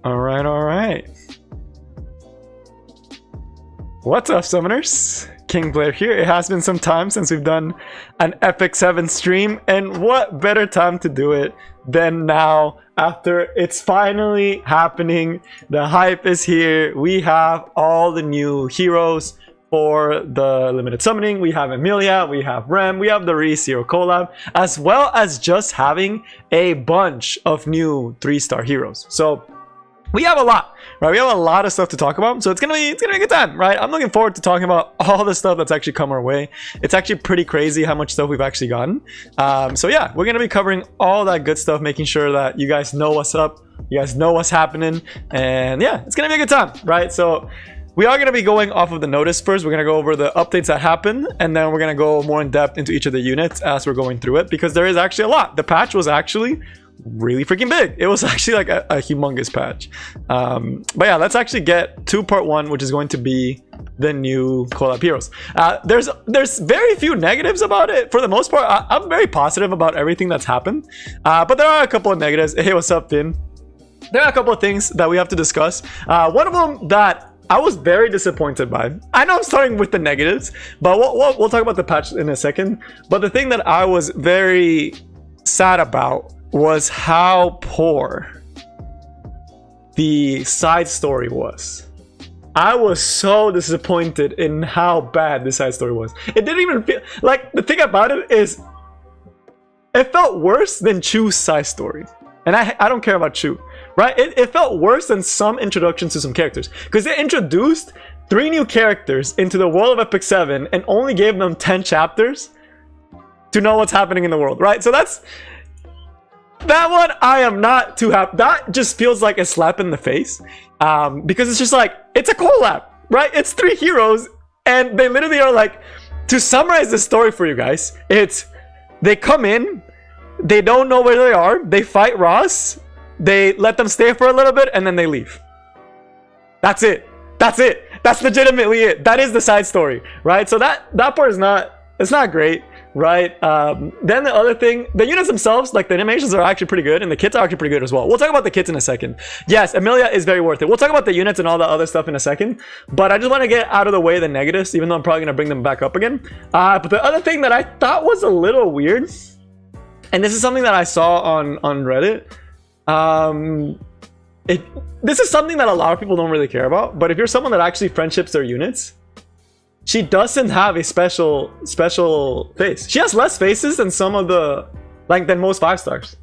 All right. What's up, summoners? King Blair here. It has been some time since we've done an Epic 7 stream, and what better time to do it than now, after it's finally happening. The hype is here. We have all the new heroes for the limited summoning. We have Emilia, we have Rem, we have the Re-Zero collab, as well as just having a bunch of new 3-star heroes. So we have a lot, right? We have a lot of stuff to talk about, so it's gonna be a good time, right? I'm looking forward to talking about all the stuff that's actually come our way. It's actually pretty crazy how much stuff we've actually gotten. So yeah, we're gonna be covering all that good stuff, making sure that you guys know what's up, you guys know what's happening, and yeah, it's gonna be a good time, right? So we are going to be going off of the notice first. We're going to go over the updates that happen, and then we're going to go more in depth into each of the units as we're going through it, because there is actually a lot. The patch was actually really freaking big. It was actually like a humongous patch. But yeah, let's actually get to part one, which is going to be the new collab heroes. There's very few negatives about it. For the most part, I'm very positive about everything that's happened. But there are a couple of negatives. Hey, what's up, Finn? There are a couple of things that we have to discuss. One of them that I was very disappointed by. I know I'm starting with the negatives, but we'll talk about the patch in a second. But the thing that I was very sad about was how poor the side story was. I was so disappointed in how bad the side story was. It didn't even feel like, the thing about it is it felt worse than Chu's side story. And I don't care about Chu, right? It felt worse than some introductions to some characters, because they introduced 3 new characters into the world of Epic 7 and only gave them 10 chapters to know what's happening in the world, right? So that one I am not too happy. That just feels like a slap in the face, because it's just like, it's a collab, right? It's 3 heroes, and they literally are like, to summarize the story for you guys, it's they come in, they don't know where they are, they fight Ross, they let them stay for a little bit, and then they leave. That's it. That's legitimately it. That is the side story, right? So that part is it's not great, right? Then the other thing, the units themselves, like the animations are actually pretty good, and the kits are actually pretty good as well. We'll talk about the kits in a second. Yes, Emilia is very worth it. We'll talk about the units and all the other stuff in a second, but I just want to get out of the way the negatives, even though I'm probably going to bring them back up again. But the other thing that I thought was a little weird, and this is something that I saw on Reddit. This is something that a lot of people don't really care about, but if you're someone that actually friendships their units, she doesn't have a special face. She has less faces than some of the, than most 5-stars.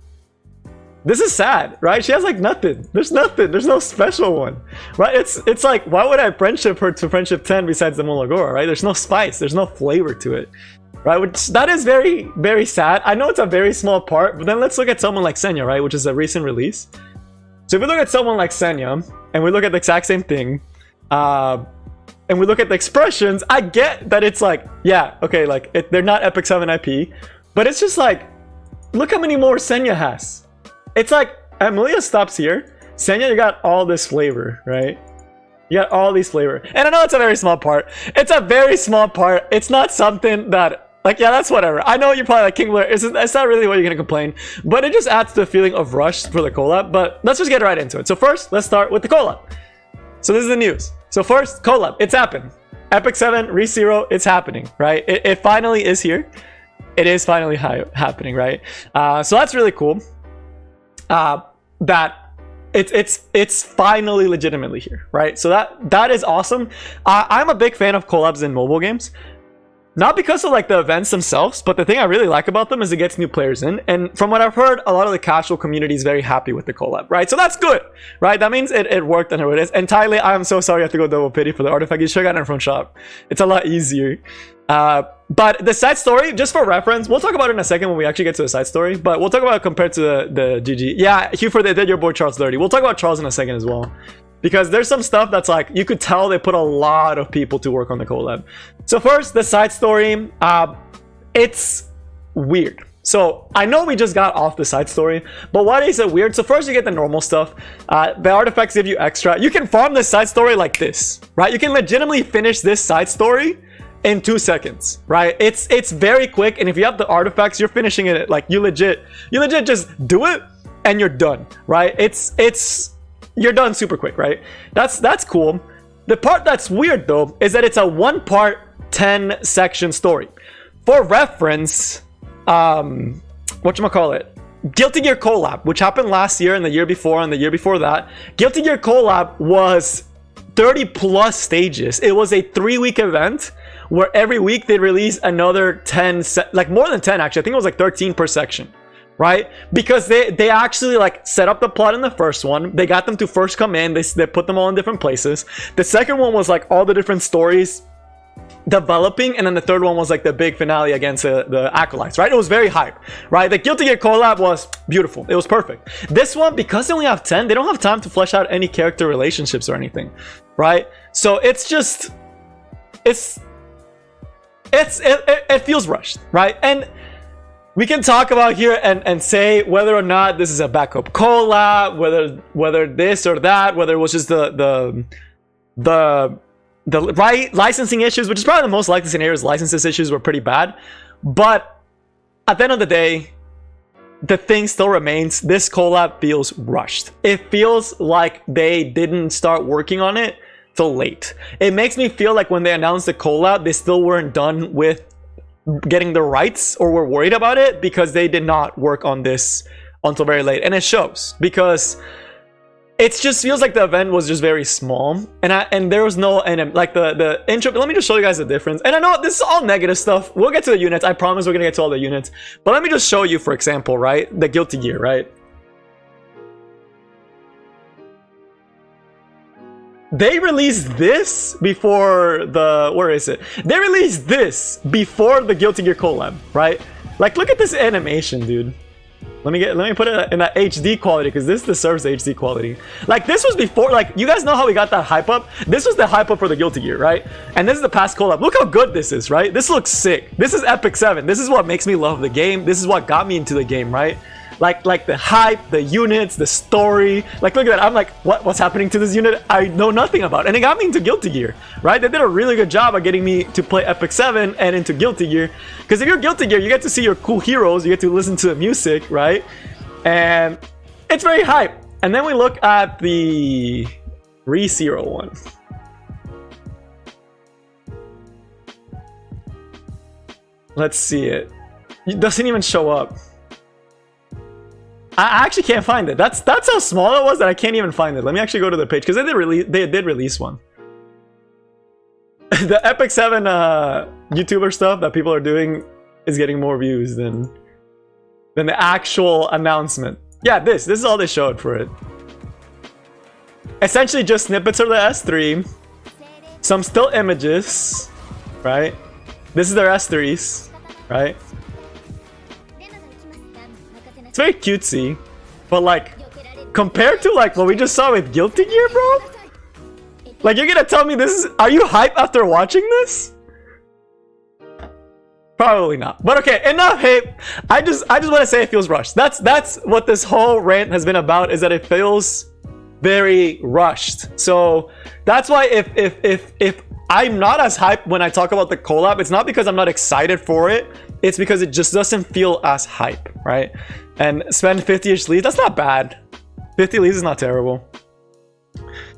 This is sad, right? She has like nothing. There's no special one, right? It's like, why would I friendship her to friendship 10 besides the Molagora, right? There's no spice, there's no flavor to it, right? Which, that is very, very sad. I know it's a very small part, but then let's look at someone like Senya, right? Which is a recent release. So if we look at someone like Senya, and we look at the exact same thing, and we look at the expressions, I get that it's like, yeah, okay, like, they're not Epic 7 IP, but it's just like, look how many more Senya has. It's like, Emilia stops here, Senya, you got all this flavor, right? You got all these flavor. And I know it's a very small part. It's a very small part. It's not something that, like, yeah, that's whatever. I know you're probably like, King Blair, it's not really what you're gonna complain, but it just adds to the feeling of rush for the collab. But let's just get right into it. So first, let's start with the collab. So this is the news. So first, collab, it's happened. Epic 7, Re-Zero, it's happening, right? It finally is here. It is finally happening, right? So that's really cool. That it's finally legitimately here, right? So that is awesome. I'm a big fan of collabs in mobile games, not because of like the events themselves, but the thing I really like about them is it gets new players in, and from what I've heard, a lot of the casual community is very happy with the collab, right? So that's good, right? That means it worked and it is. And Tyler, I'm so sorry I have to go double pity for the artifact. You should have gotten it from shop. It's a lot easier. But the side story, just for reference, we'll talk about it in a second when we actually get to the side story, but we'll talk about it compared to the GG. Yeah, Hugh, they did your boy Charles dirty. We'll talk about Charles in a second as well, because there's some stuff that's like, you could tell they put a lot of people to work on the collab. So first, the side story, it's weird. So I know we just got off the side story, but why is it weird? So first you get the normal stuff. The artifacts give you extra. You can farm this side story like this, right? You can legitimately finish this side story in 2 seconds, right? It's very quick, and if you have the artifacts, you're finishing it like you legit just do it and you're done, right? It's you're done super quick, right? That's cool. The part that's weird though is that it's a 1-part 10 section story. For reference, whatchamacallit, Guilty Gear Collab, which happened last year and the year before and the year before that, Guilty Gear Collab was 30 plus stages. It was a 3-week event where every week they release another 10, like more than 10 actually. I think it was like 13 per section, right? Because they actually like set up the plot in the first one. They got them to first come in. They put them all in different places. The second one was like all the different stories developing, and then the third one was like the big finale against the acolytes, right? It was very hype, right? The Guilty Gear Collab was beautiful. It was perfect. This one, because they only have 10, they don't have time to flesh out any character relationships or anything, right? So it's just it feels rushed, right? And we can talk about here and say whether or not this is a backup collab, whether this or that, whether it was just the right licensing issues, which is probably the most likely scenarios. Licenses issues were pretty bad, but at the end of the day, the thing still remains. This collab feels rushed. It feels like they didn't start working on it till late. It makes me feel like when they announced the collab, they still weren't done with getting the rights, or were worried about it because they did not work on this until very late, and it shows because it just feels like the event was just very small, and there was no, and like the intro. Let me just show you guys the difference. And I know this is all negative stuff. We'll get to the units. I promise we're gonna get to all the units. But let me just show you, for example, right, the Guilty Gear, right? They released this before the, where is it? They released this before the Guilty Gear collab, right? Like, look at this animation, dude. Let me put it in that HD quality, because this deserves HD quality. Like, this was before, like, you guys know how we got that hype up? This was the hype up for the Guilty Gear, right? And this is the past collab. Look how good this is, right? This looks sick. This is Epic 7. This is what makes me love the game. This is what got me into the game, right? Like the hype, the units, the story. Like, look at that. I'm like, what's happening to this unit? I know nothing about. And it got me into Guilty Gear, right? They did a really good job of getting me to play Epic 7 and into Guilty Gear. Because if you're Guilty Gear, you get to see your cool heroes. You get to listen to the music, right? And it's very hype. And then we look at the ReZero one. Let's see it. It doesn't even show up. I actually can't find it. That's how small it was that I can't even find it. Let me actually go to the page, because they did release one. The Epic 7 YouTuber stuff that people are doing is getting more views than the actual announcement. Yeah, this is all they showed for it. Essentially just snippets of the S3, some still images, right? This is their S3s, right? It's very cutesy, but like, compared to like what we just saw with Guilty Gear, bro? Like, you're gonna tell me this is, are you hyped after watching this? Probably not. But okay, enough hate. I just want to say it feels rushed. That's what this whole rant has been about, is that it feels very rushed. So that's why if I'm not as hyped when I talk about the collab, it's not because I'm not excited for it. It's because it just doesn't feel as hype, right? And spend 50-ish leads, that's not bad. 50 leads is not terrible.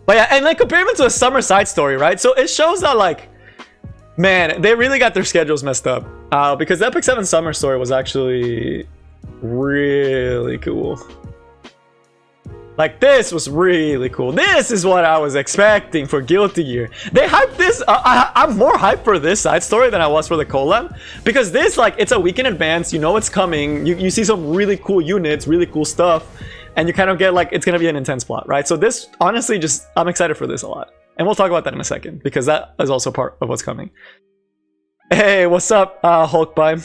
But yeah, and like, compare them to a summer side story, right? So it shows that, like, man, they really got their schedules messed up. Because the Epic 7 summer story was actually really cool. Like, this was really cool. This is what I was expecting for Guilty Gear. They hyped this. I'm more hyped for this side story than I was for the collab. Because this, like, it's a week in advance. You know it's coming. You see some really cool units, really cool stuff. And you kind of get, like, it's going to be an intense plot, right? So this, honestly, just, I'm excited for this a lot. And we'll talk about that in a second, because that is also part of what's coming. Hey, what's up, Hulk Bye?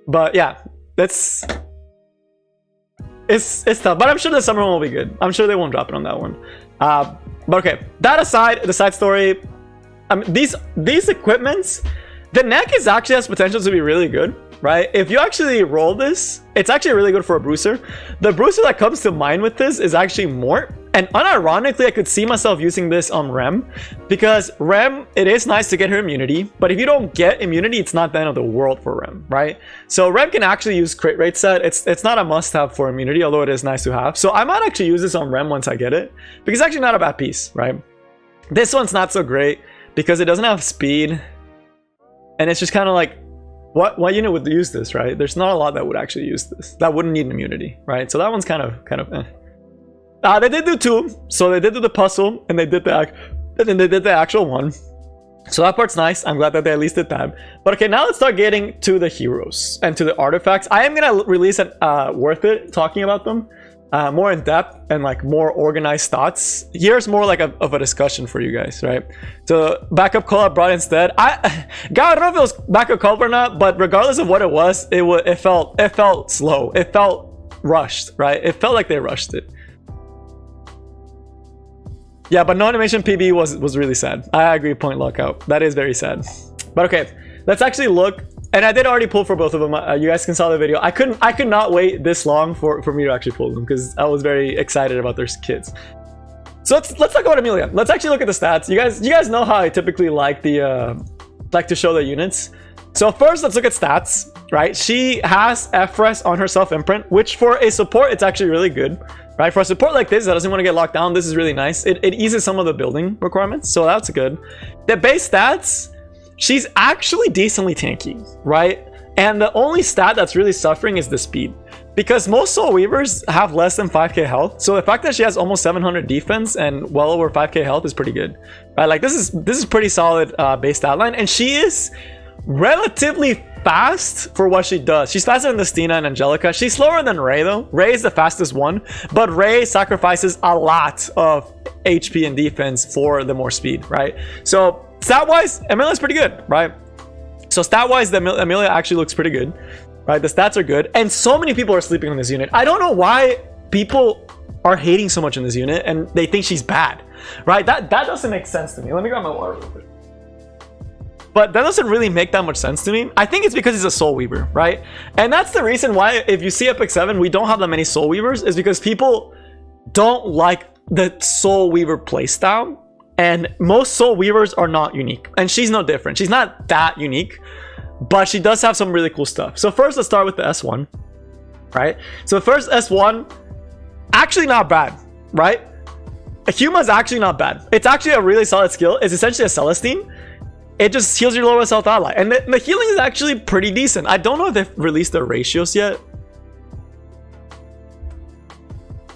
But yeah, it's tough, but I'm sure the summer one will be good. I'm sure they won't drop it on that one. But okay, that aside, the side story, these equipments, the neck actually has potential to be really good, right? If you actually roll this, it's actually really good for a bruiser. The bruiser that comes to mind with this is actually Mort, And unironically, I could see myself using this on Rem, because Rem, it is nice to get her immunity, but if you don't get immunity, it's not the end of the world for Rem, right? So Rem can actually use crit rate set. It's not a must-have for immunity, although it is nice to have. So I might actually use this on Rem once I get it, because it's actually not a bad piece, right? This one's not so great because it doesn't have speed, and it's just kind of like, what unit would use this, right? There's not a lot that would actually use this. That wouldn't need immunity, right? So that one's kind of eh. They did do 2, so they did do the puzzle, and they did the actual one. So that part's nice. I'm glad that they at least did that. But okay, now let's start getting to the heroes and to the artifacts. I am gonna release an worth it talking about them more in depth and like more organized thoughts. Here's more like of a discussion for you guys, right? So backup Collab brought instead. I don't know if it was backup Collab or not, but regardless of what it was, it felt slow. It felt rushed, right? It felt like they rushed it. Yeah, but no animation PB was really sad. I agree, point lockout. That is very sad. But okay, let's actually look. And I did already pull for both of them. You guys can saw the video. I could not wait this long for me to actually pull them, because I was very excited about their kids. So let's talk about Emilia. Let's actually look at the stats. You guys know how I typically like to show the units. So first, let's look at stats, right? She has FRES on her self imprint, which for a support, it's actually really good, right? For a support like this that doesn't want to get locked down, this is really nice. It eases some of the building requirements, so that's good. The base stats, she's actually decently tanky, right? And the only stat that's really suffering is the speed, because most Soul Weavers have less than 5k health. So the fact that she has almost 700 defense and well over 5k health is pretty good, right? Like this is pretty solid base stat line, and she is relatively fast for what she does. She's faster than the Stina and Angelica. She's slower than Ray though. Ray is the fastest one, but Ray sacrifices a lot of HP and defense for the more speed, right? So stat-wise, Emilia's pretty good, right? So stat-wise, Emilia actually looks pretty good, right? The stats are good, and so many people are sleeping on this unit. I don't know why people are hating so much on this unit, and they think she's bad, right? That doesn't make sense to me. Let me grab my water real quick. But that doesn't really make that much sense to me. I think it's because he's a Soul Weaver, right? And that's the reason why, if you see Epic 7, we don't have that many Soul Weavers, is because people don't like the Soul Weaver playstyle. And most Soul Weavers are not unique. And she's no different. She's not that unique, but she does have some really cool stuff. So first, let's start with the S1, right? So first S1, actually not bad, right? Huma's actually not bad. It's actually a really solid skill. It's essentially a Celestine. It just heals your lowest health ally. And the healing is actually pretty decent. I don't know if they've released the ratios yet.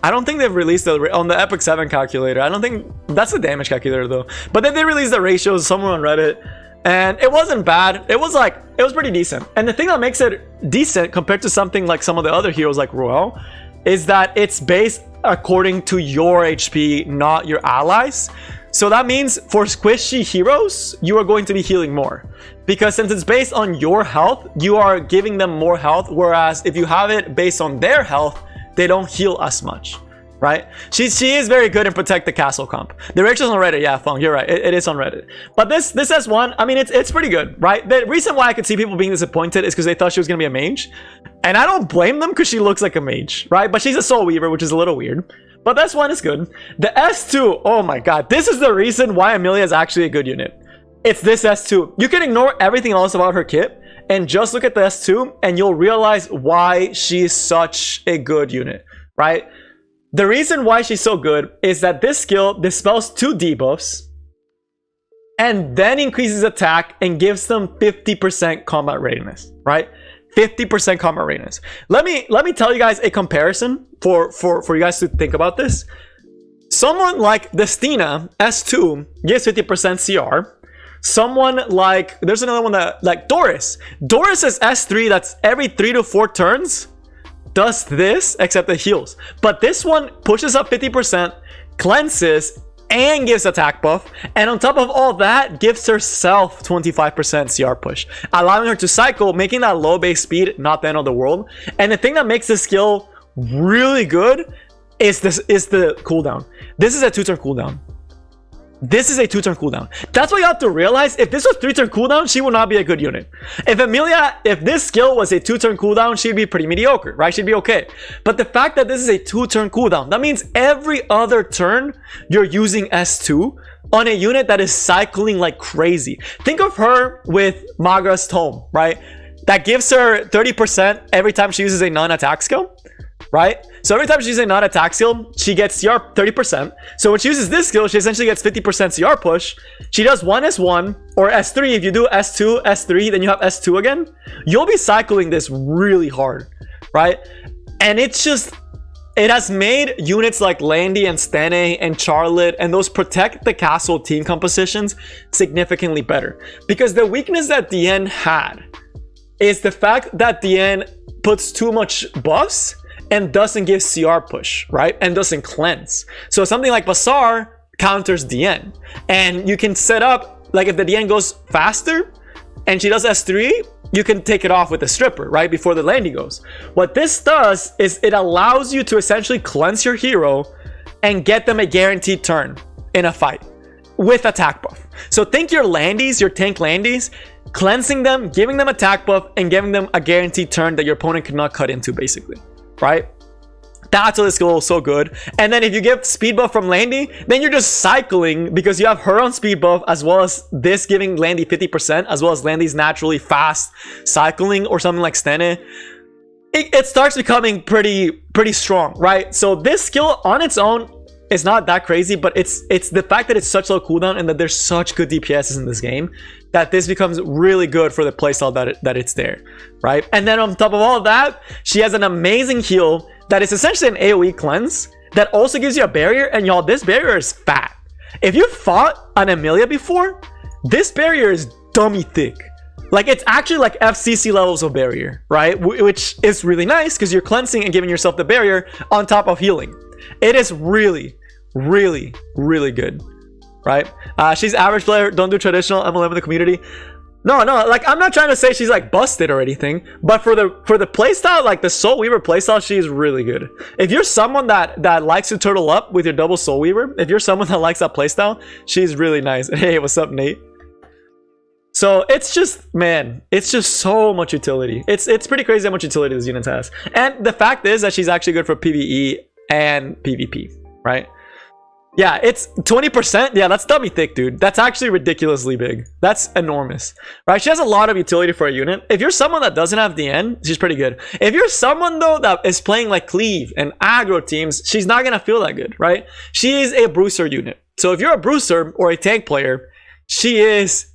I don't think they've released on the Epic 7 calculator. I don't think that's the damage calculator though. But then they released the ratios somewhere on Reddit, and it wasn't bad. It was pretty decent. And the thing that makes it decent compared to something like some of the other heroes like Roel is that it's based according to your HP, not your allies. So that means for squishy heroes, you are going to be healing more, because since it's based on your health, you are giving them more health. Whereas if you have it based on their health, they don't heal as much, right? She is very good in Protect the Castle comp. The ratios on Reddit, yeah, Fong, you're right. It is on Reddit. But this S1, I mean, it's pretty good, right? The reason why I could see people being disappointed is because they thought she was gonna be a mage, and I don't blame them because she looks like a mage, right? But she's a Soul Weaver, which is a little weird. But this one is good. The S2, oh my god, this is the reason why Emilia is actually a good unit. It's this S2. You can ignore everything else about her kit and just look at the S2, and you'll realize why she's such a good unit, right? The reason why she's so good is that this skill dispels 2 debuffs and then increases attack and gives them 50% combat readiness, right? 50% combat readiness. Let me tell you guys a comparison for you guys to think about this. Someone like the Stina S2 gives 50% CR. Someone like, there's another one that like Doris is S3, that's every 3 to 4 turns does this, except it heals. But this one pushes up 50%, cleanses, and gives attack buff, and on top of all that, gives herself 25% CR push, allowing her to cycle, making that low base speed not the end of the world. And the thing that makes this skill really good is the cooldown. This is a 2-turn cooldown. This is a 2-turn cooldown. That's what you have to realize. If this was 3-turn cooldown, she would not be a good unit. If Emilia, if this skill was a 2-turn cooldown, she'd be pretty mediocre, right? She'd be okay. But the fact that this is a 2-turn cooldown, that means every other turn you're using S2 on a unit that is cycling like crazy. Think of her with Magra's Tome, right? That gives her 30% every time she uses a non-attack skill, right? So every time she uses a non-attack skill, she gets CR 30%. So when she uses this skill, she essentially gets 50% CR push. She does 1S1 or S3. If you do S2, S3, then you have S2 again. You'll be cycling this really hard, right? And it's just, it has made units like Landy and Stene and Charlotte and those protect the castle team compositions significantly better. Because the weakness that DN had is the fact that DN puts too much buffs and doesn't give CR push, right? And doesn't cleanse. So something like Bazaar counters DN. And you can set up, like if the DN goes faster and she does S3, you can take it off with the stripper, right? Before the Landy goes. What this does is it allows you to essentially cleanse your hero and get them a guaranteed turn in a fight with attack buff. So think your Landys, your tank Landys, cleansing them, giving them attack buff, and giving them a guaranteed turn that your opponent cannot cut into, basically. Right? That's why this skill is so good. And then if you give speed buff from Landy, then you're just cycling because you have her on speed buff as well as this giving Landy 50%, as well as Landy's naturally fast cycling or something like Stene. It starts becoming pretty strong, right? So this skill on its own is not that crazy, but it's the fact that it's such low cooldown and that there's such good DPSs in this game that this becomes really good for the playstyle that it's there, right? And then on top of all of that, she has an amazing heal that is essentially an AoE cleanse that also gives you a barrier. And y'all, this barrier is fat. If you fought an Emilia before, this barrier is dummy thick. Like, it's actually like FCC levels of barrier, right? Which is really nice because you're cleansing and giving yourself the barrier on top of healing. It is really good, right? She's average player. Don't do traditional MLM in the community. No, like, I'm not trying to say she's like busted or anything, but for the playstyle, like the Soul Weaver playstyle, she is really good. If you're someone that likes to turtle up with your double Soul Weaver, if you're someone that likes that playstyle, she's really nice. Hey, what's up, Nate? So it's just, man, it's just so much utility. It's pretty crazy how much utility this unit has. And the fact is that she's actually good for PvE and PvP, right? Yeah, it's 20%. Yeah, that's dummy thick, dude. That's actually ridiculously big. That's enormous, right? She has a lot of utility for a unit. If you're someone that doesn't have DN, she's pretty good. If you're someone, though, that is playing like Cleave and aggro teams, she's not going to feel that good, right? She is a bruiser unit. So if you're a bruiser or a tank player, she is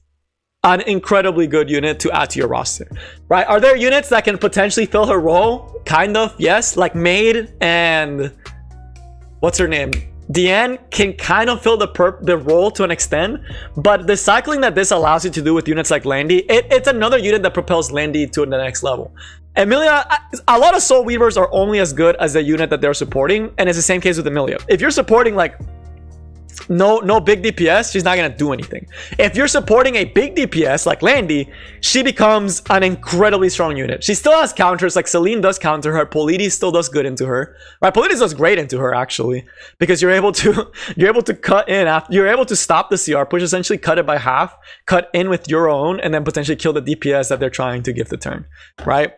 an incredibly good unit to add to your roster, right? Are there units that can potentially fill her role? Kind of, yes. Like Maid and... what's her name? Deanne can kind of fill the role to an extent, but the cycling that this allows you to do with units like Landy, it's another unit that propels Landy to the next level. Emilia, a lot of Soul Weavers are only as good as the unit that they're supporting, and it's the same case with Emilia. If you're supporting like no big DPS, she's not gonna do anything. If you're supporting a big DPS like Landy, she becomes an incredibly strong unit. She still has counters, like Celine does counter her. Polides still does good into her, right? Polides does great into her, actually, because you're able to cut in after, you're able to stop the CR push, essentially cut it by half, cut in with your own, and then potentially kill the DPS that they're trying to give the turn, right?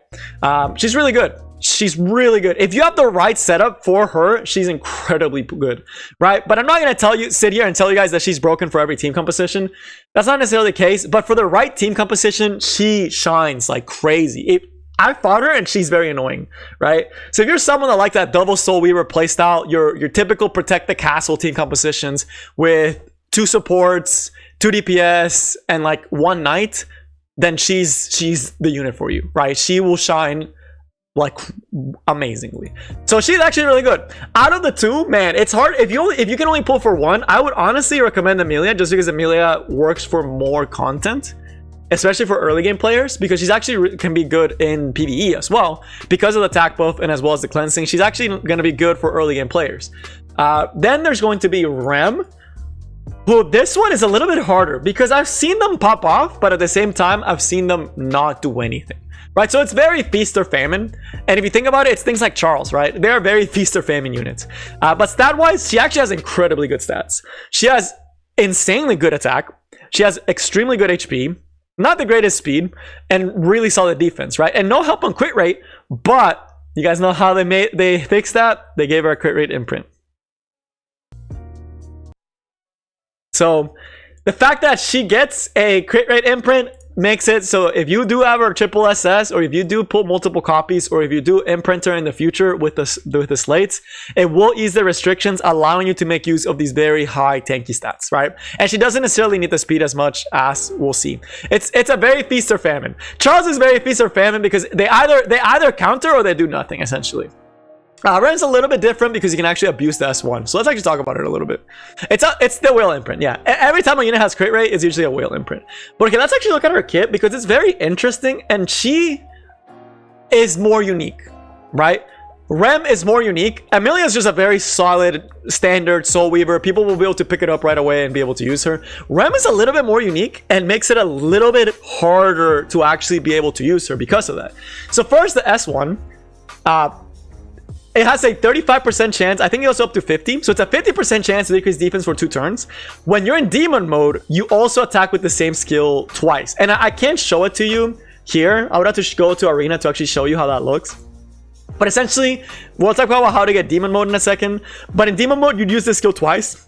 She's really good. She's really good. If you have the right setup for her, she's incredibly good, right? But I'm not going to sit here and tell you guys that she's broken for every team composition. That's not necessarily the case, but for the right team composition, she shines like crazy. I fought her and she's very annoying, right? So if you're someone that likes that double Soul Weaver playstyle, your typical protect the castle team compositions with 2 supports, 2 DPS, and like 1 knight, then she's the unit for you, right? She will shine like amazingly. So she's actually really good. Out of the 2, man, it's hard. If you can only pull for 1, I would honestly recommend Emilia, just because Emilia works for more content, especially for early game players, because she's actually can be good in PvE as well because of the attack buff and as well as the cleansing. She's actually going to be good for early game players. Then there's going to be Rem, who this one is a little bit harder because I've seen them pop off, but at the same time I've seen them not do anything. Right, so it's very feast or famine, and if you think about it, it's things like Charles, right? They are very feast or famine units. But stat-wise, she actually has incredibly good stats. She has insanely good attack. She has extremely good HP, not the greatest speed, and really solid defense, right? And no help on crit rate, but you guys know how they fixed that? They gave her a crit rate imprint. So the fact that she gets a crit rate imprint makes it so if you do have her triple SS, or if you do pull multiple copies, or if you do imprint her in the future with the slates, it will ease the restrictions, allowing you to make use of these very high tanky stats, right? And she doesn't necessarily need the speed as much, as we'll see. It's a very feast or famine. Charles is very feast or famine because they either counter or they do nothing, essentially. Ren's a little bit different because you can actually abuse the S1. So let's actually talk about it a little bit. It's the whale imprint, yeah. Every time a unit has crit rate, it's usually a whale imprint. But okay, let's actually look at her kit because it's very interesting and she is more unique, right? Rem is more unique. Emilia is just a very solid, standard Soul Weaver. People will be able to pick it up right away and be able to use her. Rem is a little bit more unique and makes it a little bit harder to actually be able to use her because of that. So first, the S1. It has a 35% chance, I think it goes up to 50. So it's a 50% chance to decrease defense for 2 turns. When you're in demon mode, you also attack with the same skill twice. And I can't show it to you here. I would have to go to Arena to actually show you how that looks. But essentially, we'll talk about how to get demon mode in a second. But in demon mode, you'd use this skill twice.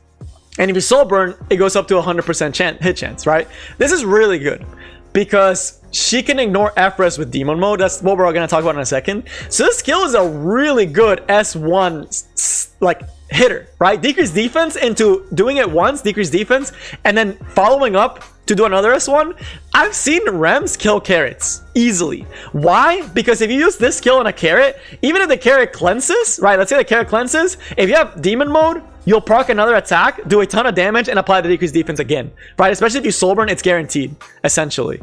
And if you soul burn, it goes up to 100% hit chance, right? This is really good because she can ignore F-res with demon mode. That's what we're going to talk about in a second. So this skill is a really good S1 like hitter, right? Decrease defense into doing it once, decrease defense, and then following up to do another S1. I've seen Rems kill carrots easily. Why? Because if you use this skill on a carrot, even if the carrot cleanses, right? Let's say the carrot cleanses. If you have demon mode, you'll proc another attack, do a ton of damage, and apply the decreased defense again, right? Especially if you soul burn, it's guaranteed, essentially.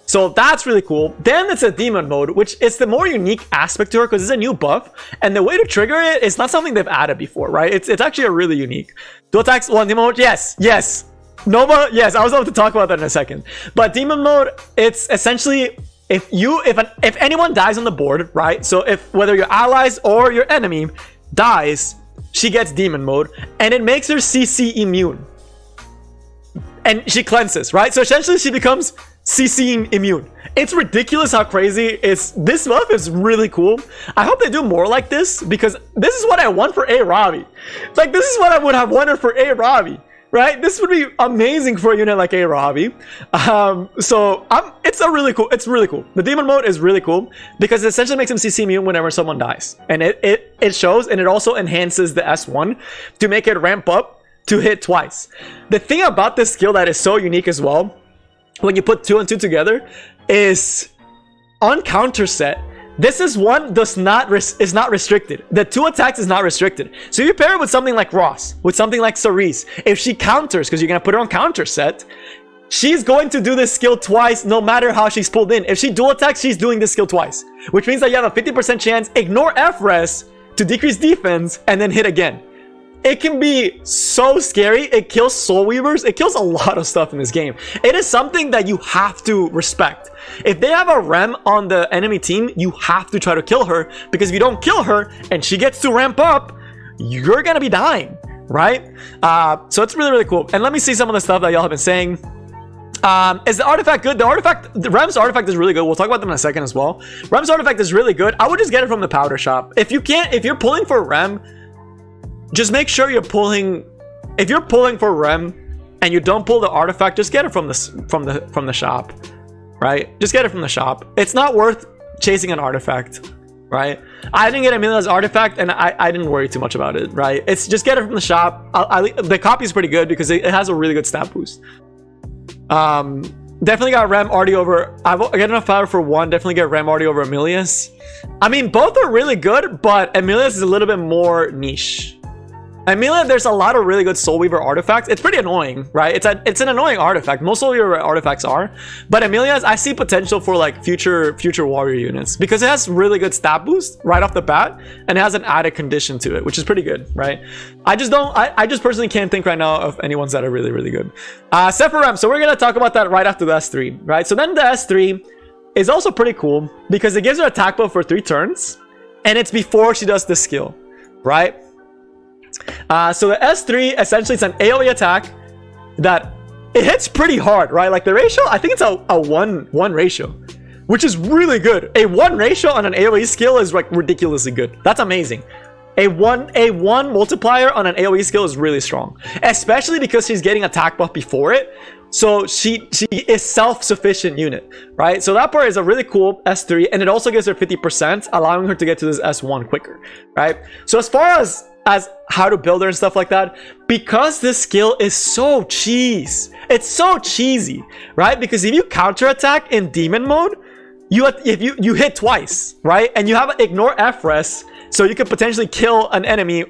So that's really cool. Then it's a demon mode, which is the more unique aspect to her because it's a new buff. And the way to trigger it is not something they've added before, right? It's actually a really unique. 2 attacks, 1 demon mode. Yes. Nova, yes. I was about to talk about that in a second. But demon mode, it's essentially if anyone dies on the board, right? So if whether your allies or your enemy dies, she gets demon mode and it makes her CC immune. And she cleanses, right? So essentially she becomes CC immune. It's ridiculous how crazy this buff is really cool. I hope they do more like this because this is what I want for A Ravi. Like this is what I would have wanted for A Ravi, right? This would be amazing for a unit like A Ravi. It's really cool. The demon mode is really cool because it essentially makes him CC immune whenever someone dies. And it shows, and it also enhances the S1 to make it ramp up to hit twice. The thing about this skill that is so unique as well, when you put 2 and 2 together, is on counter set. This is one is not restricted. The 2 attacks is not restricted. So if you pair it with something like Ross, with something like Cerise, if she counters, because you're gonna put her on counter set, she's going to do this skill twice, no matter how she's pulled in. If she dual attacks, she's doing this skill twice, which means that you have a 50% chance. Ignore F-res to decrease defense, and then hit again. It can be so scary. It kills Soul Weavers. It kills a lot of stuff in this game. It is something that you have to respect. If they have a Rem on the enemy team, you have to try to kill her, because if you don't kill her and she gets to ramp up, you're gonna be dying, right? So it's really, really cool. And let me see some of the stuff that y'all have been saying. Is the artifact good? The Rem's artifact is really good. We'll talk about them in a second as well. Rem's artifact is really good. I would just get it from the powder shop. If you're pulling for Rem, just make sure you're pulling. If you're pulling for Rem and you don't pull the artifact, just get it from the shop, right? Just get it from the shop. It's not worth chasing an artifact, right? I didn't get Emilia's artifact and I didn't worry too much about it, right? It's just get it from the shop. The copy is pretty good because it has a really good stat boost. Definitely got Rem Artie over. I get enough power for 1. Definitely get Rem Artie over Emilia's. I mean, both are really good, but Emilia's is a little bit more niche. Emilia, there's a lot of really good Soul Weaver artifacts. It's pretty annoying, right? It's an annoying artifact. Most Soul Weaver artifacts are, but Emilia's, I see potential for like future warrior units because it has really good stat boost right off the bat, and it has an added condition to it, which is pretty good, right? I just personally can't think right now of any ones that are really, really good. Sephiroth, so we're gonna talk about that right after the S3, right? So then the S3 is also pretty cool because it gives her attack buff for 3 turns, and it's before she does the skill, right? So the S3 essentially it's an AoE attack that it hits pretty hard, right? Like the ratio, I think it's a 1 ratio, which is really good. A 1 ratio on an AoE skill is like ridiculously good. That's amazing. A one multiplier on an AoE skill is really strong, especially because she's getting attack buff before it. So she is self-sufficient unit, right? So that part is a really cool S3, and it also gives her 50%, allowing her to get to this S1 quicker, right? So as far as how to build her and stuff like that, because this skill is so it's so cheesy, right? Because if you counterattack in demon mode, you hit twice, right? And you have an ignore F-res, so you could potentially kill an enemy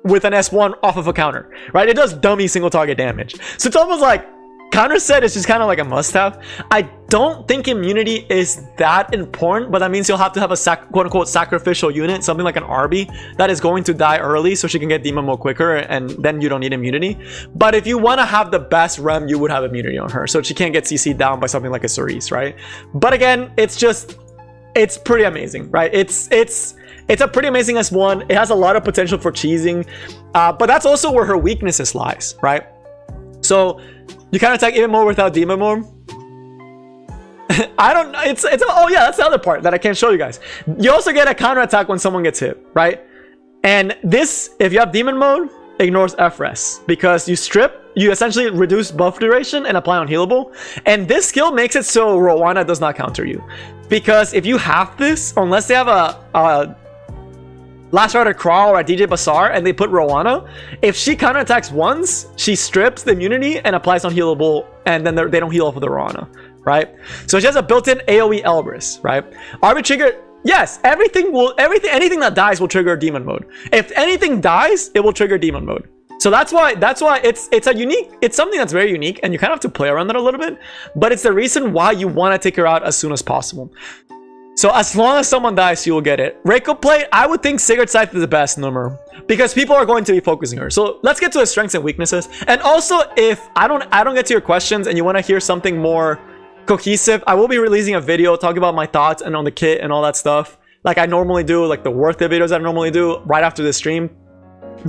with an S1 off of a counter, right? It does dummy single target damage. So it's almost like counter set is just kind of like a must-have. I don't think immunity is that important, but that means you'll have to have a quote-unquote sacrificial unit, something like an Arby that is going to die early so she can get demon mode quicker, and then you don't need immunity. But if you want to have the best rem, you would have immunity on her, so she can't get CC'd down by something like a Cerise, right? But again, it's pretty amazing, right? It's a pretty amazing S1. It has a lot of potential for cheesing, but that's also where her weaknesses lies, right? So you can't attack even more without demon mode. I don't know. Oh yeah, that's the other part that I can't show you guys. You also get a counter attack when someone gets hit, right? And this, if you have demon mode, ignores F-res, because you essentially reduce buff duration and apply unhealable. And this skill makes it so Rowana does not counter you, because if you have this, unless they have a Last Rider Crawl or a DJ Bazaar and they put Rowana, if she counterattacks once, she strips the immunity and applies unhealable, and then they don't heal off of the Rowana, right? So she has a built-in AoE Elbrus, right? Arby trigger, yes, anything that dies will trigger demon mode. If anything dies, it will trigger demon mode. So that's why it's something that's very unique, and you kind of have to play around it a little bit, but it's the reason why you want to take her out as soon as possible. So as long as someone dies, you will get it. Reiko Plate, I would think Sigurd Scythe is the best number, because people are going to be focusing her. So let's get to his strengths and weaknesses. And also, if I don't get to your questions and you want to hear something more cohesive, I will be releasing a video talking about my thoughts and on the kit and all that stuff, like I normally do, like the worth it videos I normally do right after this stream.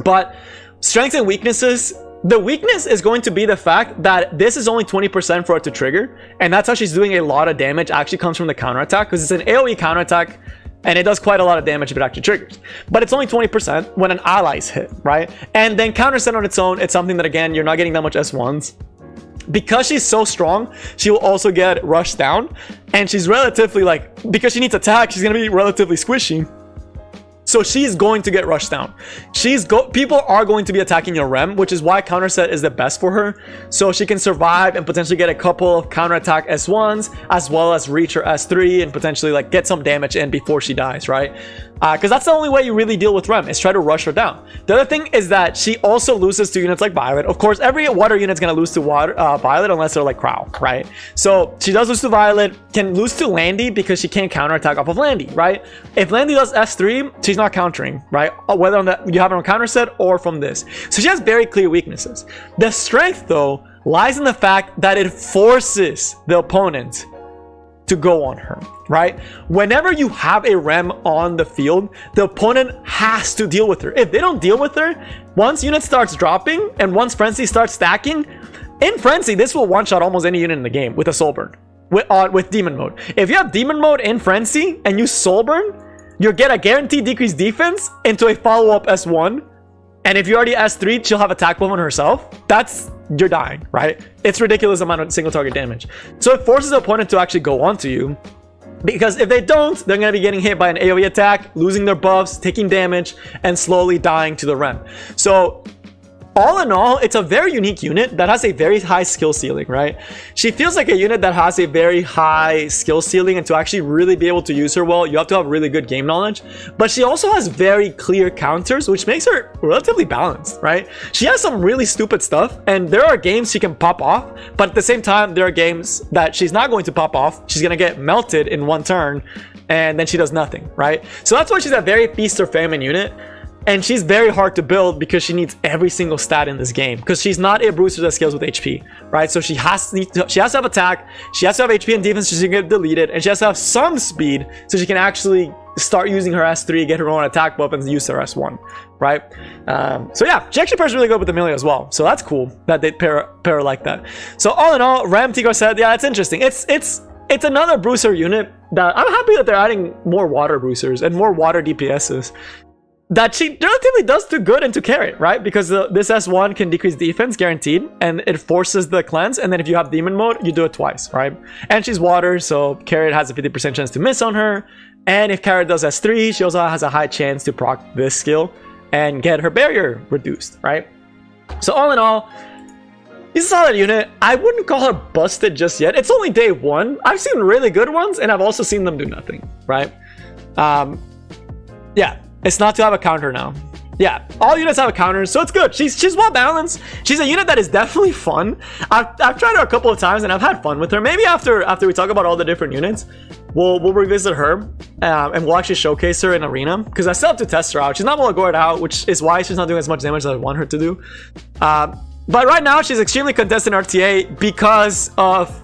But strengths and weaknesses, the weakness is going to be the fact that this is only 20% for it to trigger, and that's how she's doing a lot of damage. Actually comes from the counterattack, because it's an AoE counterattack and it does quite a lot of damage if it actually triggers, but it's only 20% when an ally's hit, right? And then counter set on its own, it's something that, again, you're not getting that much S1s. Because she's so strong, she will also get rushed down, and she's relatively, like, because she needs attack, she's gonna be relatively squishy. So she's going to get rushed down. People are going to be attacking your rem, which is why counter set is the best for her. So she can survive and potentially get a couple of counterattack S1s, as well as reach her S3 and potentially like get some damage in before she dies, right? Because that's the only way you really deal with rem, is try to rush her down. The other thing is that she also loses to units like Violet. Of course, every water unit's gonna lose to Violet unless they're like Crow, right? So she does lose to Violet, can lose to Landy because she can't counterattack off of Landy, right? If Landy does S3, she's not countering, right? Whether on that you have it on counter set or from this. So she has very clear weaknesses. The strength, though, lies in the fact that it forces the opponent to go on her, right? Whenever you have a rem on the field, the opponent has to deal with her. If they don't deal with her, once unit starts dropping and once Frenzy starts stacking, in Frenzy, this will one-shot almost any unit in the game with a soul burn, with demon mode. If you have demon mode in Frenzy and you soul burn, you'll get a guaranteed decreased defense into a follow-up S1. And if you already S3, she'll have attack buff on herself. You're dying, right? It's ridiculous amount of single target damage. So it forces the opponent to actually go onto you, because if they don't, they're going to be getting hit by an AoE attack, losing their buffs, taking damage, and slowly dying to the rem. So all in all, it's a very unique unit that has a very high skill ceiling, right? She feels like a unit that has a very high skill ceiling, and to actually really be able to use her well, you have to have really good game knowledge. But she also has very clear counters, which makes her relatively balanced, right? She has some really stupid stuff, and there are games she can pop off, but at the same time, there are games that she's not going to pop off. She's going to get melted in one turn, and then she does nothing, right? So that's why she's a very feast or famine unit. And she's very hard to build because she needs every single stat in this game, because she's not a bruiser that scales with HP, right? So she has to have attack, she has to have HP and defense so she can get deleted, and she has to have some speed so she can actually start using her S3, get her own attack weapons, use her S1, right? So yeah, she actually pairs really good with Emilia as well. So that's cool that they pair like that. So all in all, Ram Tico said, yeah, it's interesting. It's another bruiser unit that I'm happy that they're adding more water bruisers and more water DPSs. That she relatively does do good into carry, right? Because this S1 can decrease defense guaranteed, and it forces the cleanse, and then if you have demon mode, you do it twice, right? And she's water, so Carrot has a 50% chance to miss on her, and if Carrot does S3, she also has a high chance to proc this skill and get her barrier reduced, right? So all in all, it's a solid unit. I wouldn't call her busted just yet. It's only day 1. I've seen really good ones, and I've also seen them do nothing, right? Yeah. It's not to have a counter now. Yeah, all units have a counter, so it's good. She's well balanced. She's a unit that is definitely fun. I've tried her a couple of times and I've had fun with her. Maybe after we talk about all the different units, we'll revisit her and we'll actually showcase her in arena, because I still have to test her out. She's not well gored out, which is why she's not doing as much damage as I want her to do. But right now she's extremely contested in RTA because of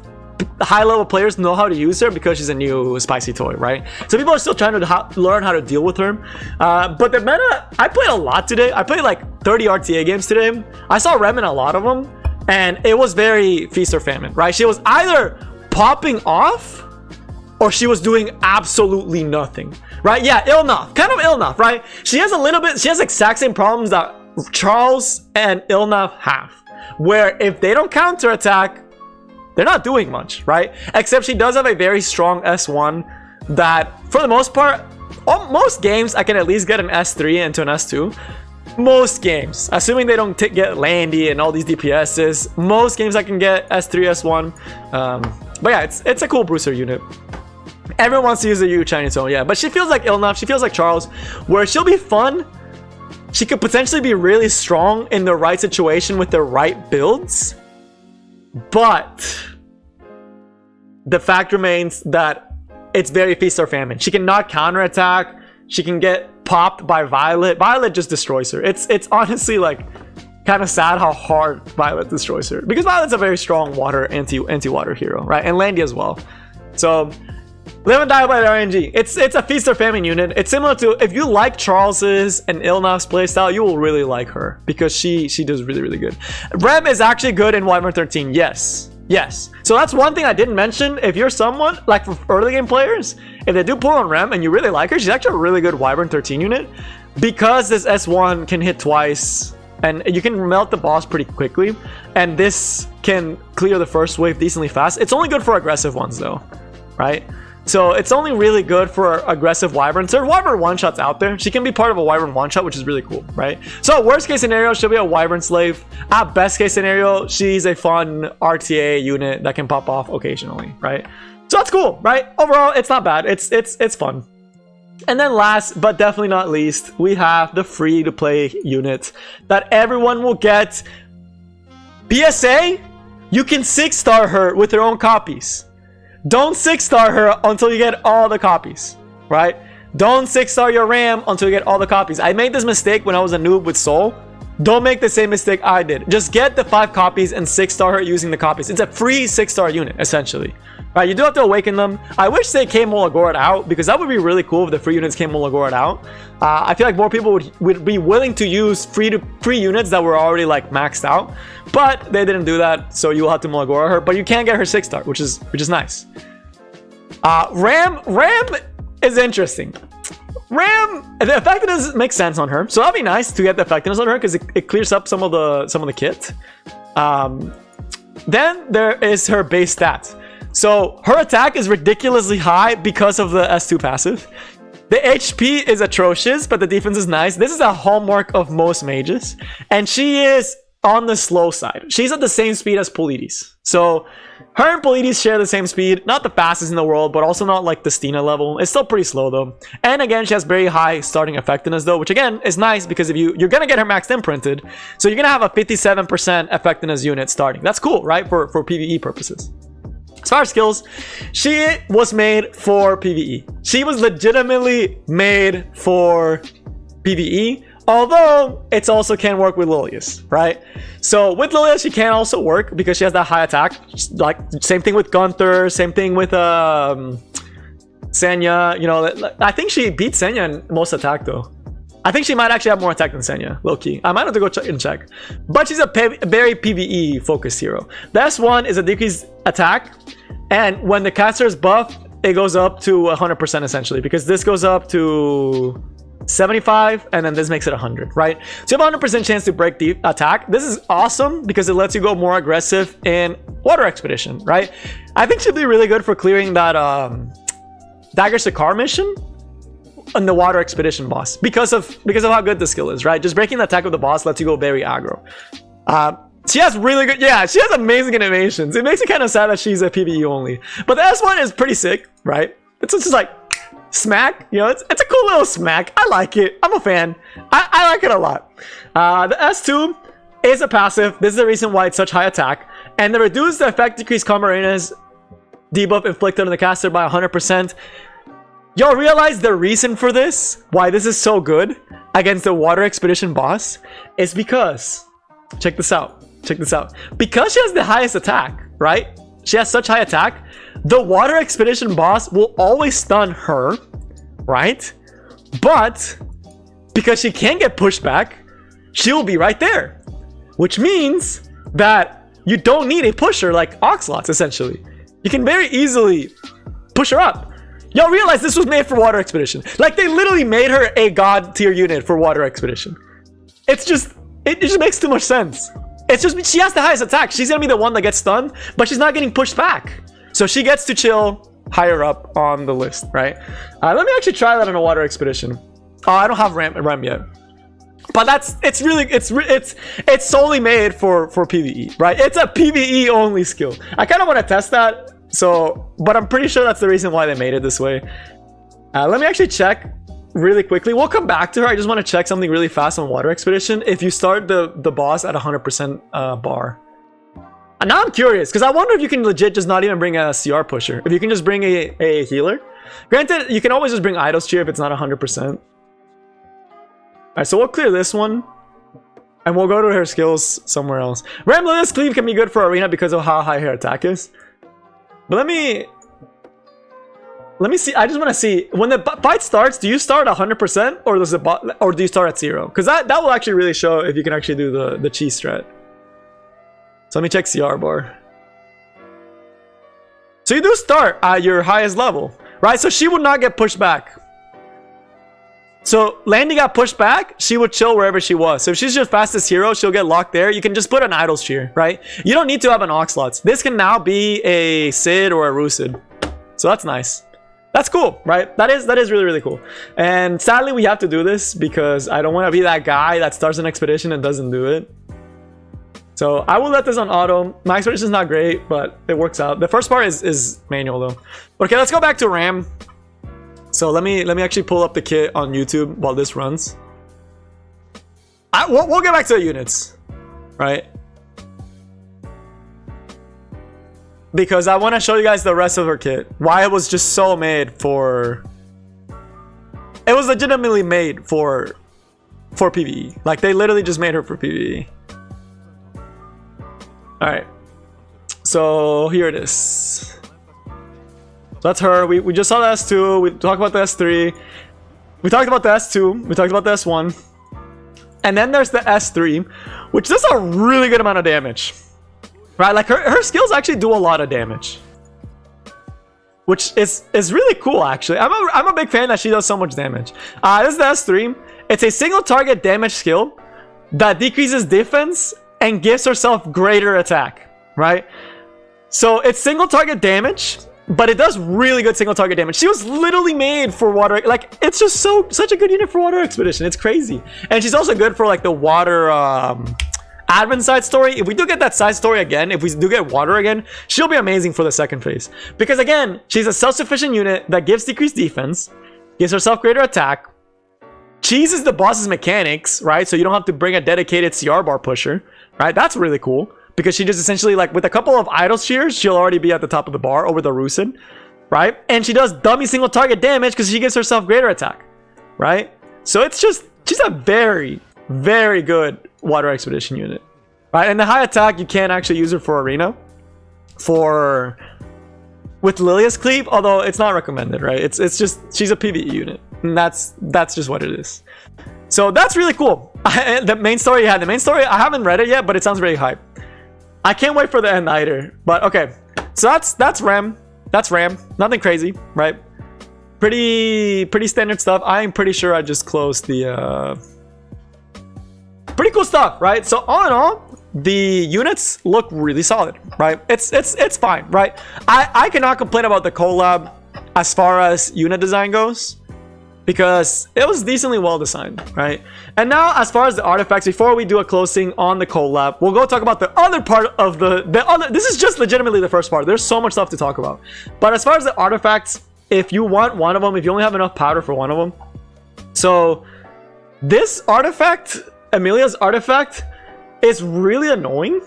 high level players know how to use her, because she's a new spicy toy, right? So people are still trying to learn how to deal with her. But the meta, I played a lot today. I played like 30 RTA games today. I saw Rem in a lot of them, and it was very feast or famine, right? She was either popping off or she was doing absolutely nothing, right? Yeah, Ilnaf, kind of Ilnaf, right? She has the exact same problems that Charles and Ilnaf have, where if they don't counterattack, they're not doing much, right? Except she does have a very strong S1 that, for the most part, most games I can at least get an S3 into an S2. Most games, assuming they don't get Landy and all these DPSs, most games I can get S3, S1. But yeah, it's a cool bruiser unit. Everyone wants to use the Yu Chinese own, yeah. But she feels like Ilnaf, she feels like Charles, where she'll be fun. She could potentially be really strong in the right situation with the right builds. But the fact remains that it's very feast or famine. She cannot counterattack. She can get popped by Violet. Violet just destroys her. It's honestly like kind of sad how hard Violet destroys her, because Violet's a very strong water anti-water hero, right? And Landy as well. So live and die by the RNG. It's a feast or famine unit. It's similar to, if you like Charles's and Ilnaf's playstyle, you will really like her, because she does really good. Rem is actually good in Wyvern 13. Yes. So that's one thing I didn't mention. If you're someone like, for early game players, if they do pull on Rem and you really like her, she's actually a really good Wyvern 13 unit, because this S1 can hit twice and you can melt the boss pretty quickly, and this can clear the first wave decently fast. It's only good for aggressive ones though, right? So it's only really good for aggressive Wyverns. There are Wyvern one-shots out there. She can be part of a Wyvern one-shot, which is really cool, right? So worst case scenario, she'll be a Wyvern slave. At best case scenario, she's a fun RTA unit that can pop off occasionally, right? So that's cool, right? Overall, it's not bad. It's fun. And then last, but definitely not least, we have the free-to-play unit that everyone will get. PSA, you can 6-star her with her own copies. Don't 6-star her until you get all the copies, right? Don't 6-star your Ram until you get all the copies. I made this mistake when I was a noob with Soul. Don't make the same mistake I did. Just get the 5 copies and 6-star her using the copies. It's a free 6-star unit, essentially. Right, you do have to awaken them. I wish they came Molagored out, because that would be really cool if the free units came Molagored out. I feel like more people would be willing to use free units that were already like maxed out, but they didn't do that, so you'll have to Molagora her. But you can get her 6-star, which is nice. Ram is interesting. Ram, the effectiveness makes sense on her, so that'd be nice to get the effectiveness on her, because it clears up some of the kit. Then there is her base stats. So her attack is ridiculously high because of the S2 passive. The HP is atrocious, but the defense is nice. This is a hallmark of most mages. And she is on the slow side. She's at the same speed as Polides. So her and Polides share the same speed. Not the fastest in the world, but also not like the Stina level. It's still pretty slow though. And again, she has very high starting effectiveness though, which again is nice, because if you're going to get her maxed imprinted. So you're going to have a 57% effectiveness unit starting. That's cool, right? For PvE purposes. As far as skills, she was made for PvE. She was legitimately made for PvE, although it also can work with Lilius, right? So with Lilius, she can also work because she has that high attack. Like same thing with Gunther, same thing with Senya, you know, I think she beat Senya in most attack though. I think she might actually have more attack than Senya, low-key. I might have to go check and check. But she's a very PvE focused hero. The S1 is a decreased attack, and when the caster is buffed, it goes up to 100% essentially, because this goes up to 75 and then this makes it 100, right? So you have a 100% chance to break the attack. This is awesome because it lets you go more aggressive in Water Expedition, right? I think she'd be really good for clearing that Dagger Shakar mission on the Water Expedition boss because of how good the skill is, right? Just breaking the attack of the boss lets you go very aggro. She has really good, yeah, she has amazing animations. It makes me kind of sad that she's a PvE only, but the S1 is pretty sick, right? It's just like smack, you know, it's a cool little smack. I like it. I'm a fan. I like it a lot. The S2 is a passive. This is the reason why it's such high attack, and the reduce the effect decrease Camarina's debuff inflicted on the caster by 100%. Y'all realize the reason for this, why this is so good against the Water Expedition boss, is because, check this out, because she has the highest attack, right? She has such high attack, the Water Expedition boss will always stun her, right? But because she can't get pushed back, she'll be right there, which means that you don't need a pusher like Oxlots, essentially. You can very easily push her up. Y'all realize this was made for Water Expedition. Like, they literally made her a god tier unit for Water Expedition. It just makes too much sense. It's just, she has the highest attack. She's gonna be the one that gets stunned, but she's not getting pushed back. So she gets to chill higher up on the list, right? Let me actually try that on a Water Expedition. Oh, I don't have Rem yet. But it's solely made for PvE, right? It's a PvE only skill. I kind of want to test that. So, but I'm pretty sure that's the reason why they made it this way. Let me actually check really quickly. We'll come back to her. I just want to check something really fast on Water Expedition. If you start the boss at 100% bar. And now I'm curious, because I wonder if you can legit just not even bring a CR pusher. If you can just bring a healer. Granted, you can always just bring Idol's Cheer if it's not 100%. Alright, so we'll clear this one. And we'll go to her skills somewhere else. Rambless Cleave can be good for Arena because of how high her attack is. But let me see. I just want to see when the fight starts. Do you start 100% or does or do you start at 0? Because that will actually really show if you can actually do the cheese strat. So let me check CR bar. So you do start at your highest level, right? So she would not get pushed back. So Landy got pushed back, she would chill wherever she was. So if she's your fastest hero, she'll get locked there. You can just put an Idol's Cheer, right? You don't need to have an Oxlots. This can now be a Sid or a Rusid. So that's nice. That's cool, right? That is really, really cool. And sadly, we have to do this because I don't want to be that guy that starts an expedition and doesn't do it. So I will let this on auto. My expedition is not great, but it works out. The first part is manual though. Okay, let's go back to Ram. So let me actually pull up the kit on YouTube while this runs. We'll get back to the units, right? Because I want to show you guys the rest of her kit. Why it was just so made for... It was legitimately made for PvE. Like, they literally just made her for PvE. Alright. So, here it is. That's her. We just saw the S2. We talked about the S3. We talked about the S2. We talked about the S1. And then there's the S3, which does a really good amount of damage. Right? Like, her skills actually do a lot of damage. Which is really cool, actually. I'm a big fan that she does so much damage. This is the S3. It's a single target damage skill that decreases defense and gives herself greater attack. Right? So, it's single target damage, but it does really good single target damage. She was literally made for water. Like, it's just such a good unit for Water Expedition. It's crazy. And she's also good for, like, the water admin side story. If we do get that side story again, if we do get water again, she'll be amazing for the second phase. Because, again, she's a self-sufficient unit that gives decreased defense, gives herself greater attack, cheeses the boss's mechanics, right? So you don't have to bring a dedicated CR bar pusher, right? That's really cool. Because she just essentially, like, with a couple of Idol Shears, she'll already be at the top of the bar over the Rusid, right? And she does dummy single target damage because she gives herself greater attack, right? So it's just, she's a very, very good Water Expedition unit, right? And the high attack, you can't actually use her for Arena. For with Lilia's cleave, although it's not recommended, right? It's just she's a PvE unit, and that's just what it is. So that's really cool. The main story, yeah, the main story, I haven't read it yet, but it sounds really hype. I can't wait for the end either. But okay, so that's Ram. That's Ram. Nothing crazy, right? Pretty standard stuff. I'm pretty sure I just closed the pretty cool stuff, right? So all in all, the units look really solid, right? It's fine, right? I cannot complain about the collab as far as unit design goes, because it was decently well designed, right? And now, as far as the artifacts, before we do a closing on the collab, we'll go talk about the other part of the other. This is just legitimately the first part. There's so much stuff to talk about. But as far as the artifacts, if you want one of them, if you only have enough powder for one of them, so this artifact, Emilia's artifact, is really annoying.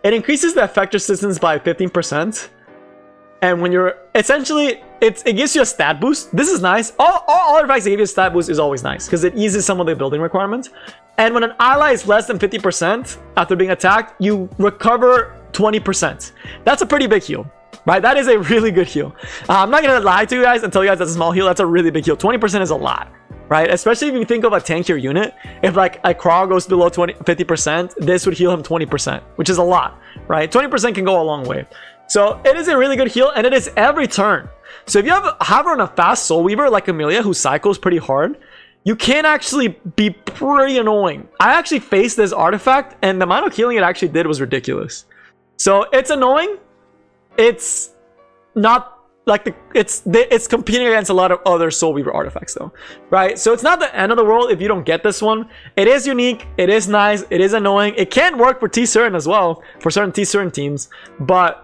It increases the effect resistance by 15%. And when you're essentially, it gives you a stat boost. This is nice. All artifacts that give you a stat boost is always nice because it eases some of the building requirements. And when an ally is less than 50% after being attacked, you recover 20%. That's a pretty big heal, right? That is a really good heal. I'm not gonna lie to you guys and tell you guys that's a small heal. That's a really big heal. 20% is a lot, right? Especially if you think of a tankier unit. If like a Crawl goes below 50%, this would heal him 20%, which is a lot, right? 20% can go a long way. So it is a really good heal, and it is every turn. So if you have her on a fast Soul Weaver like Emilia, who cycles pretty hard, you can actually be pretty annoying. I actually faced this artifact, and the amount of healing it actually did was ridiculous. So it's annoying. It's not like it's competing against a lot of other Soul Weaver artifacts though, right? So it's not the end of the world if you don't get this one. It is unique, it is nice, it is annoying. It can work for T-Certain as well, for certain T-Certain teams, but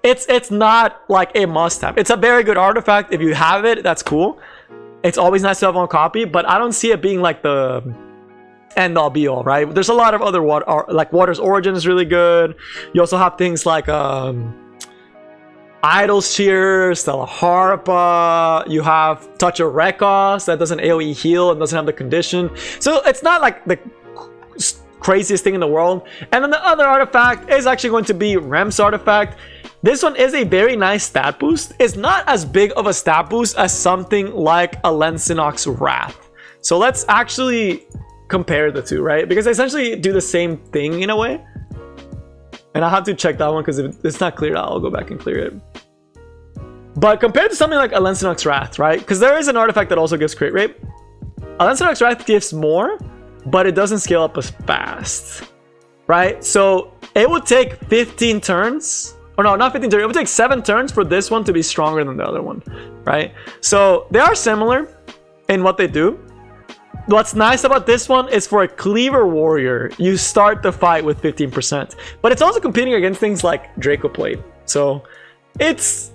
it's not like a must-have. It's a very good artifact. If you have it, that's cool. It's always nice to have one copy, but I don't see it being like the end-all be-all, right? There's a lot of other like Water's Origin is really good. You also have things like Idol's Cheer, Stella Harpa. You have Touch of Rekos that does an AoE heal and doesn't have the condition. So it's not like the craziest thing in the world. And then the other artifact is actually going to be Rem's artifact. This one is a very nice stat boost. It's not as big of a stat boost as something like a Lensinox Wrath. So let's actually compare the two, right? Because they essentially do the same thing in a way. And I'll have to check that one because if it's not cleared, I'll go back and clear it. But compared to something like a Lensinox Wrath, right? Because there is an artifact that also gives crit rate. A Lensinox Wrath gives more, but it doesn't scale up as fast, right? So it would take 15 turns. Or no, not 15 turns. It would take 7 turns for this one to be stronger than the other one, right? So they are similar in what they do. What's nice about this one is for a Cleaver Warrior, you start the fight with 15%. But it's also competing against things like Draco Plate. So it's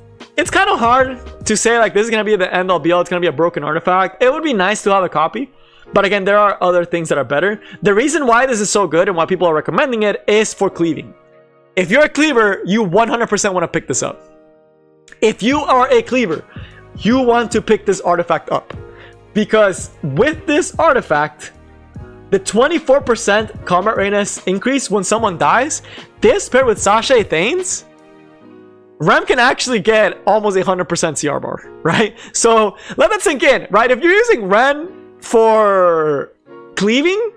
kind of hard to say like this is going to be the end all be all. It's going to be a broken artifact. It would be nice to have a copy. But again, there are other things that are better. The reason why this is so good and why people are recommending it is for cleaving. If you're a cleaver, you 100% want to pick this up. If you are a cleaver, you want to pick this artifact up. Because with this artifact, the 24% combat readiness increase when someone dies, this paired with Sasha Thanes, Rem can actually get almost 100% CR bar, right? So let that sink in, right? If you're using Ren for cleaving,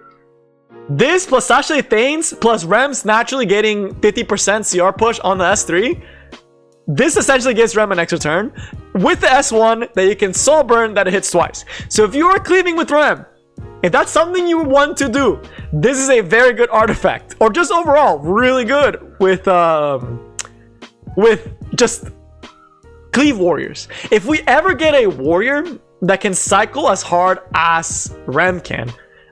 this plus Sasha Thanes plus Rem's naturally getting 50% CR push on the S3, this essentially gives Rem an extra turn with the S1 that you can soul burn that it hits twice. So if you are cleaving with Rem, if that's something you want to do, this is a very good artifact. Or just overall, really good with just cleave warriors. If we ever get a warrior that can cycle as hard as Rem can,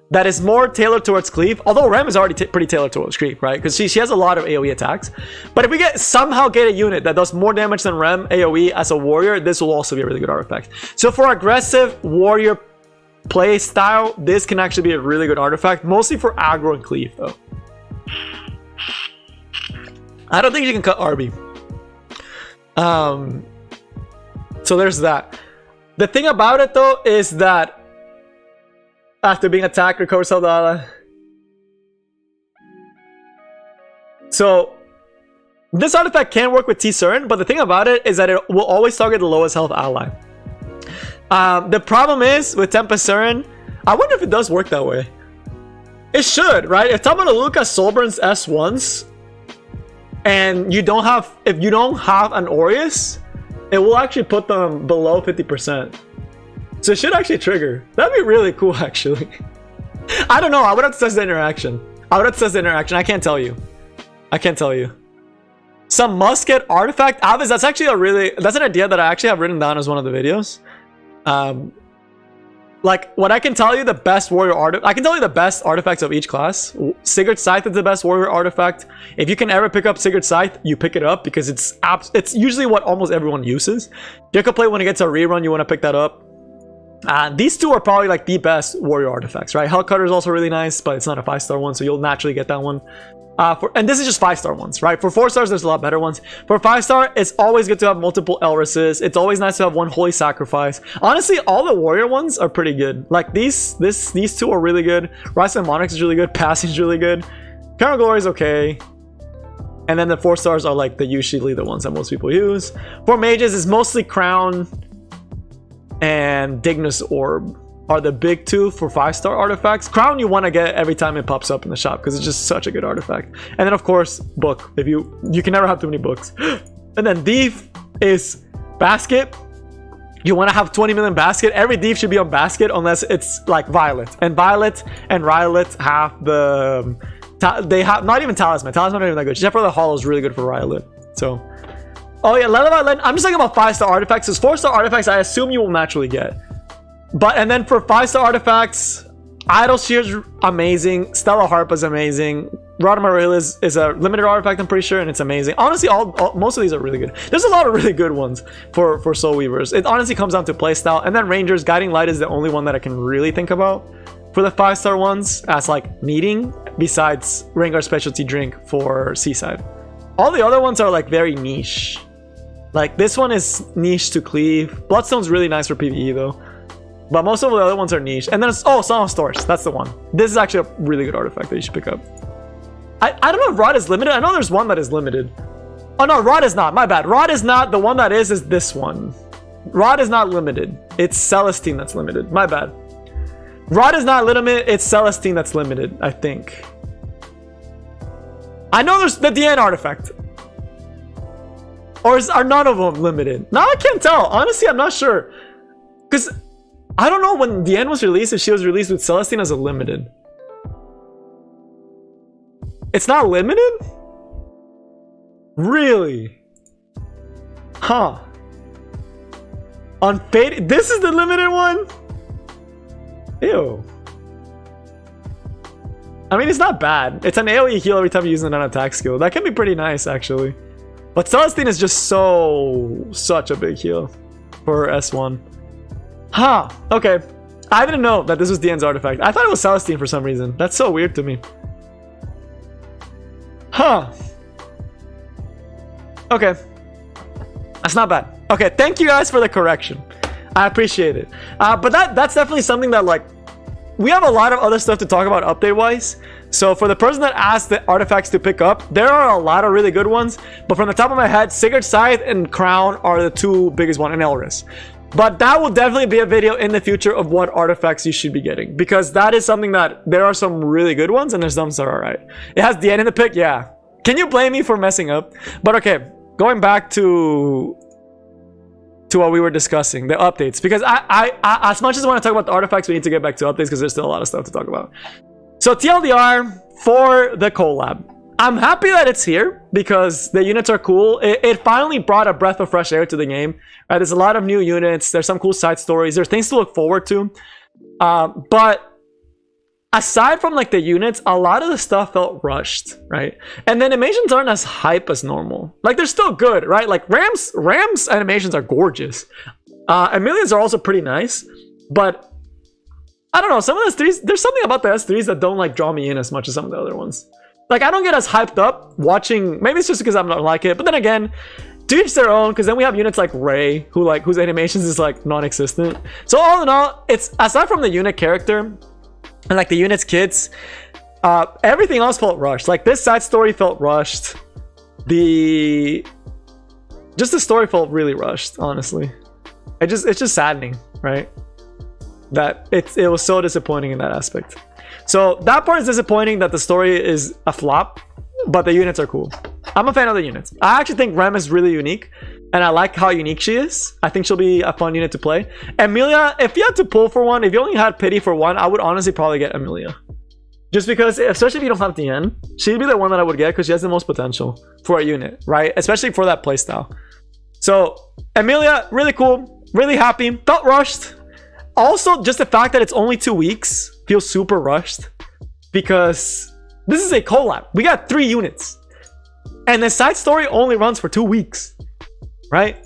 that is more tailored towards cleave, although Rem is already pretty tailored towards cleave, right? Because she has a lot of AoE attacks. But if we somehow get a unit that does more damage than Rem AoE as a warrior, this will also be a really good artifact. So for aggressive warrior play style, this can actually be a really good artifact, mostly for aggro and cleave though. I don't think you can cut Arby. So there's that. The thing about it though is that after being attacked, recover Saldala. So This artifact can work with T-Surin, but the thing about it is that it will always target the lowest health ally. The problem is with Tempest Surin, I wonder if it does work that way. It should, right? If Tabaluka Soulburns S1s and you don't have, if you don't have an Aureus, it will actually put them below 50%. So it should actually trigger. That'd be really cool, actually. I don't know. I would have to test the interaction. I can't tell you. Some musket artifact. Avis, that's actually that's an idea that I actually have written down as one of the videos. Like, what I can tell you, the best warrior artifact, I can tell you the best artifacts of each class. Sigurd's Scythe is the best warrior artifact. If you can ever pick up Sigurd's Scythe, you pick it up because it's usually what almost everyone uses. Play when it gets a rerun, you want to pick that up. These two are probably like the best warrior artifacts, right? Hellcutter is also really nice, but it's not a 5-star one, so you'll naturally get that one. And this is just 5-star ones, right? For 4 stars, there's a lot better ones. For 5-star, it's always good to have multiple Elrises. It's always nice to have one Holy Sacrifice. Honestly, all the warrior ones are pretty good. Like these two are really good. Rise of Monarchs is really good. Passing is really good. Crown Glory is okay. And then the 4 stars are like usually the ones that most people use. For mages, it's mostly Crown and Dignus Orb are the big two for 5-star artifacts. Crown you want to get every time it pops up in the shop because it's just such a good artifact. And then of course book. If you can never have too many books. And then Thief is basket. You want to have 20 million basket. Every Thief should be on basket unless it's like Violet. And Violet and Rylet have the they have not even Talisman. Talisman not even that good. Except for the Hollow is really good for Rylet. So oh yeah, I'm just talking about 5-star artifacts. Because 4-star artifacts I assume you will naturally get. And then for 5-star artifacts, Idle Shear's amazing, Stella Harp is amazing, Rod Maril is a limited artifact, I'm pretty sure, and it's amazing. Honestly, most of these are really good. There's a lot of really good ones for Soul Weavers. It honestly comes down to playstyle. And then Rangers, Guiding Light is the only one that I can really think about for the 5-star ones as like needing, besides Rengar Specialty Drink for Seaside. All the other ones are like very niche. Like this one is niche to Cleave. Bloodstone's really nice for PvE though. But most of the other ones are niche. And then it's, oh, Song of Stores. That's the one. This is actually a really good artifact that you should pick up. I don't know if Rod is limited. I know there's one that is limited. Oh, no, Rod is not. My bad. Rod is not. The one that is this one. Rod is not limited. It's Celestine that's limited. My bad. Rod is not limited. It's Celestine that's limited, I think. I know there's the DN artifact. Or are none of them limited? No, I can't tell. Honestly, I'm not sure. Because I don't know when the end was released, if she was released with Celestine as a limited. It's not limited? Really? Huh. On Fate, this is the limited one? Ew. I mean, it's not bad. It's an AoE heal every time you use an attack skill. That can be pretty nice, actually. But Celestine is just such a big heal for S1. Huh, okay. I didn't know that this was Dian's artifact. I thought it was Celestine for some reason. That's so weird to me. Huh. Okay. That's not bad. Okay, thank you guys for the correction. I appreciate it. But that's definitely something that, like, we have a lot of other stuff to talk about update-wise. So for the person that asked the artifacts to pick up, there are a lot of really good ones. But from the top of my head, Sigurd's Scythe and Crown are the two biggest ones, and Elris. But that will definitely be a video in the future of what artifacts you should be getting. Because that is something that there are some really good ones and there's some that are alright. It has the end in the pick, yeah. Can you blame me for messing up? But okay, going back to what we were discussing, the updates. Because I as much as I want to talk about the artifacts, we need to get back to updates because there's still a lot of stuff to talk about. So TLDR for the collab. I'm happy that it's here because the units are cool. It finally brought a breath of fresh air to the game. Right? There's a lot of new units. There's some cool side stories. There's things to look forward to. But aside from like the units, a lot of the stuff felt rushed, right? And the animations aren't as hype as normal. Like they're still good, right? Like Ram's animations are gorgeous. Emilia's are also pretty nice, but I don't know. Some of the S3s, there's something about the S3s that don't like draw me in as much as some of the other ones. Like, I don't get as hyped up watching. Maybe it's just because I'm not like it. But then again, to each their own. Because then we have units like Ray, whose animations is like non-existent. So all in all, it's aside from the unit character and like the unit's kids, everything else felt rushed. Like this side story felt rushed. the story felt really rushed, honestly. It's just saddening, right? That it was so disappointing in that aspect. So that part is disappointing, that the story is a flop, but the units are cool. I'm a fan of the units. I actually think Rem is really unique, and I like how unique she is. I think she'll be a fun unit to play. Emilia, if you had to pull for one, if you only had pity for one, I would honestly probably get Emilia. Just because, especially if you don't have DN, she'd be the one that I would get because she has the most potential for a unit, right? Especially for that playstyle. So Emilia, really cool, really happy, felt rushed. Also, just the fact that it's only 2 weeks feels super rushed, because this is a collab. We got 3 units, and the side story only runs for 2 weeks, right?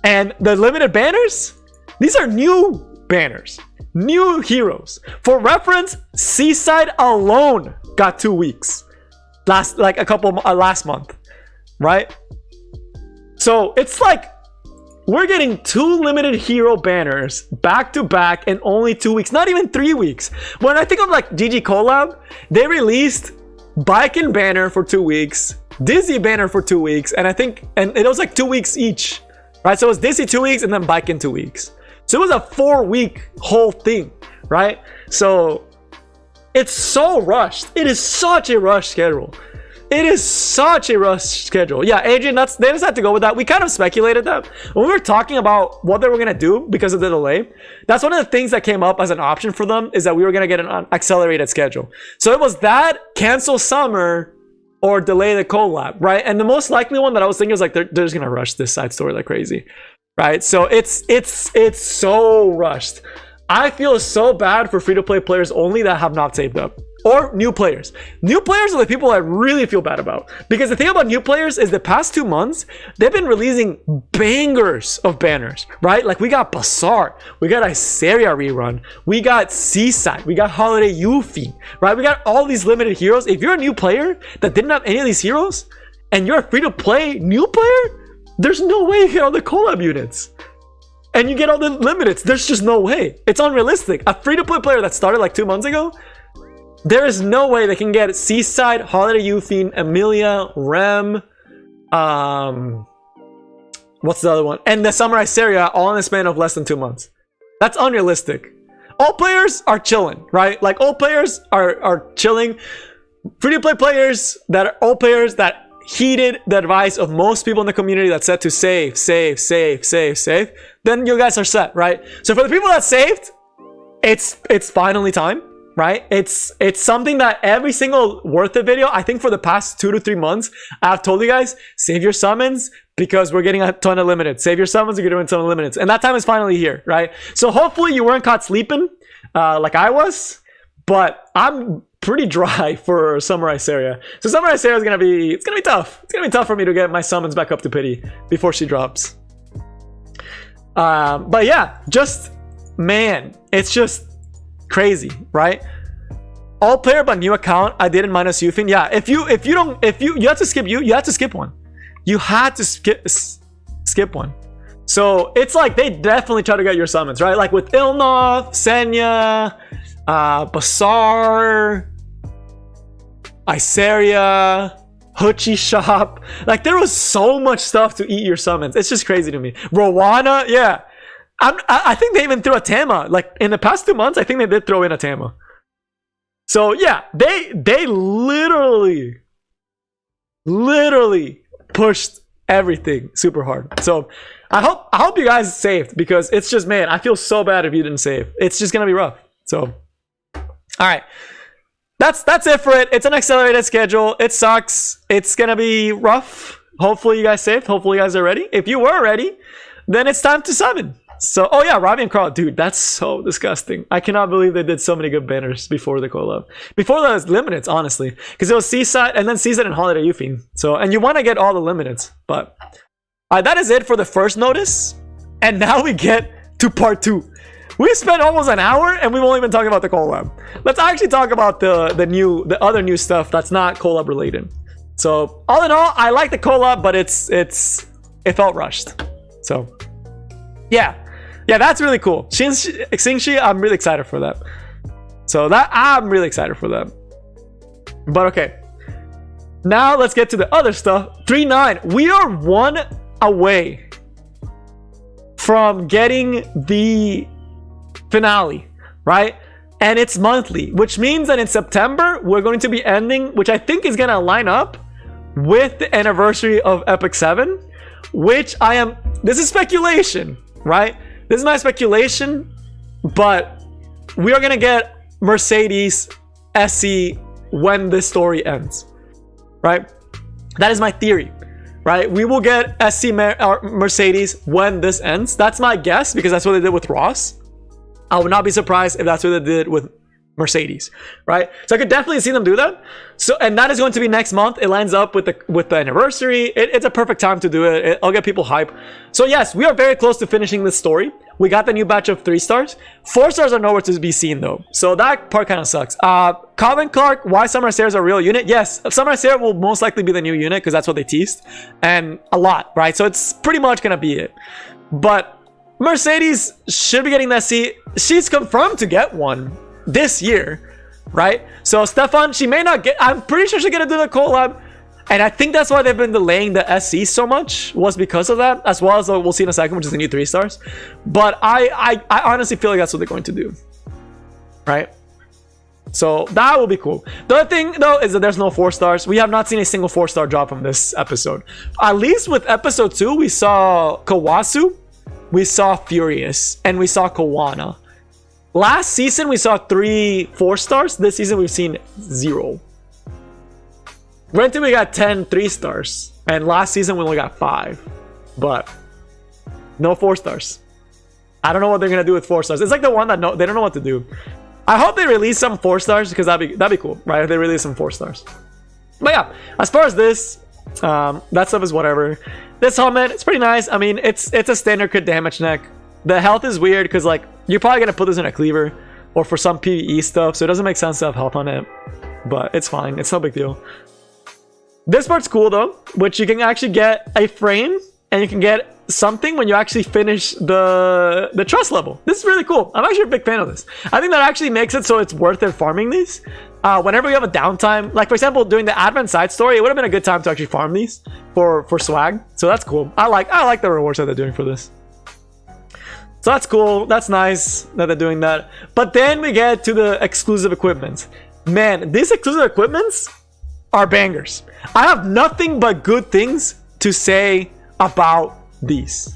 And the limited banners, these are new banners, new heroes. For reference, Seaside alone got 2 weeks last month, right? So it's like we're getting 2 limited hero banners back to back in only 2 weeks, not even 3 weeks. When I think of like GG Collab, they released Baiken banner for 2 weeks, Dizzy banner for 2 weeks, and it was like 2 weeks each, right? So it was Dizzy 2 weeks and then Baiken 2 weeks. So it was a 4-week whole thing, right? So it's so rushed. It is such a rushed schedule. It is such a rushed schedule. Yeah, Adrian, they just had to go with that. We kind of speculated that when we were talking about what they were going to do because of the delay. That's one of the things that came up as an option for them, is that we were going to get an accelerated schedule. So it was that, cancel summer, or delay the collab, right? And the most likely one that I was thinking was like, they're just going to rush this side story like crazy, right? So it's so rushed. I feel so bad for free-to-play players only that have not saved up. Or new players. New players are the people I really feel bad about. Because the thing about new players is the past 2 months, they've been releasing bangers of banners, right? Like we got Bazaar, we got Iseria rerun, we got Seaside, we got Holiday Yuffie, right? We got all these limited heroes. If you're a new player that didn't have any of these heroes, and you're a free-to-play new player, there's no way you get all the collab units. And you get all the limiteds. There's just no way. It's unrealistic. A free-to-play player that started like 2 months ago, there is no way they can get Seaside, Holiday Yuffie, Emilia, Rem, what's the other one? And the Samurai Seria all in the span of less than 2 months. That's unrealistic. All players are chilling, right? Like all players are chilling. Free-to-play players that are all players that heeded the advice of most people in the community that said to save, then you guys are set, right? So for the people that saved, it's finally time. Right? It's something that every single Worth It video, I think for the past 2 to 3 months, I've told you guys, save your summons because we're getting a ton of limited. Save your summons, you're doing a ton of limits. And that time is finally here, right? So hopefully you weren't caught sleeping like I was, but I'm pretty dry for Samurai Seria. So Samurai Seria is gonna be tough. It's gonna be tough for me to get my summons back up to pity before she drops. But yeah, man, it's just crazy, right? All player but new account, I didn't minus Yuffie. Yeah, if you have to skip you had to skip one. You had to skip one. So it's like they definitely try to get your summons, right? Like with Ilnoth, Senya, Bazaar, Iseria, Hoochie Shop. Like there was so much stuff to eat your summons. It's just crazy to me. Rowana, yeah. I think they even threw a Tama. Like in the past 2 months, I think they did throw in a Tama. So yeah, they literally pushed everything super hard. So I hope you guys saved, because it's just, man, I feel so bad if you didn't save. It's just gonna be rough. So all right, that's it for it. It's an accelerated schedule. It sucks. It's gonna be rough. Hopefully you guys saved. Hopefully you guys are ready. If you were ready, then it's time to summon. So, oh yeah, Robbie and Carl, dude, that's so disgusting. I cannot believe they did so many good banners before the collab. Before the limiteds, honestly, because it was Seaside and then Seaside and Holiday Yuffie. So, and you want to get all the limiteds, but that is it for the first notice. And now we get to part 2. We spent almost an hour and we've only been talking about the collab. Let's actually talk about the other new stuff that's not collab related. So, all in all, I like the collab, but it felt rushed. So, yeah, that's really cool. Xingshi, I'm really excited for that. So I'm really excited for that. But okay, Now let's get to the other stuff. 3-9. We are 1 away from getting the finale, right? And it's monthly, which means that in September we're going to be ending, which I think is going to line up with the anniversary of Epic 7, which this is speculation, right? This is my speculation, but we are going to get Mercedes SE when this story ends, right? That is my theory, right? We will get SC Mercedes when this ends. That's my guess, because that's what they did with Ross. I would not be surprised if that's what they did with Mercedes, right? So I could definitely see them do that. So, and that is going to be next month. It lines up with the anniversary. It's a perfect time to do it. I'll get people hype. So yes, we are very close to finishing this story. We got the new batch of 3 stars. 4 stars are nowhere to be seen though, so that part kind of sucks. Calvin Clark, why Summer Sarah is a real unit? Yes, Summer Sarah will most likely be the new unit because that's what they teased, and a lot, right? So it's pretty much gonna be it. But Mercedes should be getting that seat. She's confirmed to get one this year, right? So Stefan, she may not get, I'm pretty sure she's gonna do the collab, and I think that's why they've been delaying the SC so much, was because of that, as well as we'll see in a second, which is the new 3 stars. But I honestly feel like that's what they're going to do, right? So that will be cool. The other thing though is that there's no 4 stars. We have not seen a single 4-star drop from this episode. At least with episode 2, we saw Kawasu, we saw Furious, and we saw Kawana. Last season we saw 3 4 stars. This season we've seen 0. Granted, we got 10 3 stars, and last season we only got 5, but no 4 stars. I don't know what they're gonna do with 4 stars. It's like the one that they don't know what to do. I hope they release some 4 stars, because that'd be cool, right? If they release some 4 stars. But yeah, as far as this, that stuff is whatever. This helmet, it's pretty nice. I mean, it's a standard crit damage neck. The health is weird because like you're probably gonna put this in a cleaver or for some PvE stuff, so it doesn't make sense to have health on it. But it's fine. It's no big deal. This part's cool though, which you can actually get a frame and you can get something when you actually finish the trust level. This is really cool. I'm actually a big fan of this. I think that actually makes it so it's worth it farming these. Whenever you have a downtime, like for example during the Advent side story, it would have been a good time to actually farm these for swag. So that's cool. I like the rewards that they're doing for this. So that's cool. That's nice that they're doing that. But then we get to the exclusive equipment. Man, these exclusive equipments are bangers. I have nothing but good things to say about these.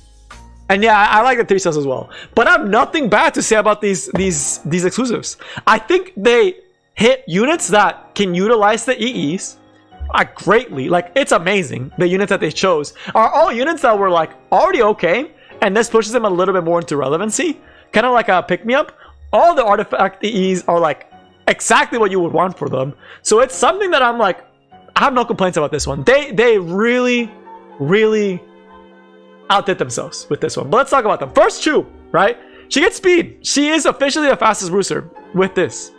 And yeah, I like the 3 stars as well. But I have nothing bad to say about these exclusives. I think they hit units that can utilize the EEs greatly. Like, it's amazing. The units that they chose are all units that were like already okay, and this pushes them a little bit more into relevancy, kind of like a pick-me-up. All the artifact EEs are like exactly what you would want for them. So it's something that I'm like, I have no complaints about this one. They really outdid themselves with this one. But let's talk about them. First, Chu, right? She gets speed. She is officially the fastest bruiser with this,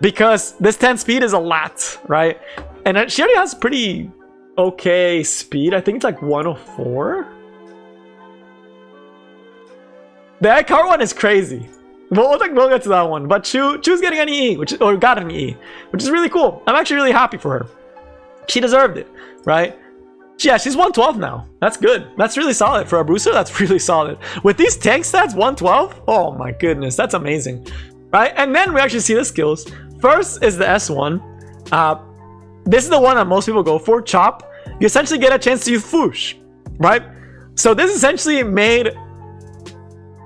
because this 10 speed is a lot, right? And she already has pretty okay speed. I think it's like 104. The Eckhart one is crazy. We'll get to that one. But Chu's getting an EE, or got an EE, which is really cool. I'm actually really happy for her. She deserved it, right? Yeah, she's 112 now. That's good. That's really solid. For a bruiser, that's really solid. With these tank stats, 112? Oh my goodness, that's amazing. Right? And then we actually see the skills. First is the S1. This is the one that most people go for, Chop. You essentially get a chance to use Foosh, right? So this essentially made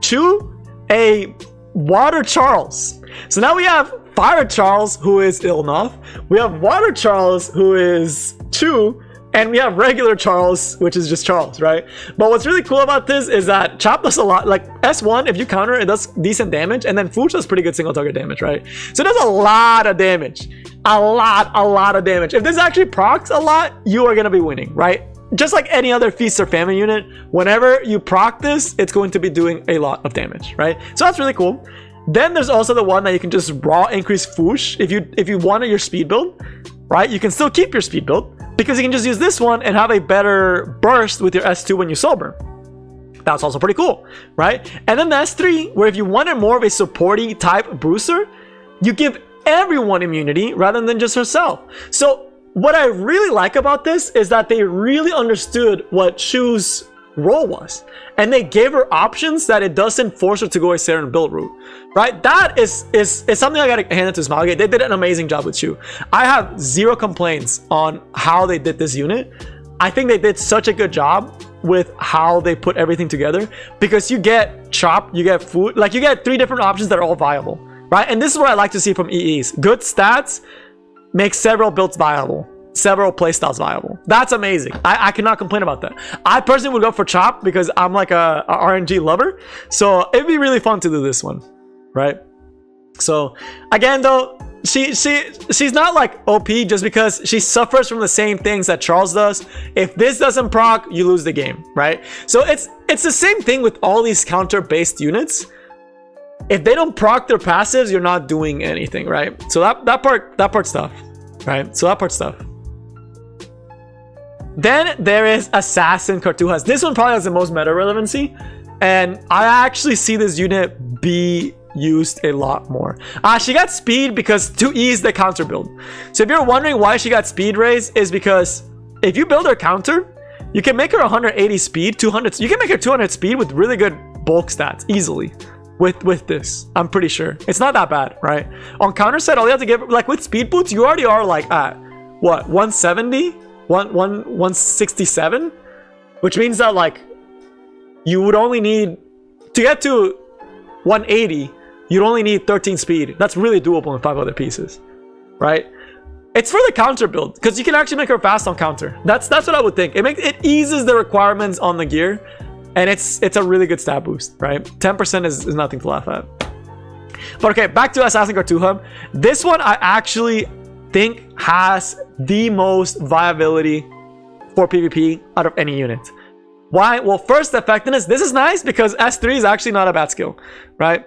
Chu a Water Charles. So now we have Fire Charles, who is Ilnoth. We have Water Charles, who is Chu. And we have regular Charles, which is just Charles, right? But what's really cool about this is that Chop does a lot. Like S1, if you counter, it does decent damage. And then Foosh does pretty good single target damage, right? So it does a lot of damage. A lot of damage. If this actually procs a lot, you are going to be winning, right? Just like any other Feast or Famine unit, whenever you proc this, it's going to be doing a lot of damage, right? So that's really cool. Then there's also the one that you can just raw increase Foosh. If you wanted your speed build, right? You can still keep your speed build, because you can just use this one and have a better burst with your S2 when you sober. That's also pretty cool, right? And then the S3, where if you wanted more of a supporty type bruiser, you give everyone immunity rather than just herself. So what I really like about this is that they really understood what Shu's role was, and they gave her options that it doesn't force her to go a certain build route, right? That is something I gotta hand it to Smilegate. They did an amazing job with Shu. I have zero complaints on how they did this unit. I think they did such a good job with how they put everything together, because you get chop, you get food, like you get 3 different options that are all viable, right? And this is what I like to see from EEs. Good stats make several builds viable, several playstyles viable. That's amazing. I cannot complain about that. I personally would go for chop because I'm like a RNG lover, so it'd be really fun to do this one, right? So again though, she's not like OP just because she suffers from the same things that Charles does. If this doesn't proc, you lose the game, right? So it's the same thing with all these counter based units. If they don't proc their passives, you're not doing anything, right? So that part's tough, right? So that part's tough. Then there is Assassin Cartujas. This one probably has the most meta relevancy, and I actually see this unit be used a lot more. She got speed because to ease the counter build. So if you're wondering why she got speed raise, is because if you build her counter, you can make her 180 speed, 200. You can make her 200 speed with really good bulk stats easily. With this, I'm pretty sure it's not that bad, right? On counter set, all you have to give, like with speed boots, you already are like at what, 170, 167, which means that like you would only need to get to 180. You'd only need 13 speed. That's really doable in 5 other pieces, right? It's for the counter build because you can actually make her fast on counter. That's what I would think. It eases the requirements on the gear, and it's a really good stat boost, right? 10% is nothing to laugh at. But okay, back to Assassin Cartuja. This one I actually think has the most viability for PvP out of any unit. Why? Well, first, effectiveness. This is nice because S3 is actually not a bad skill, right?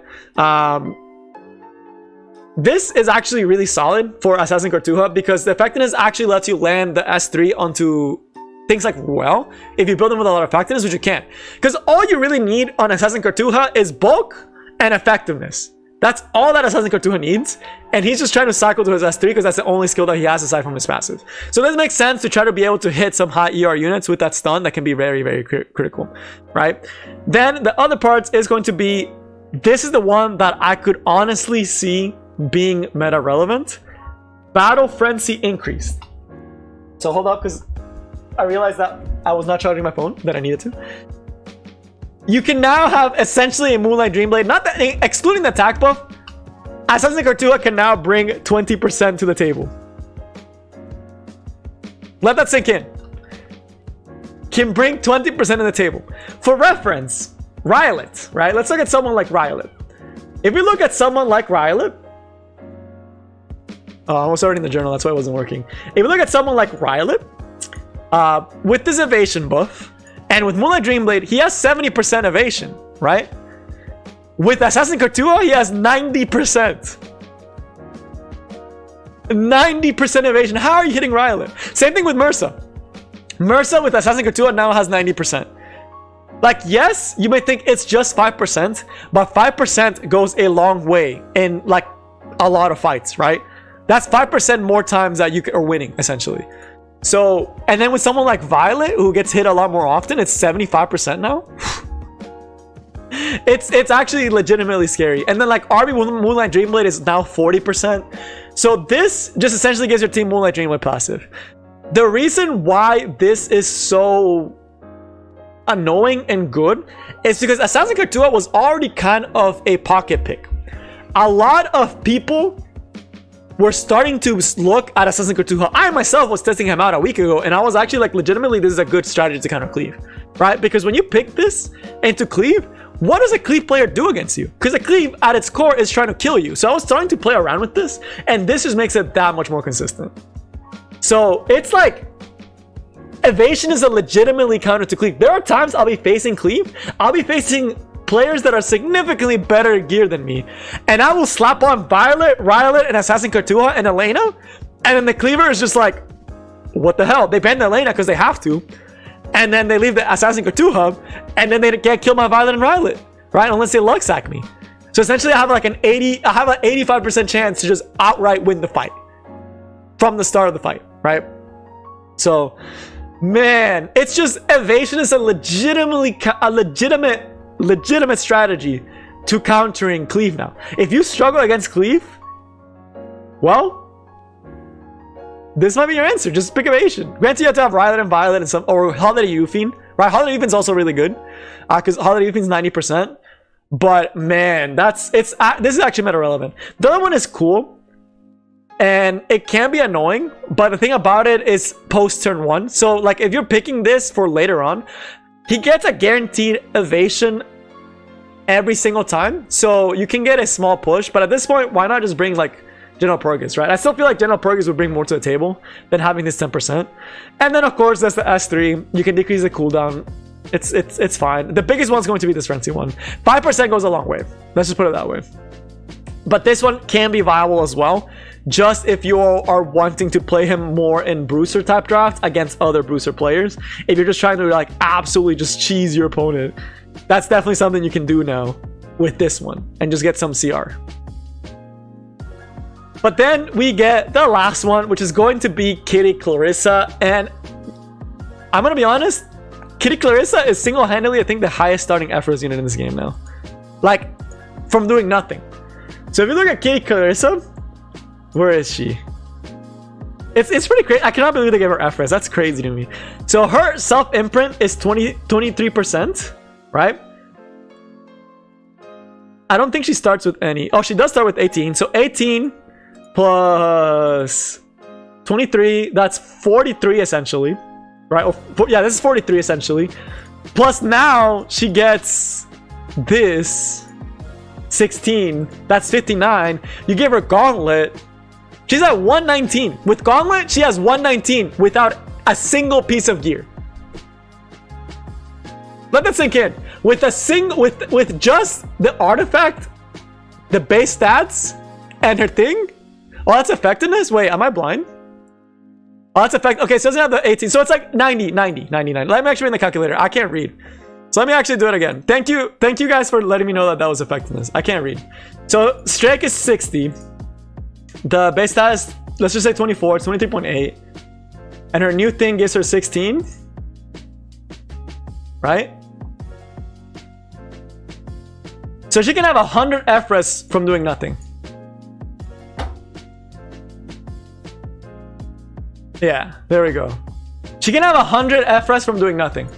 This is actually really solid for Assassin Cartuja because the effectiveness actually lets you land the S3 onto things like Ruel if you build them with a lot of effectiveness, which you can't. Because all you really need on Assassin Cartuja is bulk and effectiveness. That's all that Assassin Cartuja needs, and he's just trying to cycle to his S3 because that's the only skill that he has aside from his passive. So this makes sense to try to be able to hit some high ER units with that stun that can be very, very critical, right? Then the other parts is going to be, this is the one that I could honestly see being meta relevant. Battle Frenzy increased. So hold up, because I realized that I was not charging my phone that I needed to. You can now have essentially a Moonlight Dreamblade, not that, excluding the attack buff. Assassin Cartuja can now bring 20% to the table. Let that sink in. Can bring 20% to the table. For reference, Rylot, right? Let's look at someone like Rylot. If we look at someone like Rylot, oh, I was already in the journal, that's why it wasn't working. If we look at someone like Rylot, with this evasion buff, and with Moonlight Dreamblade, he has 70% evasion, right? With Assassin Cartuja, he has 90%. 90% evasion. How are you hitting Rylot? Same thing with Mursa. Mursa with Assassin Cartuja now has 90%. Like, yes, you may think it's just 5%, but 5% goes a long way in like a lot of fights, right? That's 5% more times that you are winning, essentially. So, and then with someone like Violet, who gets hit a lot more often, it's 75% now. It's actually legitimately scary. And then like RB Moonlight Dreamblade is now 40%. So this just essentially gives your team Moonlight Dreamblade passive. The reason why this is so annoying and good is because Assassin Cartuja was already kind of a pocket pick. A lot of people we're starting to look at Assassin Cartuja. I myself was testing him out a week ago, and I was actually like, legitimately, this is a good strategy to counter cleave, right? Because when you pick this into cleave, what does a cleave player do against you? Because a cleave at its core is trying to kill you. So I was starting to play around with this, and this just makes it that much more consistent. So it's like, evasion is a legitimately counter to cleave. There are times I'll be facing cleave, I'll be facing players that are significantly better geared than me, and I will slap on Violet, Rylot, and Assassin Cartuja and Elena, and then the cleaver is just like, what the hell? They ban Elena because they have to, and then they leave the Assassin Cartuja, and then they can't kill my Violet and Rylot, right? Unless they luck sack me. So essentially I have like an 85% chance to just outright win the fight from the start of the fight, right? So, man, it's just evasion is a legitimate strategy to countering cleave now. If you struggle against cleave, well, this might be your answer. Just pick evasion. Granted, you have to have Rylet and Violet and some, or Holiday Euphine. Right, Holiday Euphine's also really good, because Holiday Euphine's 90%. But man, this is actually meta relevant. The other one is cool, and it can be annoying. But the thing about it is post turn 1. So like if you're picking this for later on, he gets a guaranteed evasion every single time. So you can get a small push. But at this point, why not just bring like General Purgus, right? I still feel like General Purgus would bring more to the table than having this 10%. And then of course, that's the S3. You can decrease the cooldown. It's fine. The biggest one's going to be this Frenzy one. 5% goes a long way. Let's just put it that way. But this one can be viable as well, just if you are wanting to play him more in Bruiser type drafts against other Bruiser players. If you're just trying to like absolutely just cheese your opponent, that's definitely something you can do now with this one and just get some CR. But then we get the last one, which is going to be Kitty Clarissa. And I'm going to be honest, Kitty Clarissa is single-handedly, I think, the highest starting Ephros unit in this game now. Like, from doing nothing. So if you look at Kitty Clarissa, where is she? It's pretty crazy. I cannot believe they gave her Ephros. That's crazy to me. So her self-imprint is 23%, right? I don't think she starts with any. Oh, she does start with 18. So 18... plus 23, that's 43 essentially, right? Yeah, this is 43 essentially. Plus now she gets this 16, that's 59. You give her Gauntlet, she's at 119. With Gauntlet, she has 119 without a single piece of gear. Let that sink in. With with just the artifact, the base stats, and her thing. Oh, that's effectiveness? Wait, am I blind? Oh, that's effect. Okay, so it doesn't have the 18. So it's like 90, 99. Let me actually in the calculator. I can't read. So let me actually do it again. Thank you guys for letting me know that was effectiveness. I can't read. So Strike is 60. The base stat is, let's just say 24. It's 23.8. And her new thing gives her 16. Right? So she can have 100 Ephros from doing nothing. Yeah, there we go. She can have 100 Ephros from doing nothing.